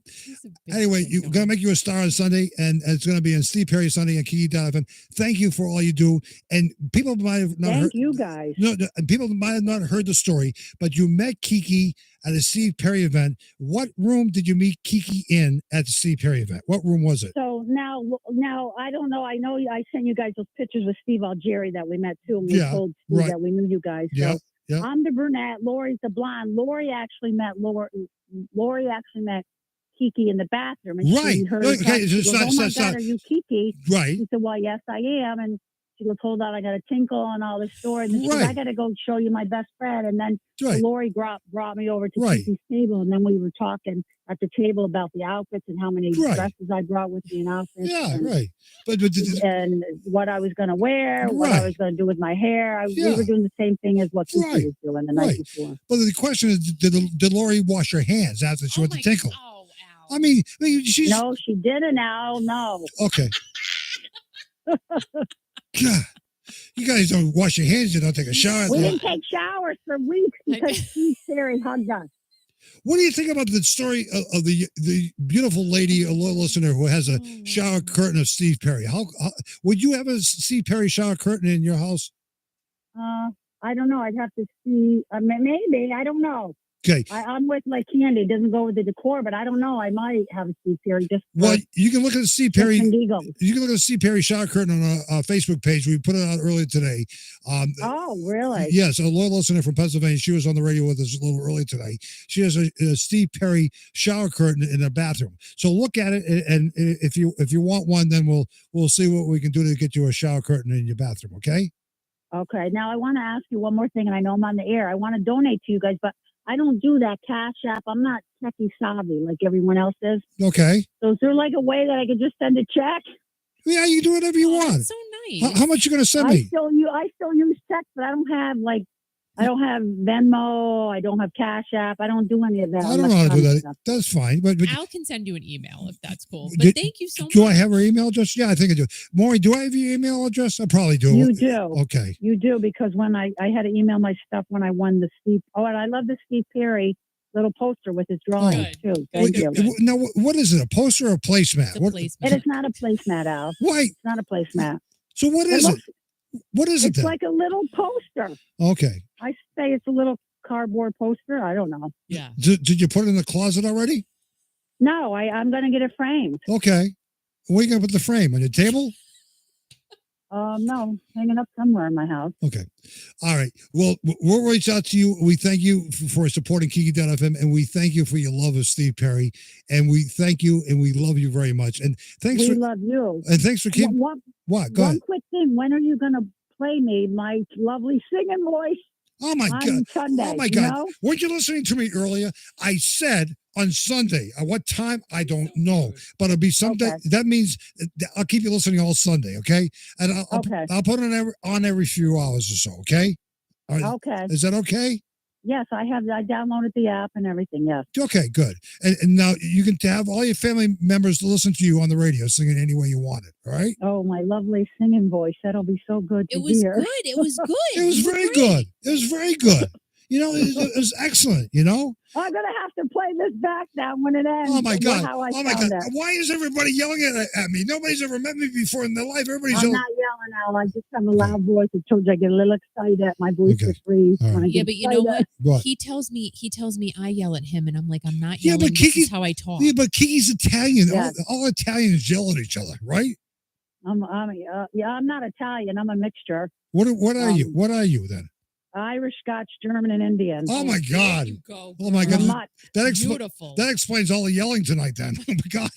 Anyway, you're going to make you a star on Sunday, and it's going to be on Steve Perry Sunday and Kiki FM. Thank you for all you do. And people might have not heard. Thank you, guys. No, people might have not heard the story, but you met Kiki at a Steve Perry event. What room did you meet Kiki in at the Steve Perry event? What room was it? So now I don't know. I know I sent you guys those pictures with Steve Algieri that we met too, and we told Steve that we knew you guys. So Yeah. I'm the brunette. Lori's the blonde. Lori actually met Kiki in the bathroom, and she heard her talk. She goes, "Oh my God, are you Kiki?" Right. He said, "Well, yes, I am." And she goes, "Hold on, I got a tinkle and all this story." And she goes, "I got to go show you my best friend." And then Lori brought me over to Kiki's table, and then we were talking at the table about the outfits and how many dresses I brought with me and outfits. Yeah, and, But and what I was going to wear, what I was going to do with my hair. We were doing the same thing as what Kiki was doing the night before. But the question is, did Lori wash her hands after she went to tinkle? I mean, she's... No, she didn't, Al. No. Okay. God. You guys don't wash your hands. You don't take a shower. We didn't take showers for weeks because Steve Perry hugged us. What do you think about the story of the beautiful lady, a loyal listener, who has a shower curtain of Steve Perry? How would you have a Steve Perry shower curtain in your house? I don't know. I'd have to see. Maybe. I don't know. Okay. I'm with like Candy. It doesn't go with the decor, but I don't know. I might have a Steve Perry. Well, you can look at the Steve Perry. You can look at the Steve Perry shower curtain on our Facebook page. We put it out earlier today. Oh, really? Yes, a loyal listener from Pennsylvania. She was on the radio with us a little early today. She has a Steve Perry shower curtain in her bathroom. So look at it, and if you want one, then we'll see what we can do to get you a shower curtain in your bathroom. Okay. Okay. Now I want to ask you one more thing, and I know I'm on the air. I want to donate to you guys, but I don't do that Cash App. I'm not techie savvy like everyone else is. Okay. So is there like a way that I could just send a check? Yeah, you can do whatever you want. That's so nice. How much you going to send me? I still use checks, but I don't have Venmo. I don't have Cash App. I don't do any of that. I don't know how to do that. Stuff. That's fine. But Al can send you an email if that's cool. But thank you so much. Do I have her email address? Yeah, I think I do. Maureen, do I have your email address? I probably do. You do. Okay. You do, because when I had to email my stuff when I won the Steve. Oh, and I love the Steve Perry little poster with his drawings too. Thank you. Now, what is it? A poster or a placemat? It is not a placemat, Al. Why? It's not a placemat. So what is it? What is it? It's like a little poster. Okay. I say it's a little cardboard poster. I don't know. Yeah. Did you put it in the closet already? No, I'm going to get it framed. Okay. Where are you going to put the frame? On your table? No, hanging up somewhere in my house. Okay. All right. Well, we'll reach out to you. We thank you for supporting Kiki FM, and we thank you for your love of Steve Perry. And we thank you, and we love you very much. And thanks. We love you. And thanks for keeping. What? Go ahead. One quick thing. When are you going to play me my lovely singing voice? Oh my God! Sunday, oh my God! Weren't you listening to me earlier? I said on Sunday. At what time? I don't know, but it'll be someday. Okay. That means I'll keep you listening all Sunday, okay? And I'll put it on every few hours or so, okay? Okay. Is that okay? Yes, I downloaded the app and everything. Yes. Okay, good. And now you can have all your family members listen to you on the radio, singing any way you want it. All right. Oh, my lovely singing voice! That'll be so good to hear. It was good. It was very good. It was very good. You know, it was excellent. You know. I'm gonna have to play this back now when it ends. Oh my God! Oh my God! Why is everybody yelling at me? Nobody's ever met me before in their life. Everybody's I'm not yelling, Al. I just have a loud voice. I told you I get a little excited. My voice gets freeze. Right. Yeah, but you know what? He tells me I yell at him, and I'm like, I'm not yelling. Yeah, but this is how I talk. Yeah, but Kiki's Italian. Yes. All Italians yell at each other, right? I'm not Italian. I'm a mixture. What are you? What are you then? Irish, Scotch, German, and Indian. Oh my God! Oh my God! That explains all the yelling tonight. Then, oh my God!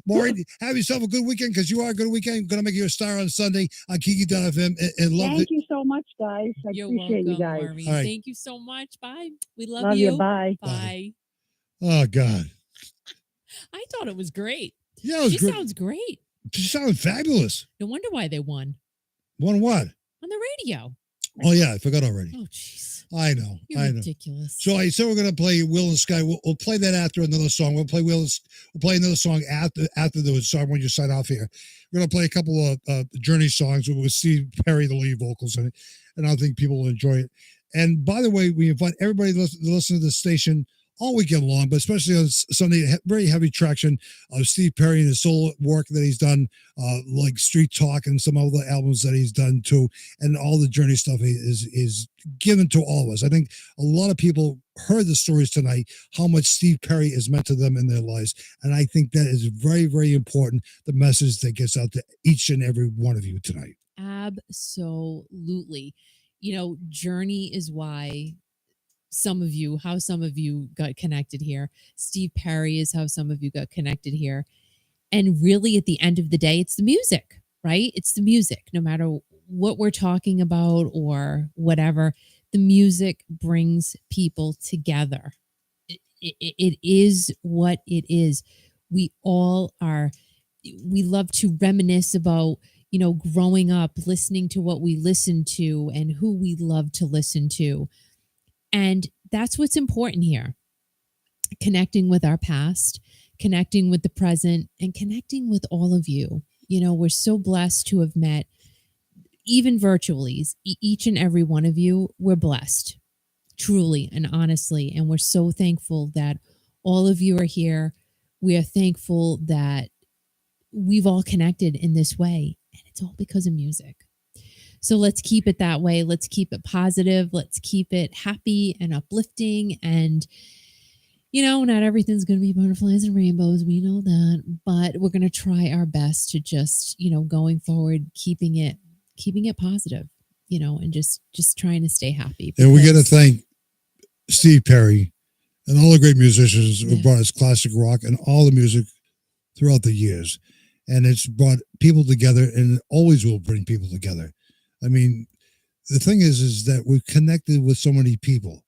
Maureen, have yourself a good weekend, because you are a good weekend. I'm gonna make you a star on Sunday on Kiki FM. And love Thank you so much, guys. You're appreciate welcome, you guys. Maureen. Right. Thank you so much. Bye. We love you. Bye. Bye. Oh God! I thought it was great. Yeah, it was She great. sounds great. She sounded fabulous. No wonder why they won. Won what? On the radio. Oh, yeah, I forgot already. Oh, jeez. I know. You're I know. ridiculous. So I said we're going to play Will and Sky. We'll play that after another song. We'll play another song after the song when you sign off here. We're going to play a couple of Journey songs with Steve Perry, the lead vocals in it, and I think people will enjoy it. And by the way, we invite everybody to listen to the station all weekend long, but especially on Sunday, very heavy traction of Steve Perry and his solo work that he's done, like Street Talk and some other albums that he's done too, and all the Journey stuff is given to all of us. I think a lot of people heard the stories tonight, how much Steve Perry has meant to them in their lives, and I think that is very, very important, the message that gets out to each and every one of you tonight. Absolutely. Journey is why some of you got connected here. Steve Perry is how some of you got connected here. And really, at the end of the day, it's the music, right? It's the music. No matter what we're talking about or whatever, the music brings people together. It is what it is. We love to reminisce about, growing up, listening to what we listened to and who we love to listen to. And that's what's important here. Connecting with our past, connecting with the present, and connecting with all of you. We're so blessed to have met, even virtually, each and every one of you. We're blessed, truly and honestly. And we're so thankful that all of you are here. We are thankful that we've all connected in this way. And it's all because of music. So let's keep it that way. Let's keep it positive. Let's keep it happy and uplifting. And, not everything's going to be butterflies and rainbows. We know that. But we're going to try our best to just, going forward, keeping it positive, and just trying to stay happy. And we got to thank Steve Perry and all the great musicians who brought us classic rock and all the music throughout the years. And it's brought people together, and it always will bring people together. I mean, the thing is that we've connected with so many people.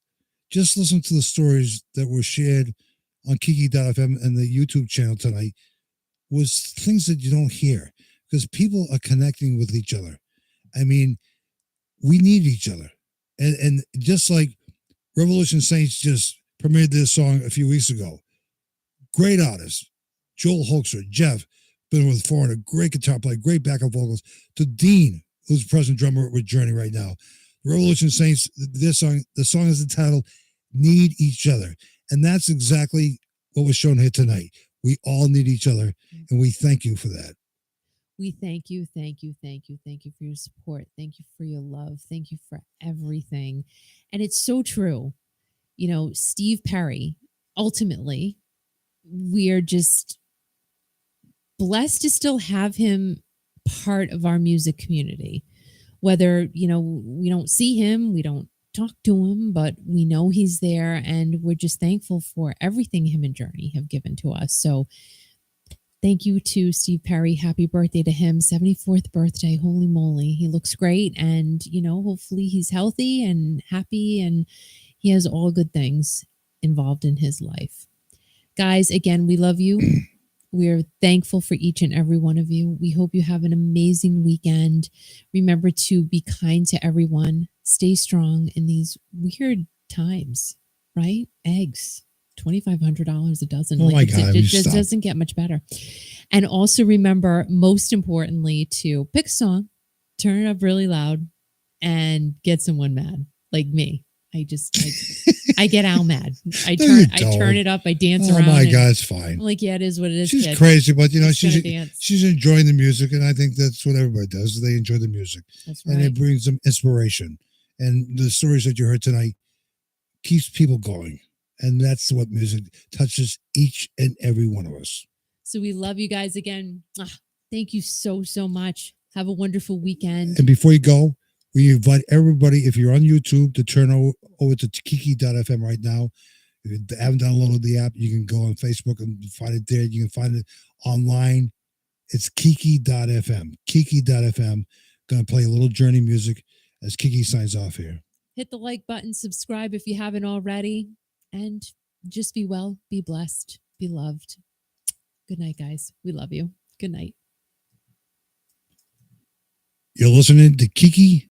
Just listen to the stories that were shared on Kiki FM and the YouTube channel tonight was things that you don't hear because people are connecting with each other. I mean, we need each other. And just like Revolution Saints just premiered this song a few weeks ago, great artists, Joel Hoekstra, Jeff, been with Foreigner, great guitar player, great backup vocals, to Dean, who's the present drummer with Journey right now. Revolution Saints, the song is entitled Need Each Other. And that's exactly what was shown here tonight. We all need each other, and we thank you for that. We thank you for your support. Thank you for your love. Thank you for everything. And it's so true. Steve Perry, ultimately, we are just blessed to still have him part of our music community. Whether, we don't see him, we don't talk to him, but we know he's there, and we're just thankful for everything him and Journey have given to us. So thank you to Steve Perry. Happy birthday to him. 74th birthday. Holy moly. He looks great. And, hopefully he's healthy and happy, and he has all good things involved in his life. Guys, again, we love you. We're thankful for each and every one of you. We hope you have an amazing weekend. Remember to be kind to everyone. Stay strong in these weird times, right? Eggs, $2,500 a dozen. Oh my God, it just doesn't get much better. And also remember, most importantly, to pick a song, turn it up really loud, and get someone mad, like me. I get Al mad. I turn it up. I dance around. Oh my God, it's fine. I'm like, yeah, it is what it is. She's kid. crazy, but she's enjoying the music, and I think that's what everybody does. They enjoy the music, that's right. And it brings them inspiration. And the stories that you heard tonight keeps people going, and that's what music touches each and every one of us. So we love you guys again. Thank you so much. Have a wonderful weekend. And before you go, we invite everybody, if you're on YouTube, to turn over to Kiki FM right now. If you haven't downloaded the app, you can go on Facebook and find it there. You can find it online. It's Kiki FM. Kiki FM. Going to play a little Journey music as Kiki signs off here. Hit the like button, subscribe if you haven't already, and just be well, be blessed, be loved. Good night, guys. We love you. Good night. You're listening to Kiki